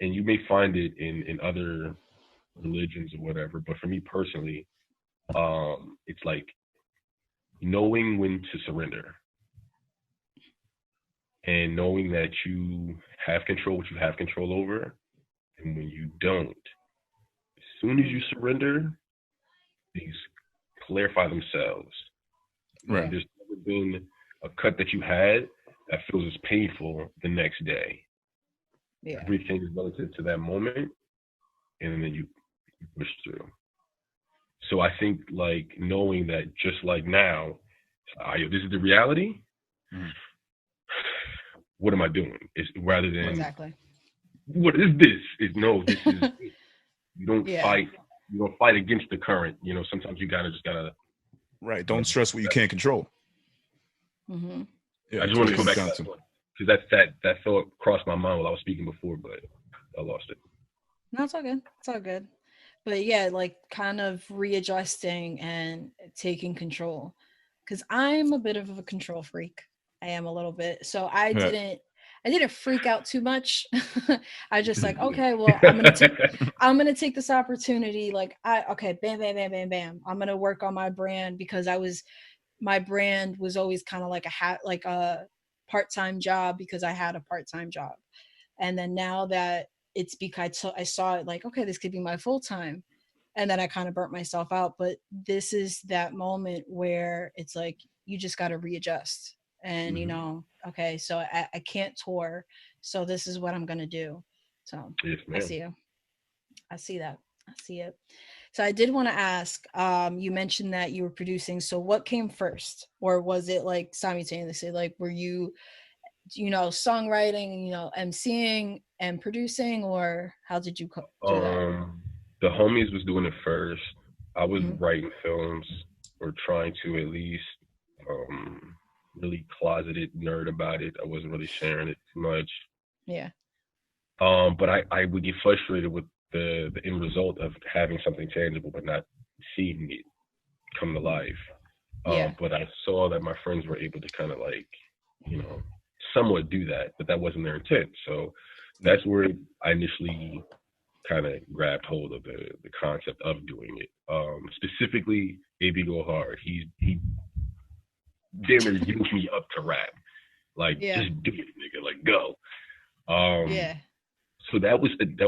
and you may find it in other religions or whatever, but for me personally, it's like knowing when to surrender and knowing that you have control what you have control over, and when you don't, as soon as you surrender, things clarify themselves. Right. There's never been a cut that you had that feels as painful the next day. Yeah. Everything is relative to that moment, and then you push through. So I think like knowing that just like now, this is the reality. Mm. What am I doing? It's rather than what is this? This is you don't fight. You don't fight against the current. Sometimes you just gotta. Right. Don't stress what you can't control. Mm-hmm. Yeah, I just want to come back to that because that thought crossed my mind while I was speaking before, but I lost it. No, it's all good. It's all good. But yeah, like kind of readjusting and taking control, because I'm a bit of a control freak. I am a little bit. So I didn't freak out too much. I just like, okay, well, I'm gonna take this opportunity. Like, bam, bam, bam, bam, bam. I'm gonna work on my brand, because my brand was always kind of like a part-time job, because I had a part-time job. And then now that it's because I saw it like, okay, this could be my full-time. And then I kind of burnt myself out. But this is that moment where it's like, you just got to readjust. And, okay, so I can't tour. So this is what I'm going to do. So yes, I see you. I see that. I see it. So I did want to ask, you mentioned that you were producing. So what came first? Or was it like simultaneously? Like, were you, songwriting, emceeing and producing, or how did you do that? The homies was doing it first. I was writing films, or trying to at least, really closeted nerd about it. I wasn't really sharing it too much. Yeah. But I would get frustrated with the end result of having something tangible but not seeing it come to life. But I saw that my friends were able to kind of like, somewhat do that, but that wasn't their intent. So that's where I initially kind of grabbed hold of the concept of doing it. Specifically, AB Go Hard. He damn near used me up to rap. Like, just do it, nigga. Like, go. So that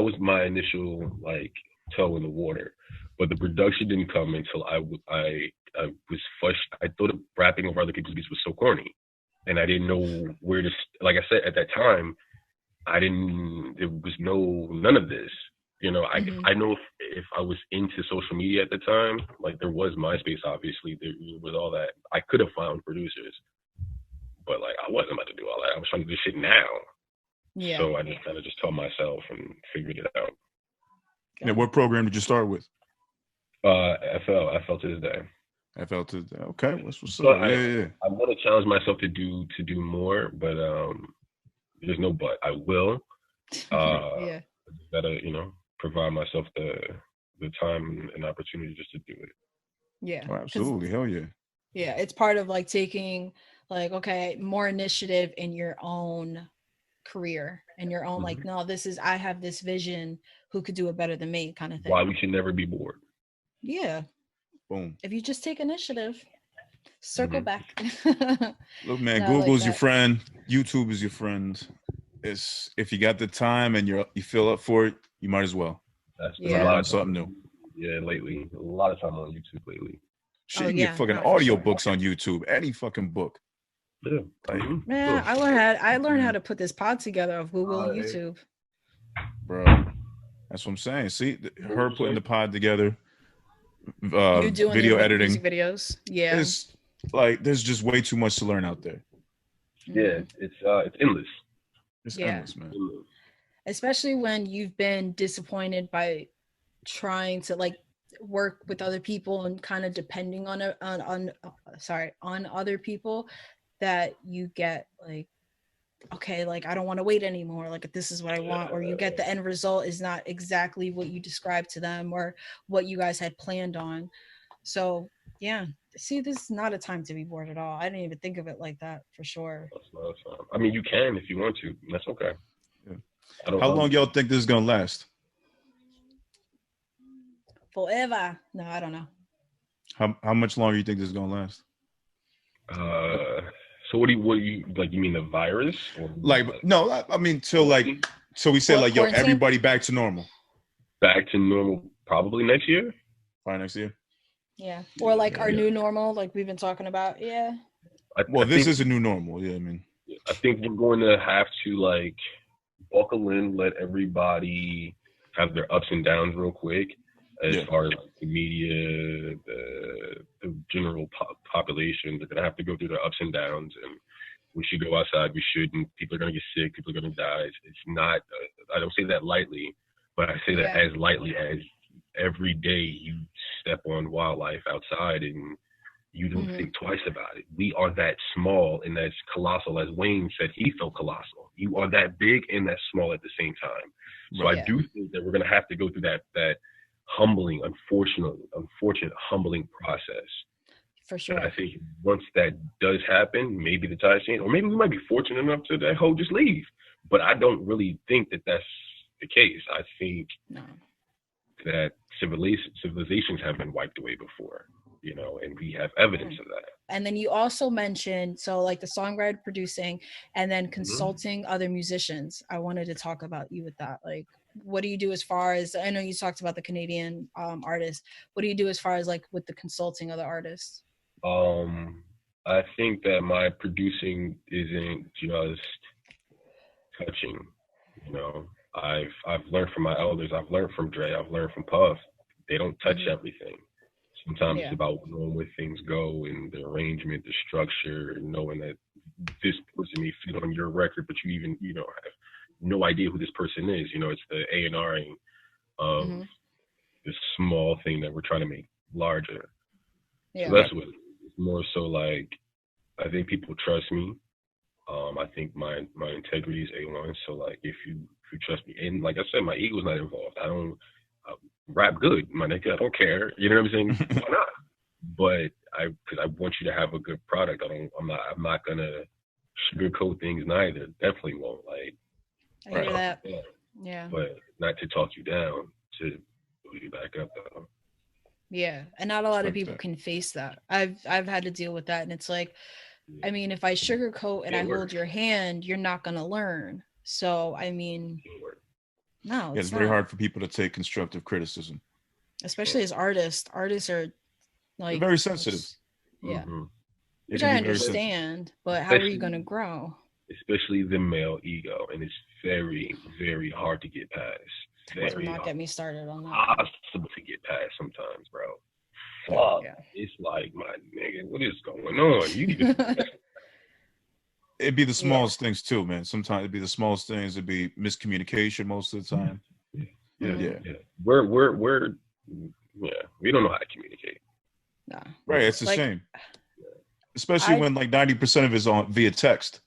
was my initial like toe in the water, but the production didn't come until I was flushed. I thought rapping over other people's beats was so corny, and I didn't know where to. Like I said at that time, there was none of this. I know if I was into social media at the time, like there was MySpace, obviously, there was all that. I could have found producers, but like I wasn't about to do all that. I was trying to do shit now. Yeah. So I just kind of told myself and figured it out. Yeah, what program did you start with? FL to this day. FL to this day. Okay, what's up? I want to challenge myself to do more, but there's no but. I will. I just gotta, provide myself the time and opportunity just to do it. Yeah. Oh, absolutely. Hell yeah. Yeah, it's part of like taking like, okay, more initiative in your own career, and your own, like, no, I have this vision, who could do it better than me, kind of thing. Why we should never be bored. Yeah. Boom. If you just take initiative, circle back. Look, man, Google's your friend. YouTube is your friend. It's, if you got the time and you feel up for it, you might as well. That's a lot of something new. Yeah, lately. A lot of time on YouTube lately. Shit, you can get fucking audio books on YouTube. Any fucking book. Yeah. Like, man, I learned how to put this pod together of Google and YouTube. Bro, that's what I'm saying. See, her putting the pod together, you doing video editing, music videos. Yeah. It's like there's just way too much to learn out there. Yeah, it's endless. It's endless, man. Especially when you've been disappointed by trying to like work with other people and kind of depending on other people, that you get like, okay, like I don't want to wait anymore, like this is what I want, or you get the end result is not exactly what you described to them or what you guys had planned on. So yeah, see, this is not a time to be bored at all. I didn't even think of it like that, for sure. I mean, you can if you want to. That's okay. Yeah. How long y'all think this is gonna last? Forever. No, I don't know. How much longer you think this is gonna last? So what do you like? You mean the virus? Or like no, I mean till like, so we said like, yo, everybody back to normal. Back to normal probably next year. Probably next year. Yeah, or like our new normal, like we've been talking about. Yeah. This is a new normal. Yeah, I mean, I think we're going to have to like buckle in, let everybody have their ups and downs real quick. As far as like, the media, the general population, they're going to have to go through their ups and downs. And we should go outside. We shouldn't. People are going to get sick. People are going to die. It's not, I don't say that lightly, but I say that as lightly as every day you step on wildlife outside and you don't think twice about it. We are that small and that's colossal. As Wayne said, he felt colossal. You are that big and that small at the same time. So I do think that we're going to have to go through that humbling, unfortunate humbling process. For sure. And I think once that does happen, maybe the tides change, or maybe we might be fortunate enough to that whole just leave. But I don't really think that that's the case. I think that civilizations have been wiped away before, you know, and we have evidence of that. And then you also mentioned, so like the songwriter, producing, and then consulting other musicians. I wanted to talk about you with that. Like, what do you do as far as, I know you talked about the Canadian artists. What do you do as far as like with the consulting other artists? I think that my producing isn't just touching, you know. I've learned from my elders. I've learned from Dre. I've learned from Puff. They don't touch everything. Sometimes it's about knowing where things go and the arrangement, the structure, and knowing that this person may fit on your record, but you even, you know, have no idea who this person is. You know, it's the A&Ring of this small thing that we're trying to make larger. So that's what it's more so like, I think people trust me. I think my integrity is A1. So like, if you trust me, and like I said, my ego's not involved. I don't rap good, my nigga. I don't care. You know what I'm saying? Why not? But because I want you to have a good product. I'm not gonna sugarcoat things neither. Definitely won't. Like, I hear that. Yeah. But not to talk you down, to build you back up though. Yeah, and not a lot of people can face that. I've had to deal with that, and it's like, I mean, if I sugarcoat and I hold your hand, you're not gonna learn. So I mean, no, it's very hard for people to take constructive criticism, especially as artists. Artists are like very sensitive. Yeah, which I understand, but how are you gonna grow? Especially the male ego, and it's very, very hard to get past. Do not get me started on that. Possible to get past sometimes, bro. Fuck. Yeah. It's like, my nigga, what is going on? It'd be the smallest things too, man. Sometimes it'd be the smallest things. It'd be miscommunication most of the time. Yeah. We're we don't know how to communicate. Nah. Right, it's a shame. Especially when like 90% of it is on via text.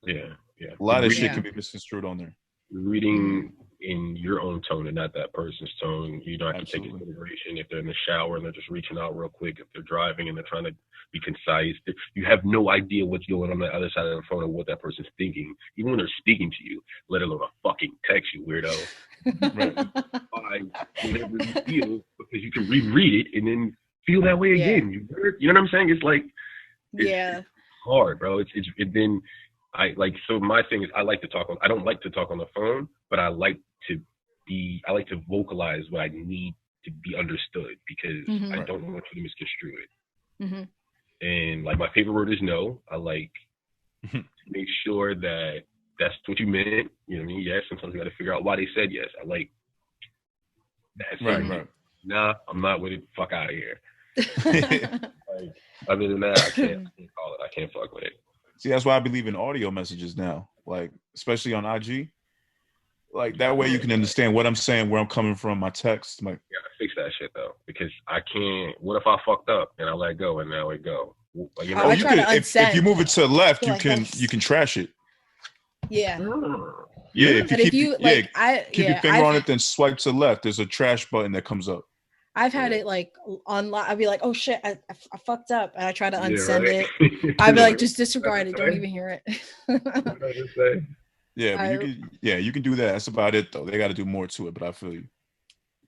Yeah. A lot of shit can be misconstrued on there. Reading in your own tone and not that person's tone. You don't have to take into Absolutely. consideration if they're in the shower and they're just reaching out real quick, if they're driving and they're trying to be concise. You have no idea what's going on the other side of the phone or what that person's thinking, even when they're speaking to you, let alone a fucking text, you weirdo. By whatever you feel, because you can reread it and then feel that way again. You know what I'm saying? It's like, it's hard, bro. Then I like, so my thing is I don't like to talk on the phone, but I like to vocalize what I need to be understood, because I don't want you to misconstrue it. And like, my favorite word is no. I like to make sure that that's what you meant. You know what I mean? Yes, sometimes you got to figure out why they said yes. I like that. Right. Nah, I'm not with it. Fuck out of here. Like, other than that, I can't call it. I can't fuck with it. See, that's why I believe in audio messages now, like especially on IG. Like that way you can understand what I'm saying, where I'm coming from, my text. Yeah, fix that shit though, because I can't. What if I fucked up and I let go and now it go? Like, you know, if you move it to the left, you can trash it. Yeah. Yeah. If you keep your finger on it, then swipe to the left. There's a trash button that comes up. I've had it like online. I'd be like, oh shit, I fucked up, and I try to unsend it. I'd be like, just disregard it. Don't even hear it. Yeah, you can do that. That's about it though. They got to do more to it, but I feel you.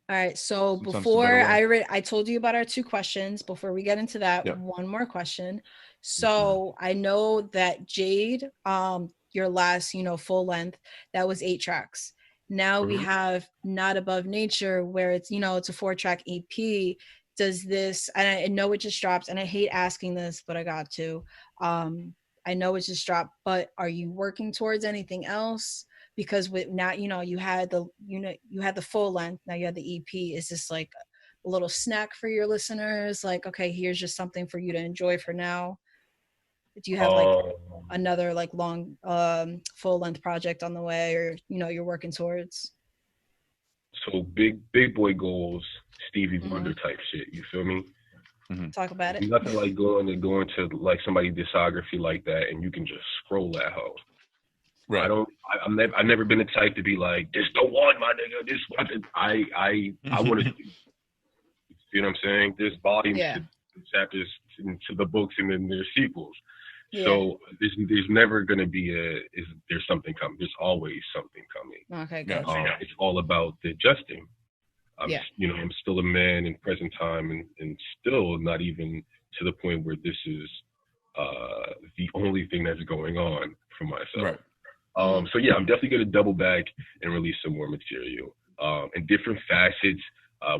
All right. So before I told you about our 2 questions. Before we get into that, one more question. So I know that Jade, your last, full length, that was 8 tracks. Now we have Not Above Nature, where it's, it's a 4-track EP. Does this, and I know it just dropped, and I hate asking this, but I got to. I know it just dropped, but are you working towards anything else? Because with now, you had the full length, now you have the EP. Is this like a little snack for your listeners? Like, okay, here's just something for you to enjoy for now. Do you have like another like long full length project on the way, or you're working towards? So big boy goals, Stevie Wonder type shit. You feel me? Talk about it. Nothing like going to like somebody's discography like that, and you can just scroll that hoe. Right. I've never been the type to be like, this the one, my nigga. This one. I want to. You know what I'm saying? There's volumes to chapters to the books, and then there's sequels. Yeah. So there's never going to be there's something coming. There's always something coming. Okay, gotcha. It's all about the adjusting. I'm still a man in present time, and still not even to the point where this is the only thing that's going on for myself. Right. So yeah, I'm definitely going to double back and release some more material in different facets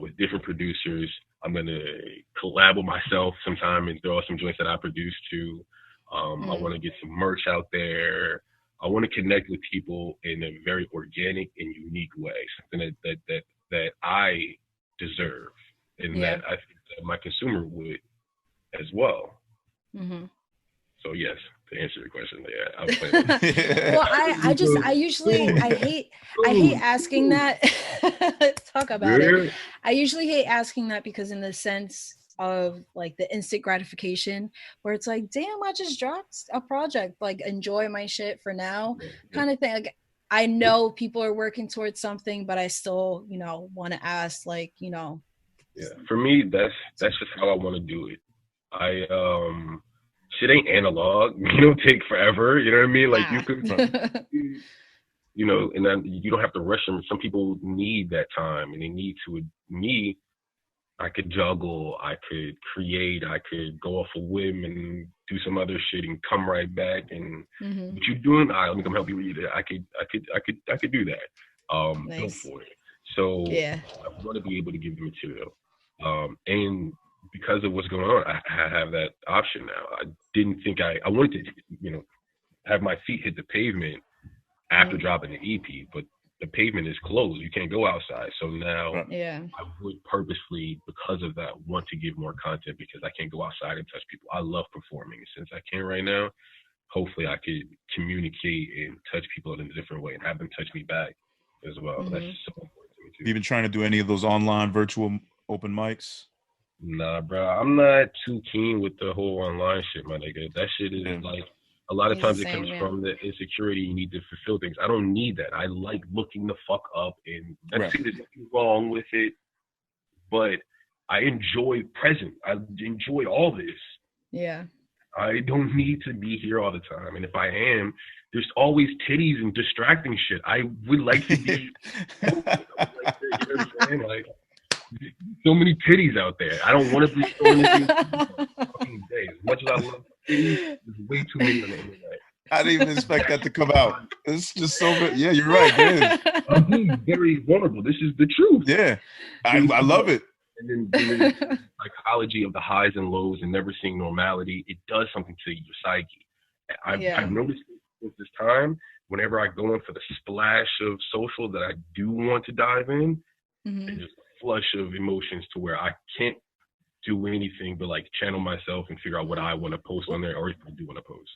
with different producers. I'm going to collab with myself sometime and throw out some joints that I produce too. I want to get some merch out there. I want to connect with people in a very organic and unique way, something that I deserve, and that I think that my consumer would as well. So yes, to answer your question, I'm playing. Well, I hate asking that. Talk about it. I usually hate asking that because in the sense of like the instant gratification where it's like, damn, I just dropped a project, like enjoy my shit for now kind of thing. Like, I know people are working towards something, but I still, want to ask, like, Yeah, for me, that's just how I want to do it. Shit ain't analog. You don't take forever. You know what I mean? Like you could, and then you don't have to rush them. Some people need that time, and they need to. Me, I could juggle, I could create, I could go off a whim and do some other shit and come right back. And what you doing? All right, let me come help you read it. I could do that. Nice. Go for it. So I want to be able to give the material. And because of what's going on, I have that option now. I didn't think I wanted to, have my feet hit the pavement after dropping the EP, but the pavement is closed. You can't go outside. So now I would purposely, because of that, want to give more content because I can't go outside and touch people. I love performing. Since I can right now, hopefully I could communicate and touch people in a different way and have them touch me back as well. That's so important to me too. You been trying to do any of those online virtual open mics? Nah, bro. I'm not too keen with the whole online shit, my nigga. That shit is like, A lot of times it comes from the insecurity you need to fulfill things. I don't need that. I like looking the fuck up, and that's there's nothing wrong with it, but I enjoy present. I enjoy all this. Yeah. I don't need to be here all the time. And if I am, there's always titties and distracting shit. I would like to be, you know what I'm saying? Like, so many titties out there. I don't want to be showing anything fucking day. As much as I love titties, there's way too many on the internet. I didn't even expect that to come out. It's just so good. Yeah, you're right. It is. I'm being very vulnerable. This is the truth. Yeah, I love it. And then the psychology of the highs and lows and never seeing normality, it does something to your psyche. I've noticed since this time, whenever I go in for the splash of social that I do want to dive in, there's a flush of emotions to where I can't do anything but like channel myself and figure out what I want to post on there, or if I do want to post.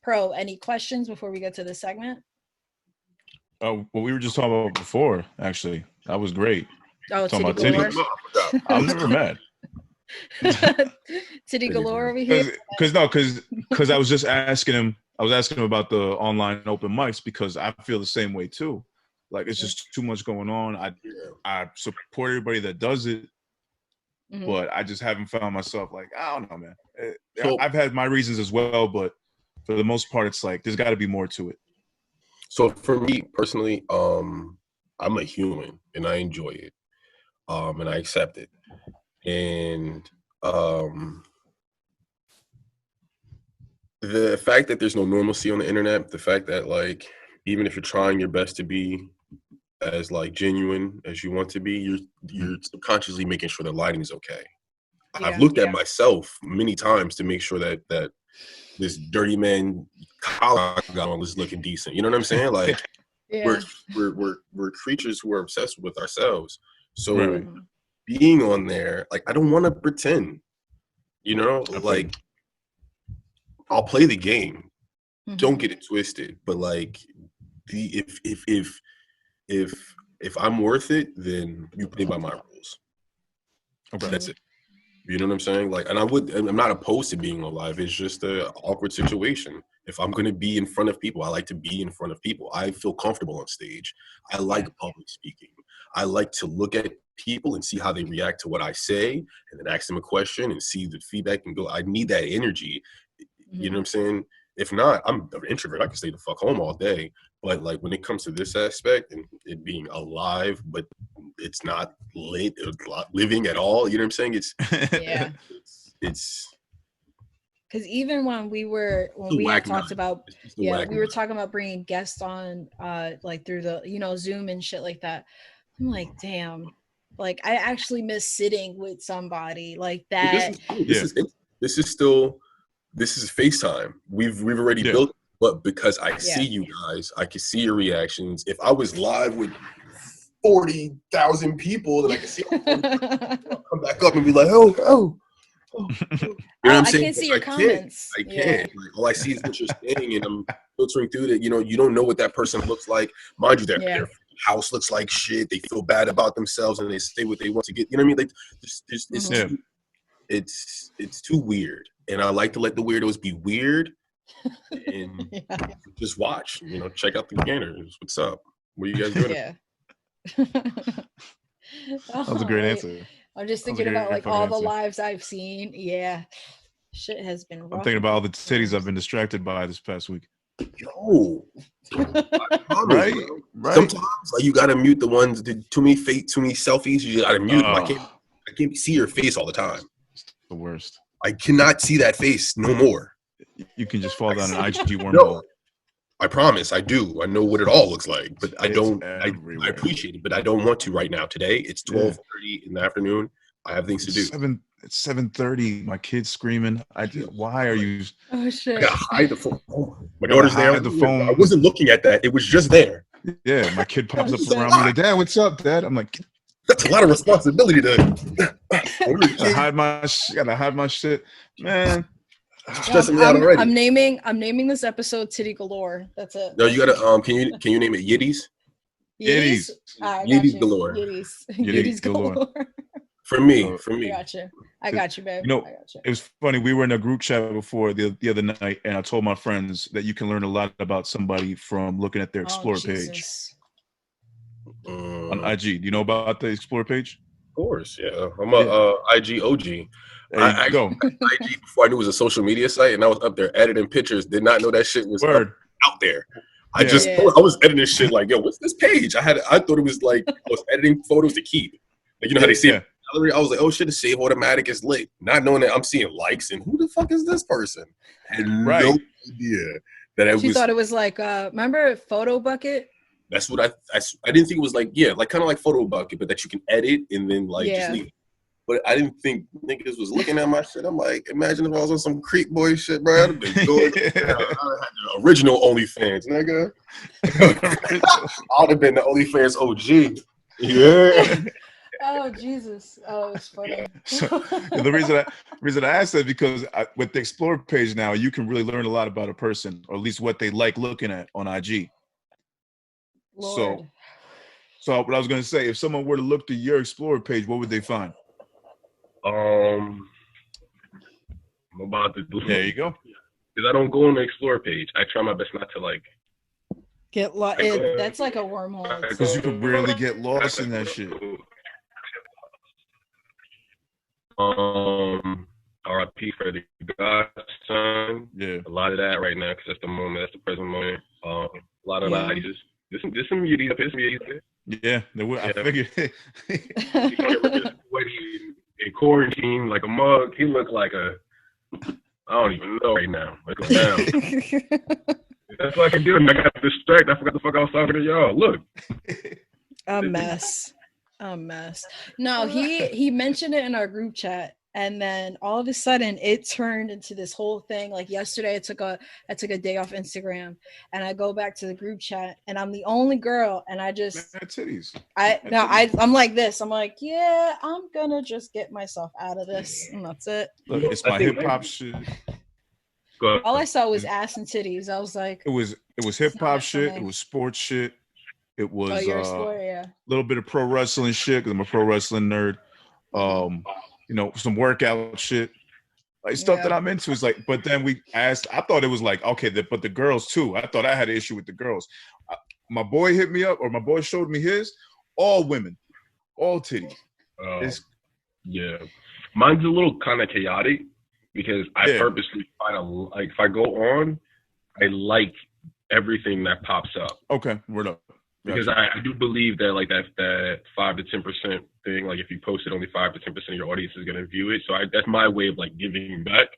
Pro, any questions before we get to this segment? Oh, well, we were just talking about before, actually. That was great. Oh, talking about titties. I'm never mad. Titty Galore over here. Because I was just asking him. I was asking him about the online open mics because I feel the same way too. Like it's just too much going on. I support everybody that does it, but I just haven't found myself like, I don't know, man. So, I've had my reasons as well, but for the most part, it's like there's got to be more to it. So for me personally, I'm a human and I enjoy it. And I accept it. And the fact that there's no normalcy on the internet, the fact that like even if you're trying your best to be as like genuine as you want to be, you're subconsciously making sure the lighting is okay. Yeah, I've looked at myself many times to make sure that this dirty man collar I got on is looking decent. You know what I'm saying? Like we're creatures who are obsessed with ourselves. So being on there, like I don't want to pretend, you know, like I'll play the game. Don't get it twisted. But like if I'm worth it, then you play by my rules. Okay. That's it. You know what I'm saying? Like, and I'm not opposed to being on live. It's just an awkward situation. If I'm going to be in front of people, I like to be in front of people. I feel comfortable on stage. I like public speaking. I like to look at people and see how they react to what I say and then ask them a question and see the feedback and go, I need that energy. You know what I'm saying? If not, I'm an introvert. I can stay the fuck home all day. But like when it comes to this aspect and it being alive, but it's not living at all, you know what I'm saying? It's because even when we had talked about we were talking about bringing guests on like through the Zoom and shit like that. I'm like, damn, like I actually miss sitting with somebody like that. This is FaceTime. We've already built, but because I see you guys, I can see your reactions. If I was live with 40,000 people, then I can see I'll come back up and be like, oh. You know what I'm saying? I can't see your comments. I can't. Like, all I see is what you're saying, and I'm filtering through that. You know, you don't know what that person looks like. Mind you, their house looks like shit. They feel bad about themselves, and they say what they want to get. You know what I mean? Like, it's too weird. And I like to let the weirdos be weird and just watch, you know, check out the scanners. What's up? What are you guys doing? That was a great answer. I'm just thinking about like all the lives I've seen. Yeah. Shit has been rough. I'm thinking about all the titties I've been distracted by this past week. Yo. Right? Sometimes like you gotta mute the ones, too many selfies, you gotta mute them. I can't see your face all the time. It's the worst. I cannot see that face no more. You can just fall down an IG wormhole. No, I promise, I do. I know what it all looks like, but I don't. I appreciate it, but I don't want to right now. Today, it's 12:30 in the afternoon. I have things to do. It's 7:30. My kid's screaming. Why are you? Oh shit! I gotta hide the phone. My daughter's there. The phone. I wasn't looking at that. It was just there. Yeah, my kid pops up around me like, Dad, what's up, Dad? I'm like, that's a lot of responsibility to gotta hide my shit, man. Stressing me out already. I'm naming this episode Titty Galore. That's it. No, you gotta can you name it Yitties? Yitties. Yitties Galore. Yitties Galore. For me. I got you, babe. You know, it was funny. We were in a group chat before the other night, and I told my friends that you can learn a lot about somebody from looking at their Explore page on IG. Do you know about the Explore page? Of course, yeah. I'm a IG OG. There you go. IG before I knew it was a social media site, and I was up there editing pictures. Did not know that shit was out there. I was editing shit like, yo, what's this page? I thought it was like I was editing photos to keep. Like, you know how they see it. I was like, oh shit, the save automatic is lit. Not knowing that I'm seeing likes and who the fuck is this person? I had no idea that it was. You thought it was like, remember Photo Bucket? That's what I didn't think it was like, like kind of like Photo Bucket, but that you can edit and then like just leave. But I didn't think niggas was looking at my shit. I'm like, imagine if I was on some creep boy shit, bro. I'd have been going. I'd have had the original OnlyFans, nigga. I'd have been the OnlyFans OG. Yeah. Oh Jesus! Oh, it's funny. So, the reason I asked that because with the Explore page now, you can really learn a lot about a person, or at least what they like looking at on IG. Lord. So what I was gonna say, if someone were to look to your Explore page, what would they find? I'm about to do. There you go. Because I don't go on the Explore page. I try my best not to like get lost. That's like a wormhole. Because you could really get lost in that shit. R.I.P. Fred The Godson. Yeah. A lot of that right now because that's the moment. That's the present moment. A lot of ideas. There's some Yitties up here. Some Yitties there. Yeah, there were. I figured. In quarantine, like a mug. He looked like a. I don't even know right now. Like down. That's what I can do. I got distracted. I forgot the fuck I was talking to y'all. Look. A mess. No, he mentioned it in our group chat, and then all of a sudden it turned into this whole thing. Like yesterday, I took a day off Instagram, and I go back to the group chat, and I'm the only girl, and I just titties. I'm like this. I'm like, yeah, I'm gonna just get myself out of this, and that's it. Look, it's my hip hop shit. All I saw was ass and titties. I was like, it was hip hop shit. It was sports shit. It was a little bit of pro wrestling shit because I'm a pro wrestling nerd. You know, some workout shit, like stuff that I'm into. Is like, but then we asked. I thought it was like okay, but the girls too. I thought I had an issue with the girls. My boy hit me up, or my boy showed me his. All women, all titties. Yeah, mine's a little kind of chaotic because I purposely try to like. If I go on, I like everything that pops up. Okay, word up. Because I do believe that like that 5 to 10% thing, like if you post it, only 5 to 10% of your audience is gonna view it. So that's my way of like giving back.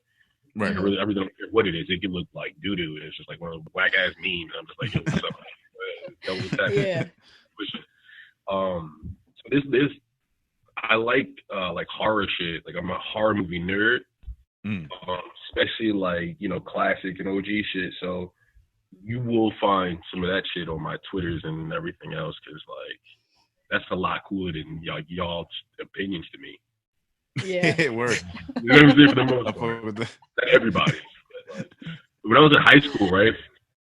Right. I really don't care what it is. It could look like doo doo. It's just like one of those whack ass memes. I'm just like, yo, what's up? Yeah. So this I like horror shit. Like I'm a horror movie nerd. Especially like, you know, classic and OG shit. So you will find some of that shit on my Twitters and everything else because, like, that's a lot cooler than y'all's opinions to me. Yeah. Word. You know what I'm saying? For the most part. Not everybody. But, like, when I was in high school, right?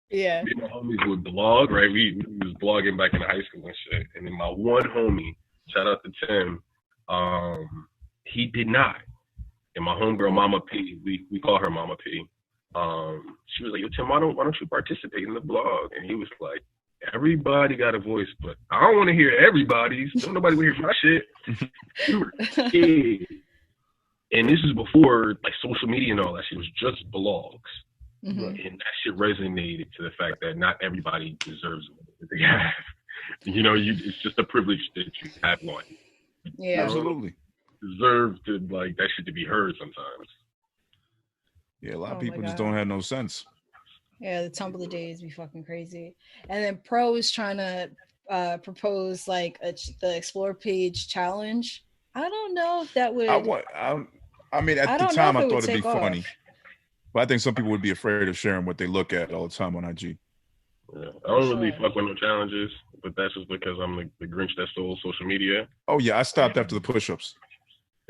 Yeah. Me and my homies would blog, right? We was blogging back in high school and shit. And then my one homie, shout out to Tim, he did not. And my homegirl, Mama P, we call her Mama P. She was like, yo, Tim, why don't you participate in the blog? And he was like, everybody got a voice, but I don't want to hear everybody's. Don't nobody want to hear my shit. And this is before like social media and all that shit. It was just blogs. Mm-hmm. And that shit resonated to the fact that not everybody deserves what they have. You know, it's just a privilege that you have one. Yeah, absolutely. Deserve to like that shit to be heard sometimes. Yeah, a lot of people just don't have no sense. Yeah, the Tumblr days be fucking crazy. And then Pro is trying to propose like the Explore page challenge. I don't know if that would. I mean, at the time, I thought it'd be funny, but I think some people would be afraid of sharing what they look at all the time on IG. Yeah, I don't really fuck with no challenges, but that's just because I'm the Grinch that stole social media. Oh yeah, I stopped after the push-ups.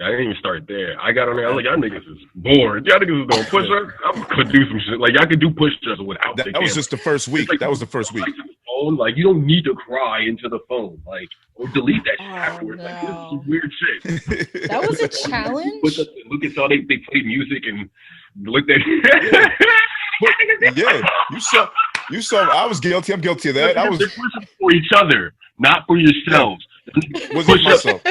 I didn't even start there. I got on there. I was like, y'all niggas is bored. Y'all niggas is doing push-ups. I'm gonna do some shit. Like, y'all could do push-ups without that was just the first week. That was the first week. phone. Like, you don't need to cry into the phone. Like, or delete that shit afterwards. No. Like, this is some weird shit. That was a challenge. Look at how they play music and looked at. Yeah, you saw. I was guilty. I'm guilty of that. I was for each other, not for yourselves. Was it myself?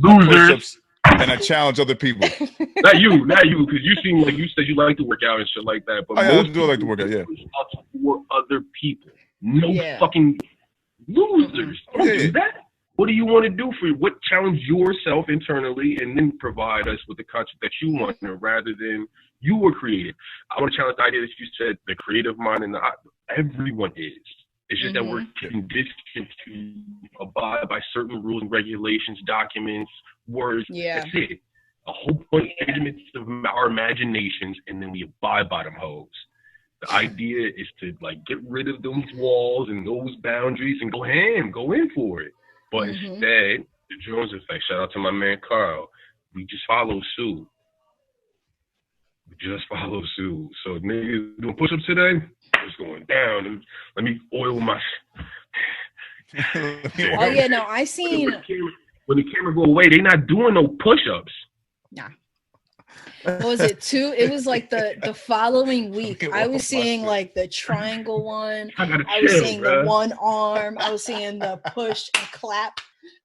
Losers. And I challenge other people. not you, because you seem like you said you like to work out and shit like that. But I do like to work out, yeah. For other people, no fucking losers. Don't do that. What do you want to do for you? What challenge yourself internally, and then provide us with the content that you want, rather than you were creative. I want to challenge the idea that you said the creative mind and everyone is. It's just that we're conditioned to abide by certain rules and regulations, documents, words. Yeah. That's it. A whole bunch of our imaginations, and then we abide by them hoes. The idea is to like get rid of those walls and those boundaries and go in for it. But instead, the Jones effect, shout out to my man Carl, we just follow suit. So niggas doing push-ups today, it's going down. And let me oil my. Oh yeah, no, I seen when the camera go away, they not doing no push-ups. Nah. What was it? It was like the following week. I was seeing like the triangle one. I was seeing the one arm. I was seeing the push and clap.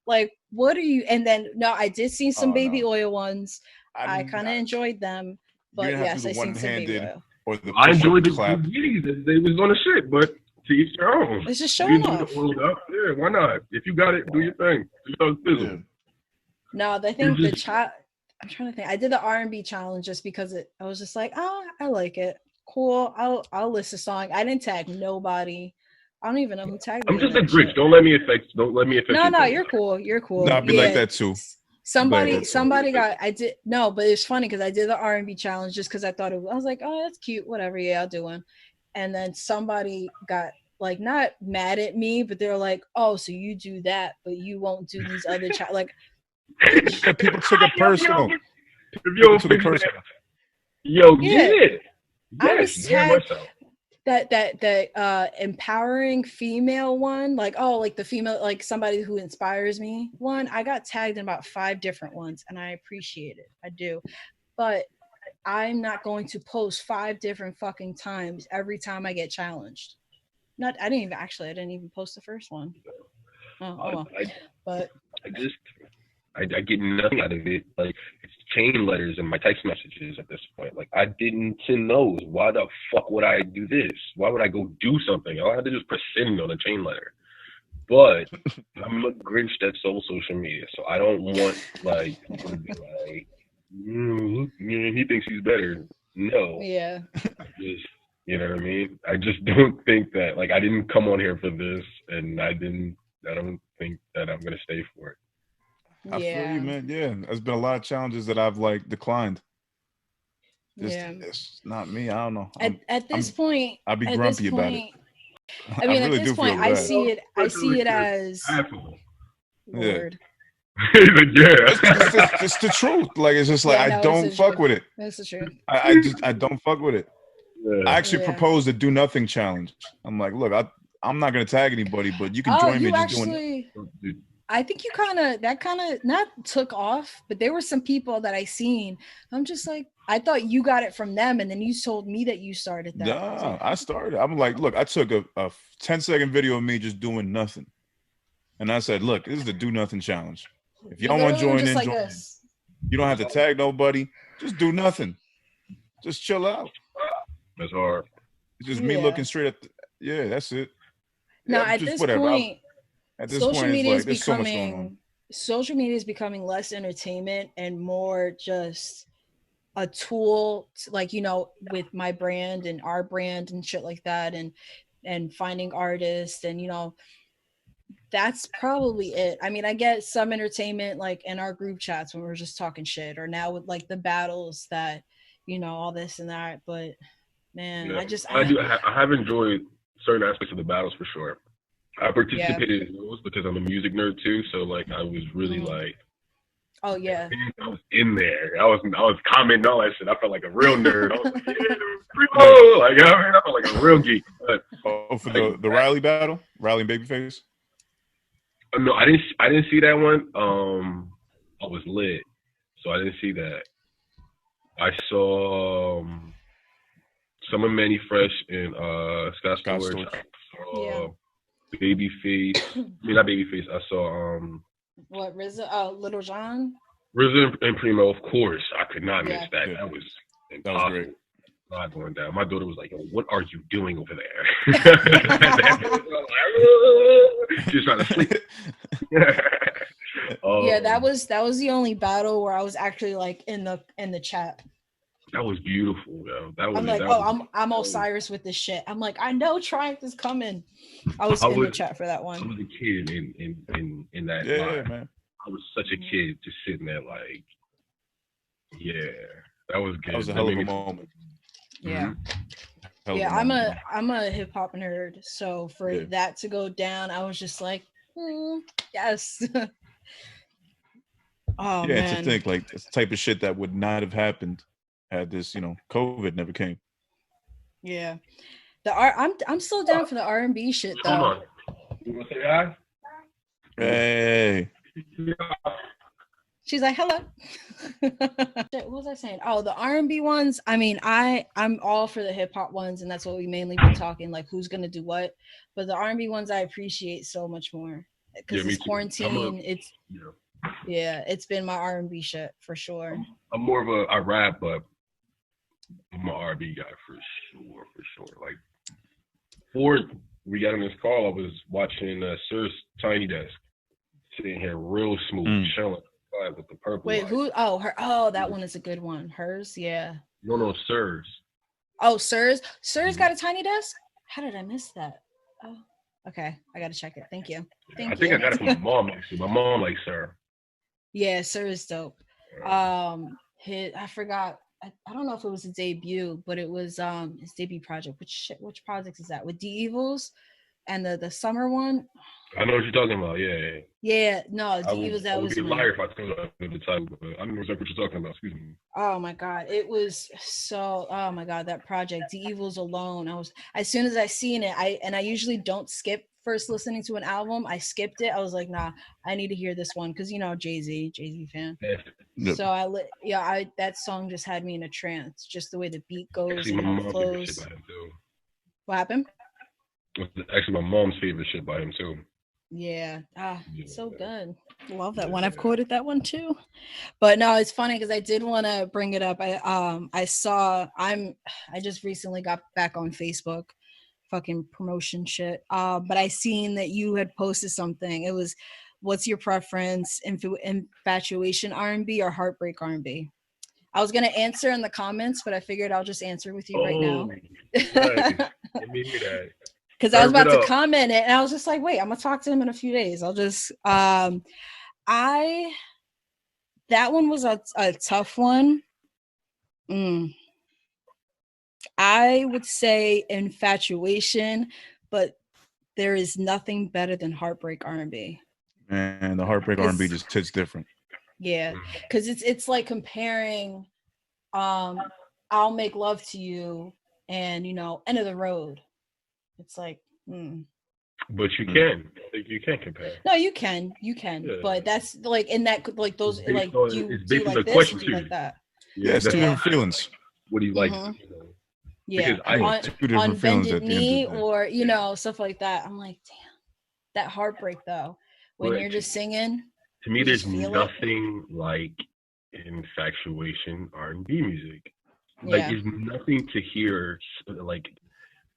Like, what are you? And then I did see some baby oil ones. I kind of enjoyed them. But yes, I seen some baby oil. I enjoyed the Yitties. They was on the shit, but to each their own. It's just showing off. Yeah, why not? If you got it, do your thing. No, I think the chat. I'm trying to think. I did the R&B challenge just because I was just like, I like it. Cool. I'll list a song. I didn't tag nobody. I don't even know who tagged me. I'm just a Grinch. Don't let me affect. No, you're cool. You're cool. No, I'd be like that too. Somebody got. But it's funny because I did the R&B challenge just because I thought I was like, oh, that's cute. Whatever. Yeah, I'll do one. And then somebody got like not mad at me, but they're like, oh, so you do that, but you won't do these other like. People took it personal. Yo, get it. I was tagged that empowering female one, like the female, like somebody who inspires me one. I got tagged in about 5 different ones, and I appreciate it. I do, but I'm not going to post 5 different fucking times every time I get challenged. I didn't even post the first one. I get nothing out of it. Like, it's chain letters and my text messages at this point. Like, I didn't send those. Why the fuck would I do this? Why would I go do something? I had to just press send on a chain letter. But I'm a Grinch that's on social media, so I don't want like people to be like, he thinks he's better. No. Yeah. Just, you know what I mean? I just don't think that. Like, I didn't come on here for this, and I don't think that I'm gonna stay for it. I feel you, man. Yeah, there's been a lot of challenges that I've like declined. It's not me. I don't know. At this point, I'd be grumpy about it. I mean, at this point, I see it as Lord. It's the truth. Like, it's just like I don't fuck with it. That's the truth. I don't fuck with it. I actually proposed a do nothing challenge. I'm like, look, I'm not gonna tag anybody, but you can join me just doing it. I think that kind of not took off, but there were some people that I seen. I'm just like, I thought you got it from them, and then you told me that you started that. Nah, I started. I'm like, look, I took a 10-second video of me just doing nothing, and I said, look, this is the do nothing challenge. If y'all want to join in, join in. You don't have to tag nobody. Just do nothing. Just chill out. That's hard. It's just me looking straight at. That's it. No, at this point. At this social media is becoming less entertainment and more just a tool to, like, with my brand and our brand and shit like that, and finding artists, and that's probably it. I mean, I get some entertainment like in our group chats when we're just talking shit, or now with like the battles that all this and that, but man, I have enjoyed certain aspects of the battles for sure. I participated in those because I'm a music nerd too, so like I was really like, oh yeah, I was in there. I was commenting all that shit. I felt like a real nerd. I was like, I felt like a real geek. But Oh, for the Riley battle, Riley and Babyface. No, I didn't see that one. I was lit, so I didn't see that. I saw some of Manny Fresh and Scott Storch. Yeah. Babyface. I mean, not Babyface. I saw what, RZA? Oh, Little John. RZA and Primo, of course. I could not miss that. That was impossible. That was great. Not going down. My daughter was like, "What are you doing over there?" She's trying to sleep. Yeah, that was the only battle where I was actually like in the chat. That was beautiful, yo. I'm like, I'm Osiris with this shit. I'm like, I know Triumph is coming. I was in the chat for that one. I was a kid in that line. Man. I was such a kid just sitting there like, yeah, that was good. That was a hell of a moment. Yeah. Yeah, I'm a hip hop nerd, so for that to go down, I was just like, yes. Oh man. To think like it's the type of shit that would not have happened had this, COVID never came. Yeah. I'm still down for the R&B shit though. Hold on. You wanna say hi? Hey. She's like, hello. What was I saying? Oh, the R&B ones. I mean, I'm all for the hip hop ones, and that's what we mainly been talking, like who's gonna do what. But the R&B ones I appreciate so much more because it's quarantine. It's been my R&B shit for sure. I'm more of I rap, but I'm an R&B guy for sure. Like before we got on this call, I was watching Sir's Tiny Desk, sitting here real smooth, chilling. With the purple. Wait, light. who? Oh, her. Oh, that one is a good one. Hers, yeah. No, Sir's. Oh, Sir's. Sir's got a tiny desk. How did I miss that? Oh, okay. I gotta check it. Thank you. I think I got it from my mom actually. My mom likes Sir. Yeah, Sir is dope. I forgot. I don't know if it was a debut, but it was his debut project. Which project is that? With D-Evils and the summer one. I know what you're talking about. Yeah. Yeah, no, D-Evils. That was. I would be a liar if I told you the title, but I don't know exactly what you're talking about. Excuse me. Oh my god, it was so. Oh my god, that project, D-Evils alone. As soon as I seen it, I usually don't skip first listening to an album. I skipped it. I was like, nah, I need to hear this one because Jay-Z fan. Yeah. So that song just had me in a trance. Just the way the beat goes and how it flows. What happened? Actually, my mom's favorite shit by him too. Yeah. So good. Love that one. I've quoted that one too. But no, it's funny because I did want to bring it up. I just recently got back on Facebook, fucking promotion shit. But I seen that you had posted something. It was, what's your preference, infatuation R&B or heartbreak R&B? I was gonna answer in the comments, but I figured I'll just answer with you right now. Let me hear that. Because I was about to comment it, and I was just like, wait, I'm gonna talk to him in a few days. I'll just that one was a tough one. I would say infatuation, but there is nothing better than heartbreak R&B. Man, the heartbreak R&B just hits different. Yeah, because it's like comparing I'll Make Love to You and End of the Road. It's like, But you can. You can't compare. No, you can. Yeah. But that's like in that, like those, like you do like this, you do like that. Yeah, it's two different feelings. What do you like? Yeah, on Bended Knee or stuff like that. I'm like, damn, that heartbreak though. When you're just singing. To me, there's nothing like infatuation R&B music. Like, there's nothing to hear like.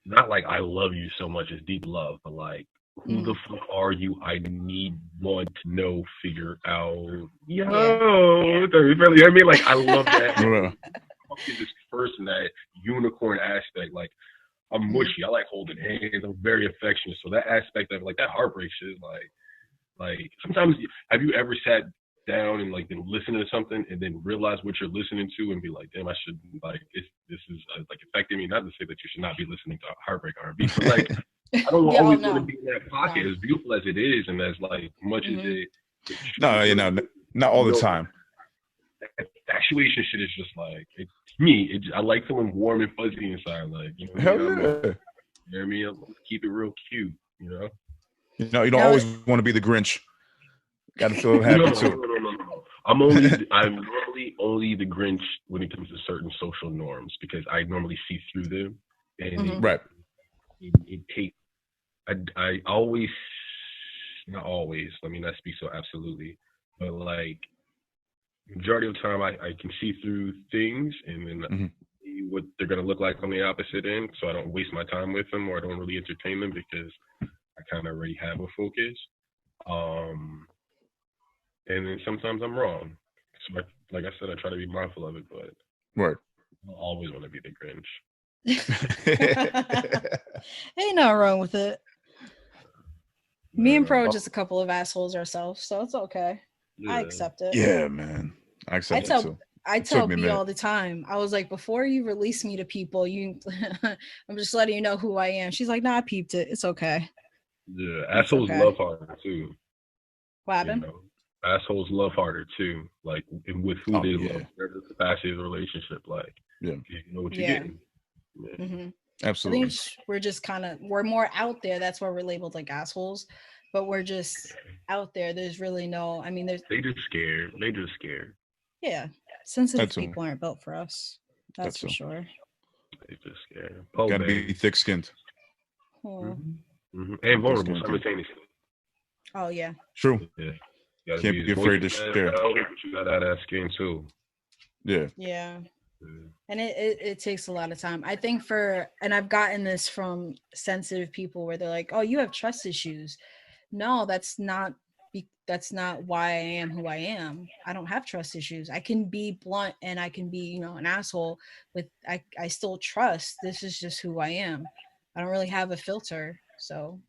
Not like I love you so much as deep love, but like, who the fuck are you? I need one to know, figure out. You know what I mean? Like, I love that. This person, that unicorn aspect. Like, I'm mushy. I like holding hands. I'm very affectionate. So that aspect of like that heartbreak shit, like sometimes, have you ever sat down and like been listening to something and then realize what you're listening to and be like, damn, I should like this is like affecting me. Not to say that you should not be listening to heartbreak R&B, but like I don't always want to be in that pocket. As beautiful as it is, and as like much as it. Not all the time. Infatuation shit is just like I like feeling warm and fuzzy inside. Like hell yeah. You know what I mean? Let's keep it real cute, you know? You don't always want to be the Grinch. Got to feel happy too. No. I'm normally only the Grinch when it comes to certain social norms because I normally see through them, and it takes. I always, not always. Let me not speak so absolutely, but like majority of the time, I can see through things, and then see what they're gonna look like on the opposite end, so I don't waste my time with them, or I don't really entertain them because I kind of already have a focus. And then sometimes I'm wrong. So like I said, I try to be mindful of it, but I don't always want to be the Grinch. Ain't nothing wrong with it. Me and Pro are just a couple of assholes ourselves, so it's okay. Yeah. I accept it. Yeah, man. I accept it too. I tell B all the time. I was like, before you release me to people, I'm just letting you know who I am. She's like, nah, I peeped it. It's okay. Yeah, assholes love harder too. What happened? Assholes love harder too. Like with who they love, whatever the capacity of the relationship. Like, you know what you're getting. Yeah. Mm-hmm. Absolutely. I think we're just we're more out there. That's why we're labeled like assholes. But we're just out there. There's really no. I mean, they just scared. They just scared. Yeah, sensitive people aren't built for us. That's for sure. They just scared. Gotta be thick-skinned. And vulnerable simultaneously. Oh yeah. True. Yeah. Can't be afraid to share. You gotta have that skin too. Yeah. Yeah. And it takes a lot of time. I think and I've gotten this from sensitive people where they're like, oh, you have trust issues. No, that's not why I am who I am. I don't have trust issues. I can be blunt and I can be, an asshole with, I still trust. This is just who I am. I don't really have a filter. So,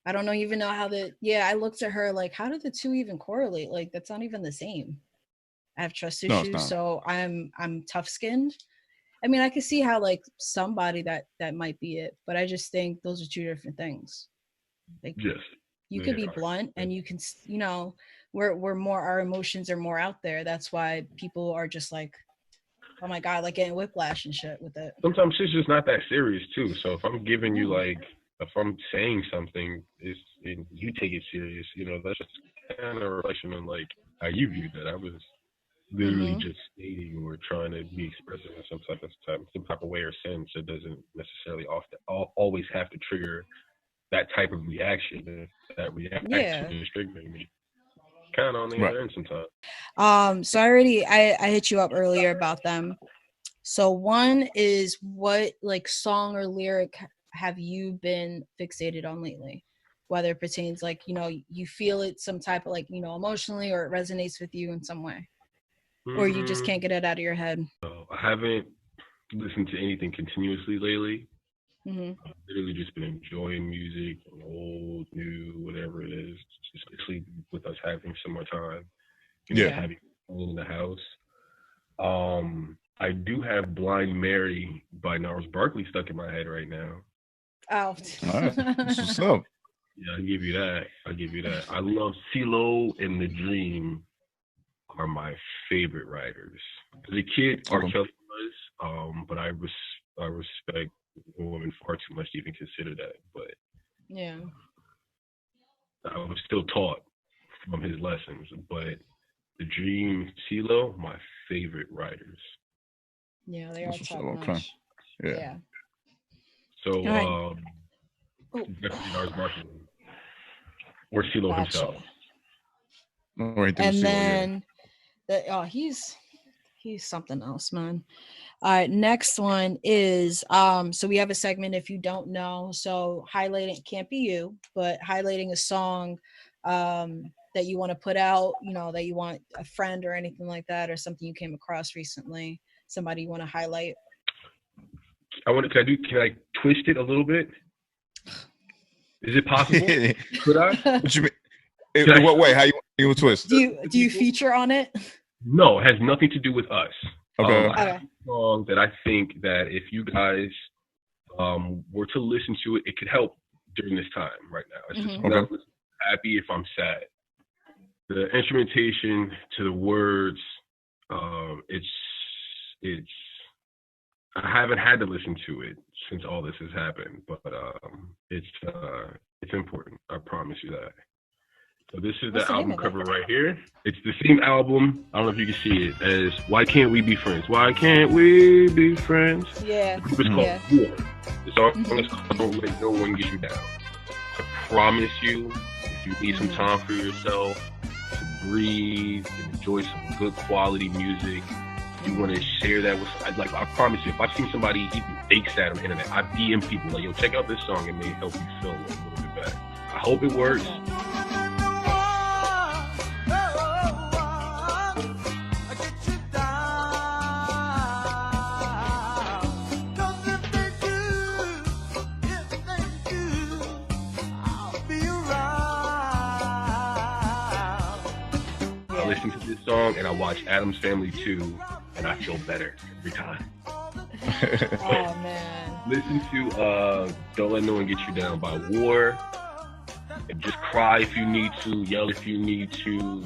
I don't even know how I looked at her like, how did the two even correlate? Like, that's not even the same. I have trust issues, so I'm tough skinned. I mean, I can see how like somebody that might be it, but I just think those are two different things. Like, you could be blunt, and you can, we're more, our emotions are more out there. That's why people are just like, oh my god, like getting whiplash and shit with it. Sometimes it's just not that serious too. So if I'm giving you if I'm saying something, and you take it serious, that's just kind of a reflection on like how you view that. I was literally just stating or trying to be expressive in some type of way or sense. It doesn't necessarily always have to trigger that type of reaction. That reaction is triggering me. Kind of on the other end sometimes. So I hit you up earlier about them. So one is, what like song or lyric have you been fixated on lately? Whether it pertains like, you feel it some type of like, emotionally, or it resonates with you in some way. Or you just can't get it out of your head. I haven't listened to anything continuously lately. I've literally just been enjoying music, old, new, whatever it is, especially with us having some more time. Having in the house. I do have Blind Mary by Gnarls Barkley stuck in my head right now. Oh. All right. What's up? Yeah, I'll give you that. I love C.Millie and The Dream are my favorite writers. As a kid, R. Kelly was, but I respect women far too much to even consider that. But I was still taught from his lessons. But The Dream, C.Millie, my favorite writers. Yeah, they are top notch. Yeah. So, definitely Gnarls Barkley or C.Millie himself. And then, he's something else, man. All right, next one is so we have a segment, if you don't know, so highlighting, can't be you, but highlighting a song that you want to put out, that you want a friend or anything like that, or something you came across recently, somebody you want to highlight. Can I twist it a little bit? Is it possible? Could I? What you mean? In what way? How you twist? Do you feature on it? No, it has nothing to do with us. Okay. I have a song that I think that if you guys were to listen to it, it could help during this time right now. It's just I'm happy if I'm sad. The instrumentation to the words, it's I haven't had to listen to it, since all this has happened, but it's important. I promise you that. So this is the album cover right here. It's the same album. I don't know if you can see it as "Why Can't We Be Friends." Why can't we be friends? Yeah. The group is called War. The song is called "Don't Let No One Get You Down." I promise you, if you need some time for yourself to breathe and enjoy some good quality music, you want to share that with, like, I promise you, if I've seen somebody even fake sad on the internet, I DM people like, yo, check out this song, and may help you feel a little bit better. I hope it works. I listen to this song and I watch Addams Family 2 and I feel better every time. Oh man. Listen to Don't Let No One Get You Down by War. And just cry if you need to, yell if you need to,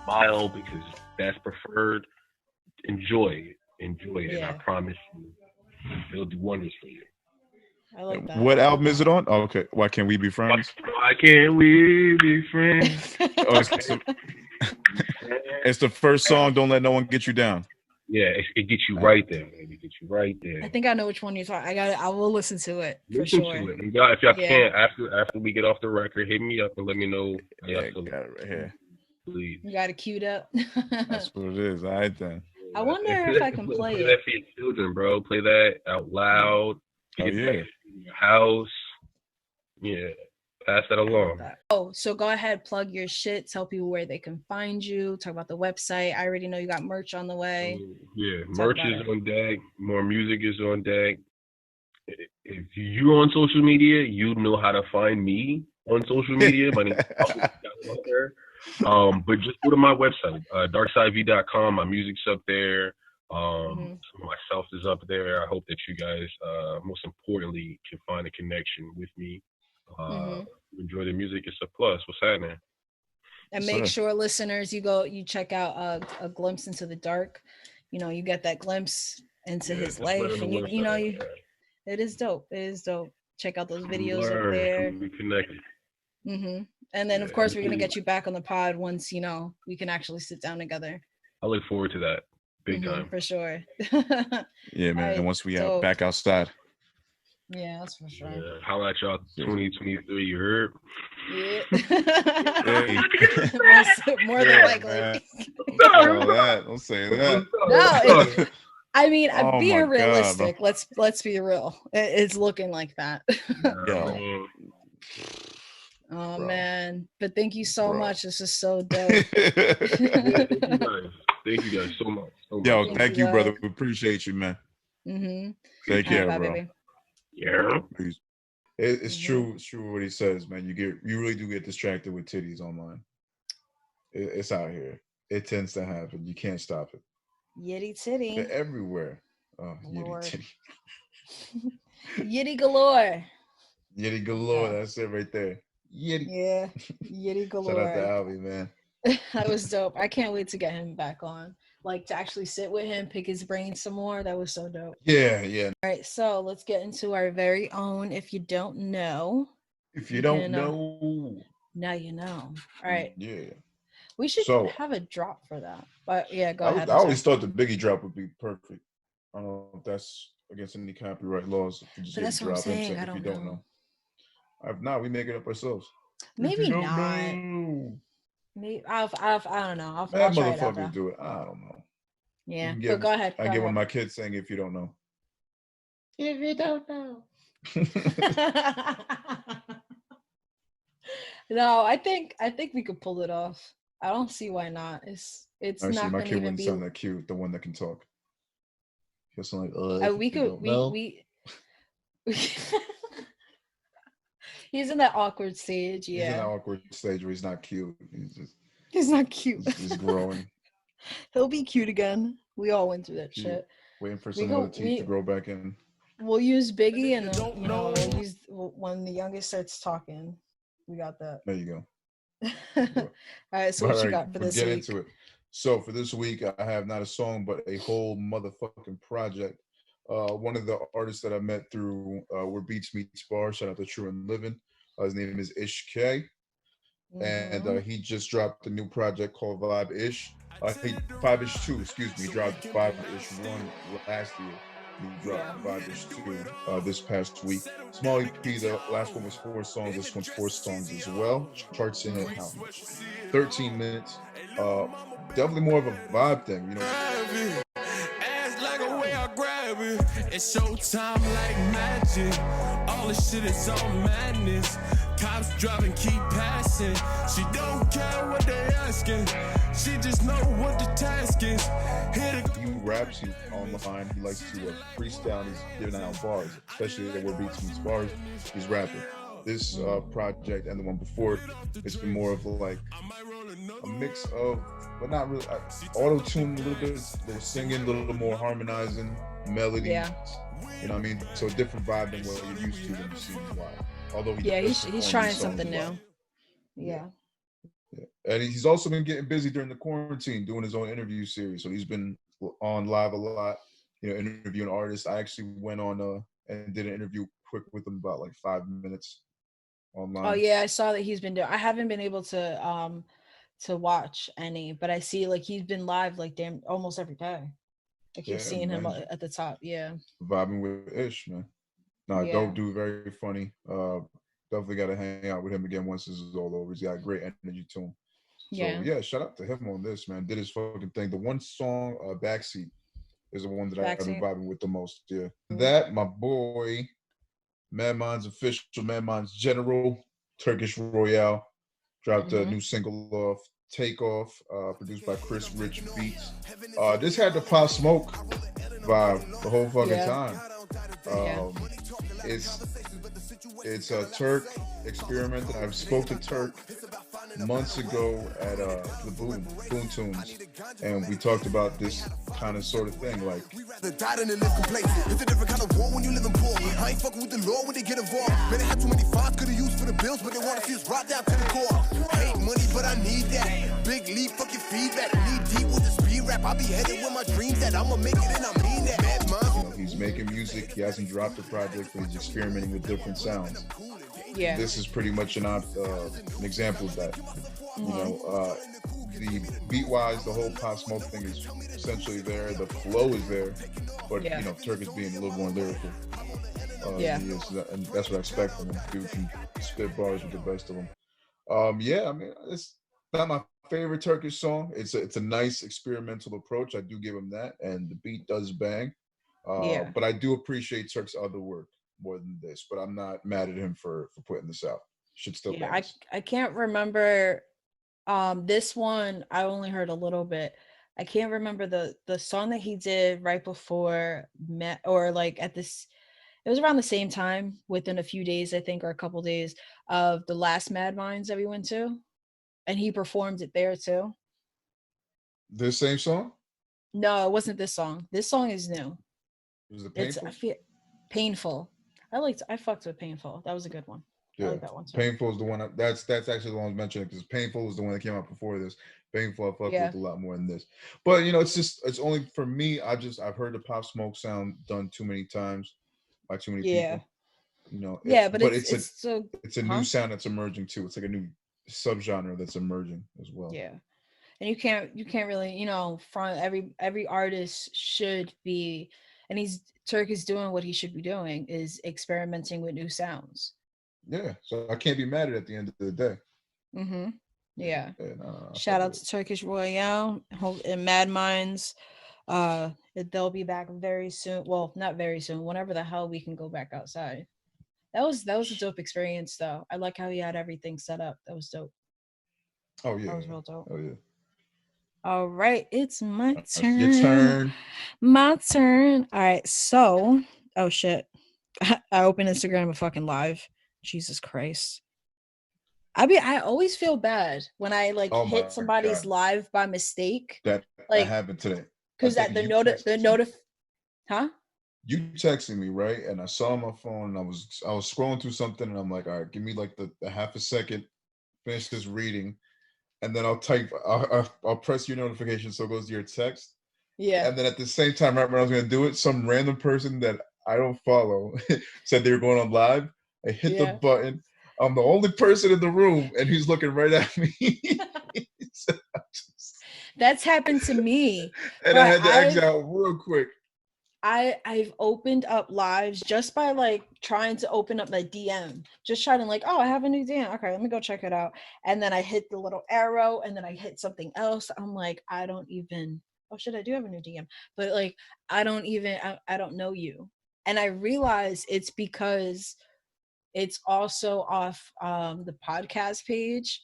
smile because that's preferred. Enjoy it, and I promise you, it'll do wonders for you. I like that. What album is it on? Oh, okay. Why Can't We Be Friends? Why can't we be friends? It's the first song. Don't Let No One Get You Down. Yeah, it gets you right there, man. It gets you right there. I think I know which one you're talking. I will listen to it for listen sure. To it. And if y'all can, after we get off the record, hit me up and let me know. Yeah, I got it right here. Please. You got it queued up. That's what it is. All right then. I wonder if I can play it. Play that for your children, bro. Play that out loud. Oh, yeah. In your house. Yeah. Pass that along. Oh, so go ahead, plug your shit, tell people where they can find you, talk about the website. I already know you got merch on the way. Yeah, merch is on deck. More music is on deck. If you're on social media, you know how to find me on social media. My name is but just go to my website, darksidev.com. My music's up there. Some of my self is up there. I hope that you guys, most importantly, can find a connection with me. Enjoy the music. It's a plus. What's happening? And make sure, listeners, you check out a glimpse into the dark. You know, you get that glimpse into his life, and it is dope. It is dope. Check out those videos up there. We connected. And then, of course, we're gonna get you back on the pod once we can actually sit down together. I look forward to that. Big time. For sure. Yeah, man. And once we are back outside. Yeah, that's for sure. Yeah, holla at y'all 2023, you heard? Yeah. Hey. More than likely. Don't say that. No, I mean, being realistic. God, let's be real. It's looking like that. Oh man. But thank you so much. This is so dope. Thank you guys so much. Yo, thank you, brother. We appreciate you, man. Take care, bro. Baby. Yeah, it's true. It's true what he says, man. You really do get distracted with titties online. It's out here. It tends to happen. You can't stop it. Yitty titty. They're everywhere. Oh, Yitty titty. Yitty galore. Yitty galore. That's it right there. Yitty. Yeah. Yitty galore. Shout out to Alvie, man. That was dope. I can't wait to get him back on. Like, to actually sit with him, pick his brain some more. That was so dope. Yeah, yeah. All right, so let's get into our very own If You Don't Know. If you don't know. Now you know. All right. Yeah. We should have a drop for that. But yeah, go ahead. I always thought the Biggie drop would be perfect. I don't know if that's against any copyright laws. But that's what I'm saying. I don't know. If not, we make it up ourselves. Maybe not. Maybe I don't know. I'll that try motherfuckers do it. I don't know. Yeah. But go ahead. I get one of my kids saying, "If you don't know." If you don't know. No, I think we could pull it off. I don't see why not. It's actually, not my going kid to even wouldn't be sound that cute. The one that can talk. He'll sound like, we he's in that awkward stage. Yeah. He's in that awkward stage where he's not cute. He's not cute. He's growing. He'll be cute again. We all went through that shit. Waiting for some other teeth to grow back in. We'll use Biggie and we'll use when the youngest starts talking. We got that. There you go. All right, so what you got for this week? Get into it. So for this week, I have not a song, but a whole motherfucking project One of the artists that I met through Where Beats Meets Bars. Shout out to True and Living. His name is Ish K, and he just dropped a new project called Vibe Ish. 5 Ish 2, excuse me. He dropped 5 Ish 1 last year. He dropped 5 Ish 2 this past week. Small EP. The last one was 4 songs. This one's 4 songs as well. Charts in at how much? 13 minutes. Definitely more of a vibe thing, you know. It's showtime like magic. All this shit is all madness. Cops driving, keep passing. She don't care what they asking. She just know what the task is. He raps, he's online. He likes to freestyle. He's giving out bars, especially where Beats Meets Bars. He's rapping. This project and the one before, it's been more of like a mix of, but not really, auto-tune a little bit, a little singing, a little more harmonizing, melody. Yeah. You know what I mean? So a different vibe than what you're used to when you see him live. Although he's trying something new. Yeah. And he's also been getting busy during the quarantine, doing his own interview series. So he's been on live a lot, you know, interviewing artists. I actually went on and did an interview quick with him, about like 5 minutes online. Oh yeah, I saw that he's been doing. I haven't been able to watch any, but I see like he's been live like damn almost every day. I keep seeing him at the top. Yeah, vibing with Ish, man. Dope dude, very funny. Definitely got to hang out with him again once this is all over. He's got great energy to him. So yeah, shout out to him on this, man. Did his fucking thing. The one song, Backseat, is the one that I've been vibing with the most. Yeah. Mm-hmm. That, my boy, Madmine's official, Madmine's General, Turkish Royale, dropped a new single off, Take Off, produced by Chris Rich Beats. This had the Pop Smoke vibe the whole fucking time. It's a Turk experiment. I spoke to Turk months ago at the Boom Tunes, and we talked about this kind of sort of thing. Like, it's a different kind of war when you live in poor. I ain't fucking with the law when they get involved. Man, I had too many funds could have used for the bills, but they want to see us right down to the core. I hate money, but I need that. Big leap, fucking feedback. Knee deep with the speed rap. I be headed with my dreams that I'ma make it, and I mean that. He's making music. He hasn't dropped a project, but he's experimenting with different sounds. Yeah, this is pretty much an example of that. You know, the beat-wise, the whole Pop Smoke thing is essentially there. The flow is there, but you know, Turk is being a little more lyrical. And that's what I expect from him. Dude can spit bars with the best of them. I mean, it's not my favorite Turkish song. It's a nice experimental approach. I do give him that, and the beat does bang. But I do appreciate Turk's other work more than this. But I'm not mad at him for putting this out. Should still. Yeah, I can't remember. This one I only heard a little bit. I can't remember the song that he did right before or like at this. It was around the same time, within a few days, I think, or a couple days of the last Mad Minds that we went to, and he performed it there too. This same song? No, it wasn't this song. This song is new. Was it Painful? Painful. I fucked with Painful. That was a good one. Yeah, I like that one too. Painful is the one. That's actually the one I was mentioning, because Painful was the one that came out before this. Painful I fucked with a lot more than this. But you know, it's only for me. I've heard the Pop Smoke sound done too many times by too many people. You know. But it's a new sound that's emerging too. It's like a new subgenre that's emerging as well. Yeah. And you can't really, you know, from every artist should be, and Turk is doing what he should be doing, is experimenting with new sounds. Yeah, so I can't be mad at the end of the day. Mm-hmm. Yeah. Shout out to Turkish Royale and Mad Minds. They'll be back very soon. Well, not very soon. Whenever the hell we can go back outside. That was a dope experience, though. I like how he had everything set up. That was dope. Oh yeah, that was real dope. Oh yeah. All right, it's my turn. Your turn. My turn. All right, so, oh shit. I opened Instagram a fucking live. Jesus Christ. I always feel bad when I hit somebody's live by mistake. That happened today. Because the notif. Huh? You texted me, right? And I saw my phone and I was scrolling through something and I'm like, all right, give me like the half a second, finish this reading. And then I'll press your notification so it goes to your text. Yeah. And then at the same time, right when I was gonna do it, some random person that I don't follow said they were going on live. I hit the button. I'm the only person in the room, and he's looking right at me. That's happened to me. And I had to exit out real quick. I've opened up lives just by like trying to open up my DM, just trying to like, oh, I have a new DM. Okay, let me go check it out. And then I hit the little arrow, and then I hit something else. I'm like, I don't even. Oh shit, I do have a new DM, but like, I don't even. I don't know you. And I realize it's because it's also off the podcast page.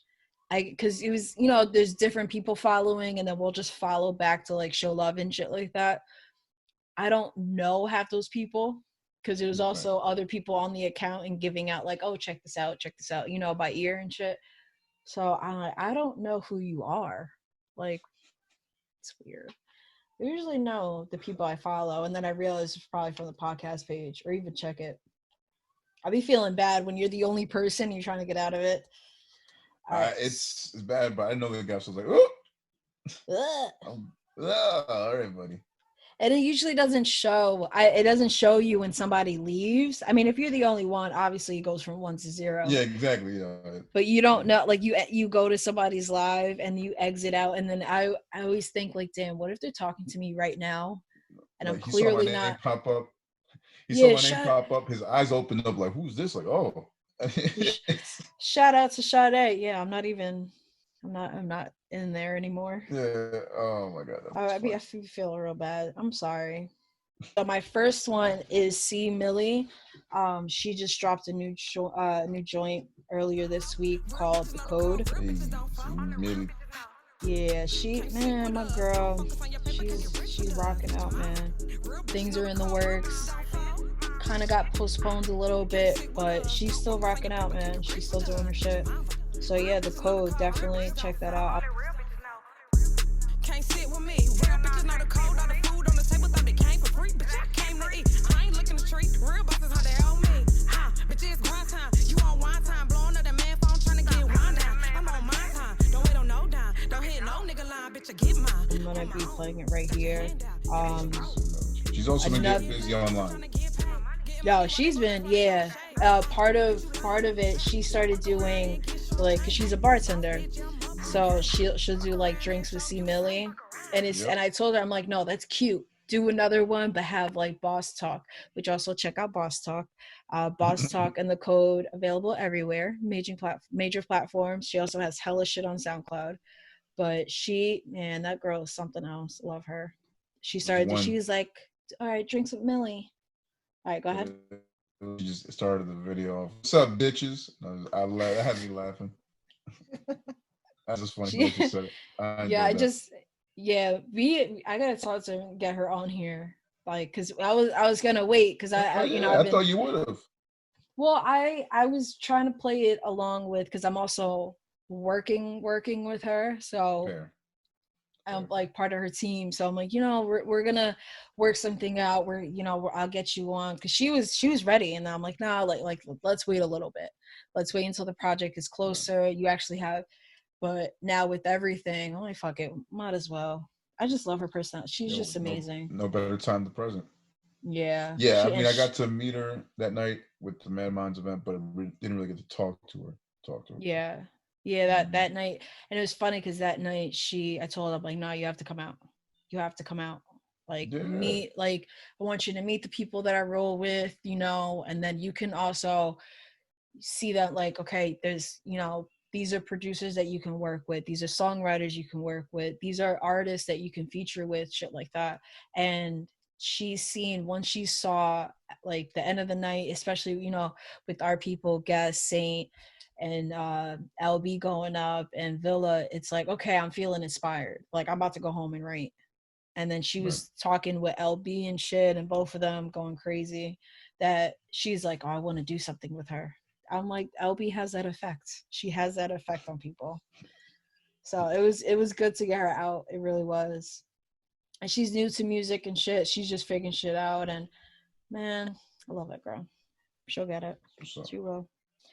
Because it was, there's different people following, and then we'll just follow back to like show love and shit like that. I don't know half those people because there's also other people on the account and giving out like, oh, check this out, by ear and shit. So I'm like, I don't know who you are. Like, it's weird. I usually know the people I follow, and then I realize it's probably from the podcast page or even check it. I'll be feeling bad when you're the only person and you're trying to get out of it. It's bad, but I know the guy was like, oh, all right, buddy. And it usually doesn't show. It doesn't show you when somebody leaves. I mean, if you're the only one, obviously it goes from 1 to 0. Yeah, exactly. Yeah. But you don't know, like you go to somebody's live and you exit out, and then I always think like, damn, what if they're talking to me right now, and like, I'm clearly not. Pop up. He saw my name pop up. His eyes opened up like, who's this? Like, oh. Shout out to Sade. Yeah, I'm not in there anymore. Yeah. Oh my god. I feel real bad. I'm sorry. So my first one is C.Millie. She just dropped a new joint earlier this week called The Code. Hey, C.Millie. Yeah, my girl, she's rocking out, man. Things are in the works. Kind of got postponed a little bit, but she's still rocking out, man. She's still doing her shit. So yeah, The Code, definitely check that out. Can't sit with me. Real bitches know the code, all the food on the table, thought they came for free. Bitch, I came to eat. I ain't looking to treat. Real bosses how they owe me. Bitch, it's grind time. You on wine time. Blowing up that man phone, trying to get wine down. I'm on my time. Don't wait on no dime. Don't hit no nigga line, bitch, I get mine. I'm gonna be playing it right here. She's also been getting busy online. Yo, she's been, part of it, she started doing, like, cause she's a bartender, so she'll do like drinks with C.Millie, and and I told her, I'm like, no, that's cute, do another one, but have like Boss Talk, which also check out Boss Talk. Boss Talk and The Code available everywhere, major platforms. She also has hella shit on SoundCloud, but that girl is something else. Love her. She was like, all right, drinks with Millie. All right, go ahead. She just started the video off. What's up, bitches? That had me laughing. That's just funny. She said it. I gotta talk to her and get her on here, like, cause I was gonna wait, cause I thought you would have. Well, I was trying to play it along with, cause I'm also working with her, so. Fair. I'm like part of her team, so I'm like, we're gonna work something out where I'll get you on, because she was ready, and I'm like, nah, like let's wait a little bit, let's wait until the project is closer. You actually have, but now with everything, I'm like, fuck it, might as well. I just love her personality. She's just amazing. No better time than present. Yeah. I mean, I got to meet her that night with the Mad Minds event, but I didn't really get to talk to her. Yeah, that night. And it was funny because that night I told her, I'm like, no, you have to come out. Like, meet, like, I want you to meet the people that I roll with, and then you can also see that, like, okay, there's, these are producers that you can work with. These are songwriters you can work with. These are artists that you can feature with, shit like that. And once she saw, like, the end of the night, especially, with our people, Gas, Saint, and LB going up, and Villa, it's like, okay, I'm feeling inspired. Like, I'm about to go home and write. And then she was talking with LB and shit, and both of them going crazy, that she's like, oh, I want to do something with her. I'm like, LB has that effect. She has that effect on people. So it was good to get her out. It really was. And she's new to music and shit. She's just figuring shit out. And man, I love that girl. She'll get it. She will.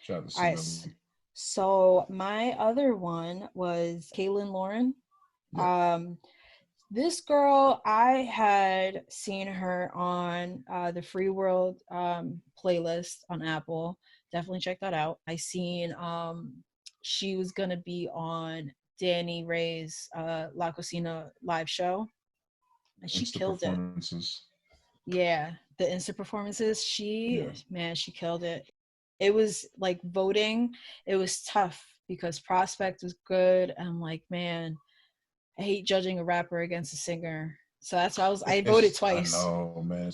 All right. So my other one was Kailyn Lauren. Yeah. This girl, I had seen her on the Free World playlist on Apple. Definitely check that out. I seen she was gonna be on Danny Ray's La Cocina live show, and she killed it. Yeah, the Insta performances. Man, she killed it. It was like voting. It was tough because Prospect was good. And I'm like, man, I hate judging a rapper against a singer. So that's why I voted twice. I know, man.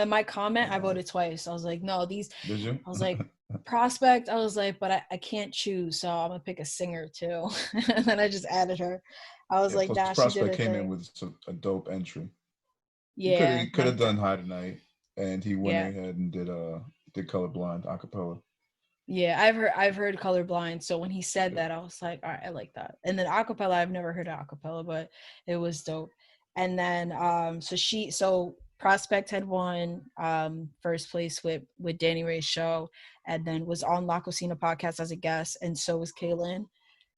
In my comment, I voted twice. I was like, no, these. Did you? I was like, Prospect. I was like, but I can't choose, so I'm gonna pick a singer too. And then I just added her. I was like, nah, Prospect she did came thing. in with a dope entry. Yeah, he could have done High Tonight, and he went ahead and did Colorblind acapella. Yeah, I've heard Colorblind. So when he said that, I was like, all right, I like that. And then acapella, I've never heard of acapella, but it was dope. And then so Prospect had won first place with Danny Ray's show, and then was on La Cocina podcast as a guest, and so was Kailyn.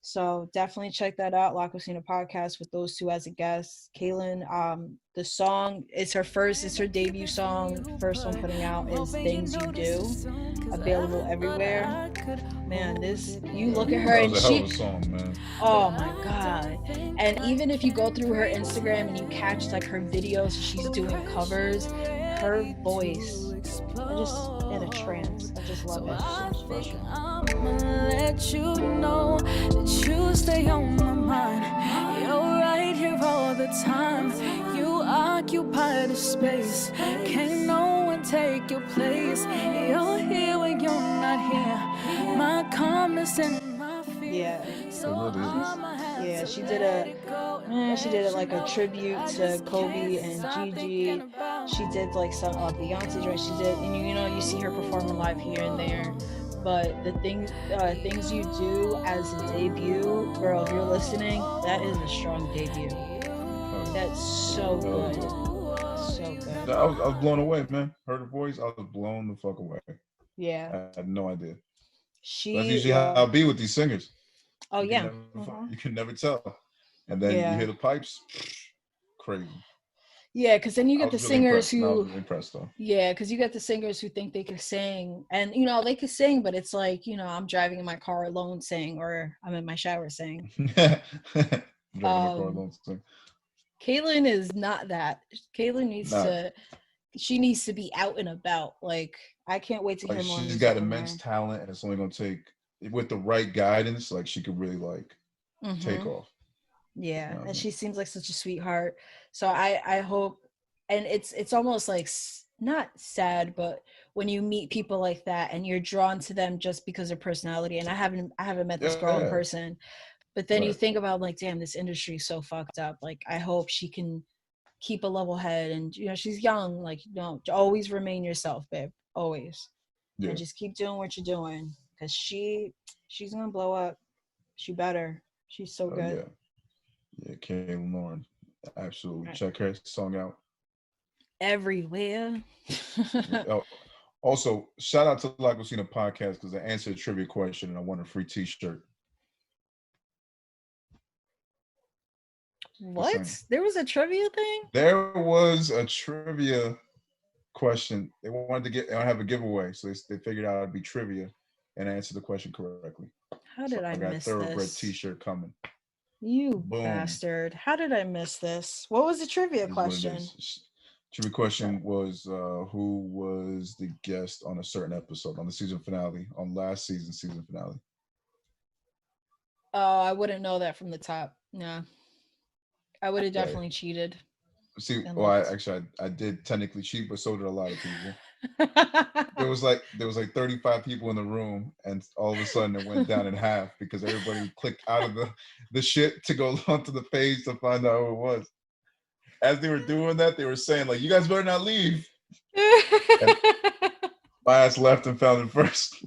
So definitely check that out, La Cocina podcast with those two as a guest. Kailyn, the song, it's her debut song. First one putting out is Things You Do, available everywhere. Man, you look at her and that was a hell of a song, man. Oh my god. And even if you go through her Instagram and you catch like her videos, she's doing covers, her voice, I'm just in a trance. I just love it. So special. I'ma let you know that you stay on my mind. You're right here all the time. You occupy the space. Can't no one take your place. You're here when you're not here. My calmness and my fear. Yeah. Yeah, she did it like a tribute to Kobe and Gigi. She did like some Beyonce joint. She did, and you see her performing live here and there. But the things you do as a debut, girl, if you're listening, that is a strong debut. That's so good. So good. I was blown away, man. Heard her voice, I was blown the fuck away. Yeah. I had no idea. That's usually how I'll be with these singers. Oh, yeah. You can never tell. And then you hear the pipes, crazy. Yeah, because then you get the singers who. I was really impressed, though. Yeah, because you get the singers who think they can sing, and they can sing, but it's like I'm driving in my car alone sing, or I'm in my shower sing. Kailyn is not that. Kailyn needs to be out and about. Like, I can't wait to hear more. She's got immense talent, and it's only gonna take, with the right guidance, like she could really take off. Yeah, and she seems like such a sweetheart. So I hope, and it's almost like not sad, but when you meet people like that and you're drawn to them just because of personality. And I haven't met this girl in person, but then you think about like, damn, this industry is so fucked up. Like, I hope she can keep a level head, and she's young. Like, always remain yourself, babe. Always. And just keep doing what you're doing, because she's gonna blow up. She better. She's so good. Yeah, Kailyn Lauren. Absolutely. Right. Check her song out. Everywhere. Also, shout out to La Cocina podcast, because I answered a trivia question and I won a free t-shirt. What? There was a trivia thing? There was a trivia question. They wanted to have a giveaway, so they figured out it'd be trivia, and I answered the question correctly. How did I miss this? I got a thoroughbred t-shirt coming. You bastard. How did I miss this? What was the trivia question? Trivia question was who was the guest on a certain episode, on the season finale, on last season's season finale. Oh, I wouldn't know that from the top. No. I would have definitely cheated. See, I did technically cheat, but so did a lot of people. There was like 35 people in the room, and all of a sudden it went down in half because everybody clicked out of the shit to go onto the page to find out who it was. As they were doing that, they were saying, like, you guys better not leave. My ass left and found it first.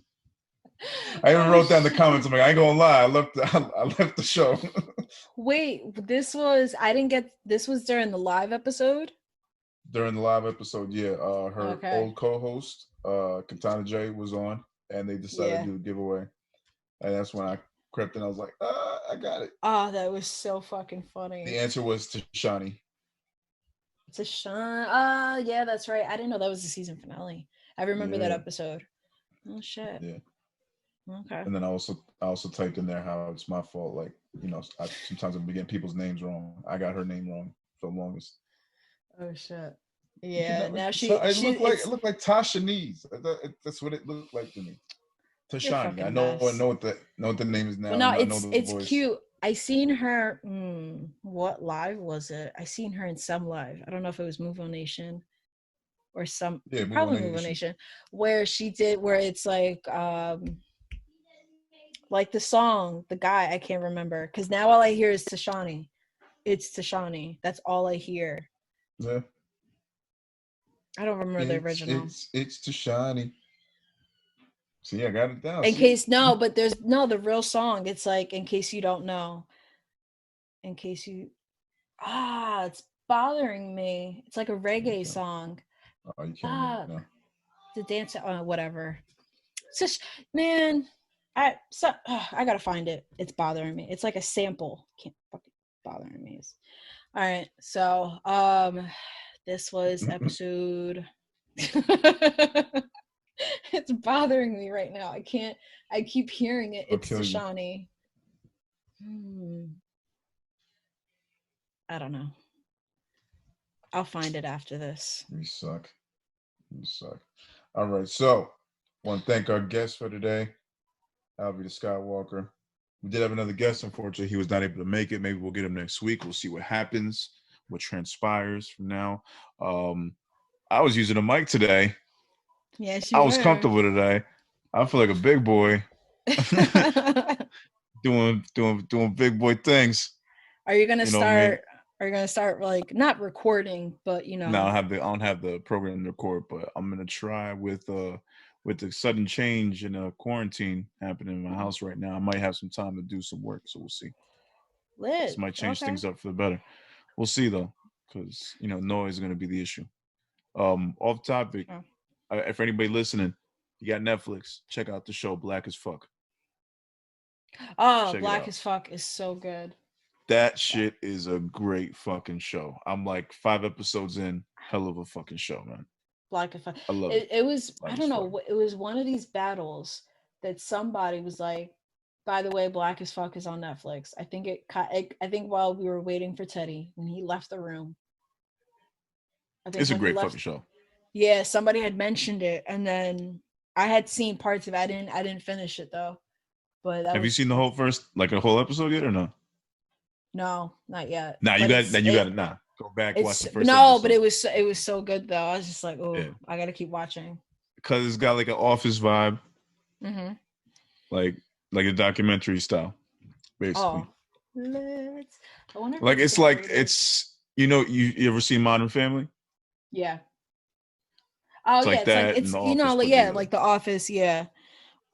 I even wrote down the comments. I'm like, I ain't gonna lie, I left the show. Wait, this was during the live episode? During the live episode, yeah. Her old co-host, Katana J, was on, and they decided to do a giveaway. And that's when I crept in. I was like, I got it. Oh, that was so fucking funny. The answer was Tashani. Tashani. Yeah, that's right. I didn't know that was the season finale. I remember that episode. Oh shit. Yeah. Okay. And then I also typed in there how it's my fault. Like, sometimes I'm getting people's names wrong. I got her name wrong for the longest. Oh shit. Yeah. Now it looked like Tasha Nees. That's what it looked like to me. Tashani. I know what the name is now. Well, no, I know the it's voice. cute. I seen her. What live was it? I seen her in some live. I don't know if it was Move On Nation or some. Yeah, probably Move On Nation, where it's like the song, the guy, I can't remember, because now all I hear is Tashani. It's Tashani. That's all I hear. Yeah. I don't remember the original. It's Tashani. See, I got it down. But there's the real song. It's like, in case you don't know. In case you, it's bothering me. It's like a reggae song. Oh, you can't. No. The dance, whatever. It's just, man, I gotta find it. It's bothering me. It's like a sample. Can't fucking bothering me. All right, so this was episode. It's bothering me right now. I keep hearing it. It's Tashani. I don't know. I'll find it after this. You suck. All right, so I want to thank our guest for today, Alvie the Skywalker. We did have another guest. Unfortunately, he was not able to make it. Maybe we'll get him next week. We'll see what happens, what transpires from now. I was using a mic today. Yes, I was comfortable today. I feel like a big boy, doing big boy things. Are you gonna start? Are you gonna start like not recording, but No, I don't have the program to record, but I'm gonna try with the sudden change in quarantine happening in my house right now. I might have some time to do some work, so we'll see. This might change things up for the better. We'll see though, because noise is gonna be the issue. Off topic. If anybody listening, you got Netflix, check out the show Black as Fuck. Oh, Black as Fuck is so good. That shit is a great fucking show. I'm like 5 episodes in. Hell of a fucking show, man. Black as Fuck. I love it. It was, I don't know, it was one of these battles that somebody was like, by the way, Black as Fuck is on Netflix. I think while we were waiting for Teddy, when he left the room. It's a great fucking show. Yeah, somebody had mentioned it, and then I had seen parts of it. I didn't finish it though. But have you seen the whole a whole episode yet or no? No, not yet. Nah, you got it. Nah, go back watch the first. No, episode. But it was so good though. I was just like, oh, yeah. I gotta keep watching. Because it's got like an Office vibe. Mm-hmm. Like a documentary style, basically. Oh, it's you ever seen Modern Family? Yeah. Oh, yeah, it's like The Office, yeah.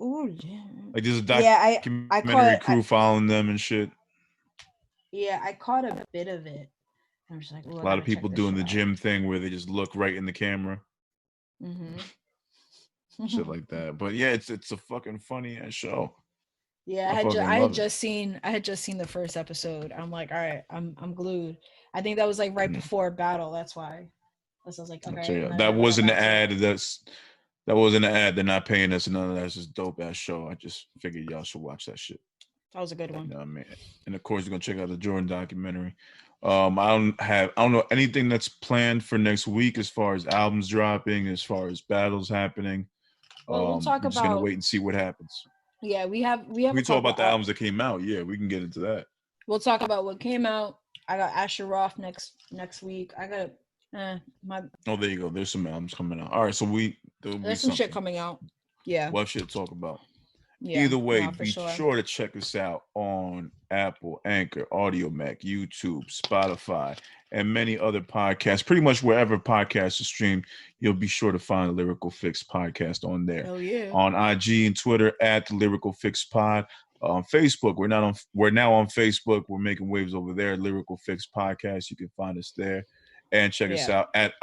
Ooh, yeah. Like there's a documentary crew following them and shit. Yeah, I caught a bit of it. I'm just like, a lot of people doing the gym thing where they just look right in the camera. Mm-hmm. Shit like that. But yeah, it's a fucking funny ass show. Yeah, I had just seen the first episode. I'm like, all right, I'm glued. I think that was like right before Battle. That's why. So I was like, okay. That wasn't an ad. That wasn't an ad. They're not paying us. None of that's just dope ass show. I just figured y'all should watch that shit. That was a good one. You know what I mean? And of course, we're gonna check out the Jordan documentary. I don't know anything that's planned for next week as far as albums dropping, as far as battles happening. Well, we'll talk I'm just gonna wait and see what happens. Yeah, we can talk about the albums that came out. Yeah, we can get into that. We'll talk about what came out. I got Asher Roth next week. I got Oh, there you go. There's some albums coming out. All right, so there's some shit coming out. Yeah. What shit to talk about? Yeah, either way, be sure to check us out on Apple, Anchor, Audio Mac, YouTube, Spotify, and many other podcasts. Pretty much wherever podcasts are streamed, you'll be sure to find the Lyrical Fix podcast on there. Hell yeah. On IG and Twitter at the Lyrical Fix Pod. On Facebook, we're now on Facebook. We're making waves over there. Lyrical Fix Podcast. You can find us there, and check us out at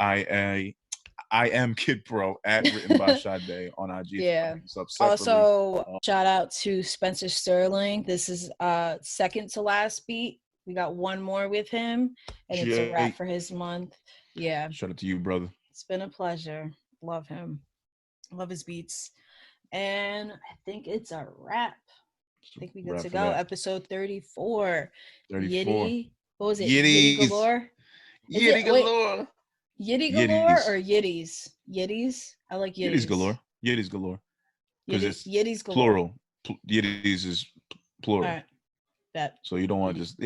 I am Kid Pro at Written by Sade on IG. Yeah. Also, shout out to Spencer Sterling. This is second to last beat. We got one more with him, and it's a wrap for his month. Yeah. Shout out to you, brother. It's been a pleasure. Love him. Love his beats. And I think it's a wrap. I think we good to go. Episode 34. 34. Yitty. What was it? Yitties. Yitty Galore? Yitty Galore. Yitty Galore or Yitties? Yitties? I like Yitties. Yitties Galore. Yitties Galore. Because it's Yitties Galore. Plural. Yitties is plural. All right. That. So you don't want to just,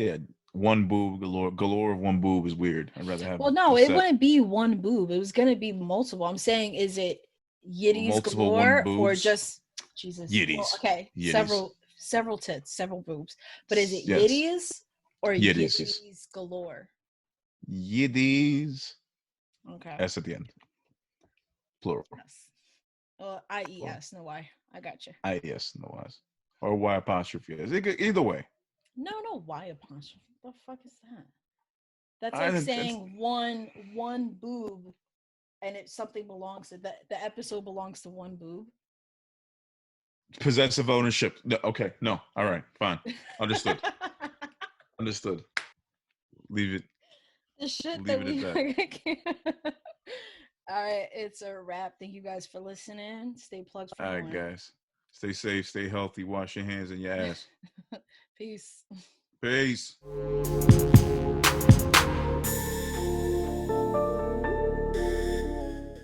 one boob galore. Galore of one boob is weird. I'd rather have. Well, no, it wouldn't be one boob. It was going to be multiple. I'm saying, is it Yitties multiple Galore or just, Jesus. Yitties. Well, okay. Yitties. Several tits, several boobs. But is it Yes. Yitties or Yitties. Galore? Yitties. Okay. S at the end. Plural. Yes. Well, I-E-S, no Y. I got you. I-E-S, no Y's. Or Y apostrophe. Either way. No, Y apostrophe. What the fuck is that? That's like saying one boob and something belongs to the episode belongs to one boob. Possessive ownership. Okay. No. All right. Fine. Understood. Understood. Leave it. The shit leave that it we at that. All right, it's a wrap. Thank you guys for listening. Stay plugged for All right, guys. Stay safe, stay healthy, wash your hands and your ass. Peace. Peace.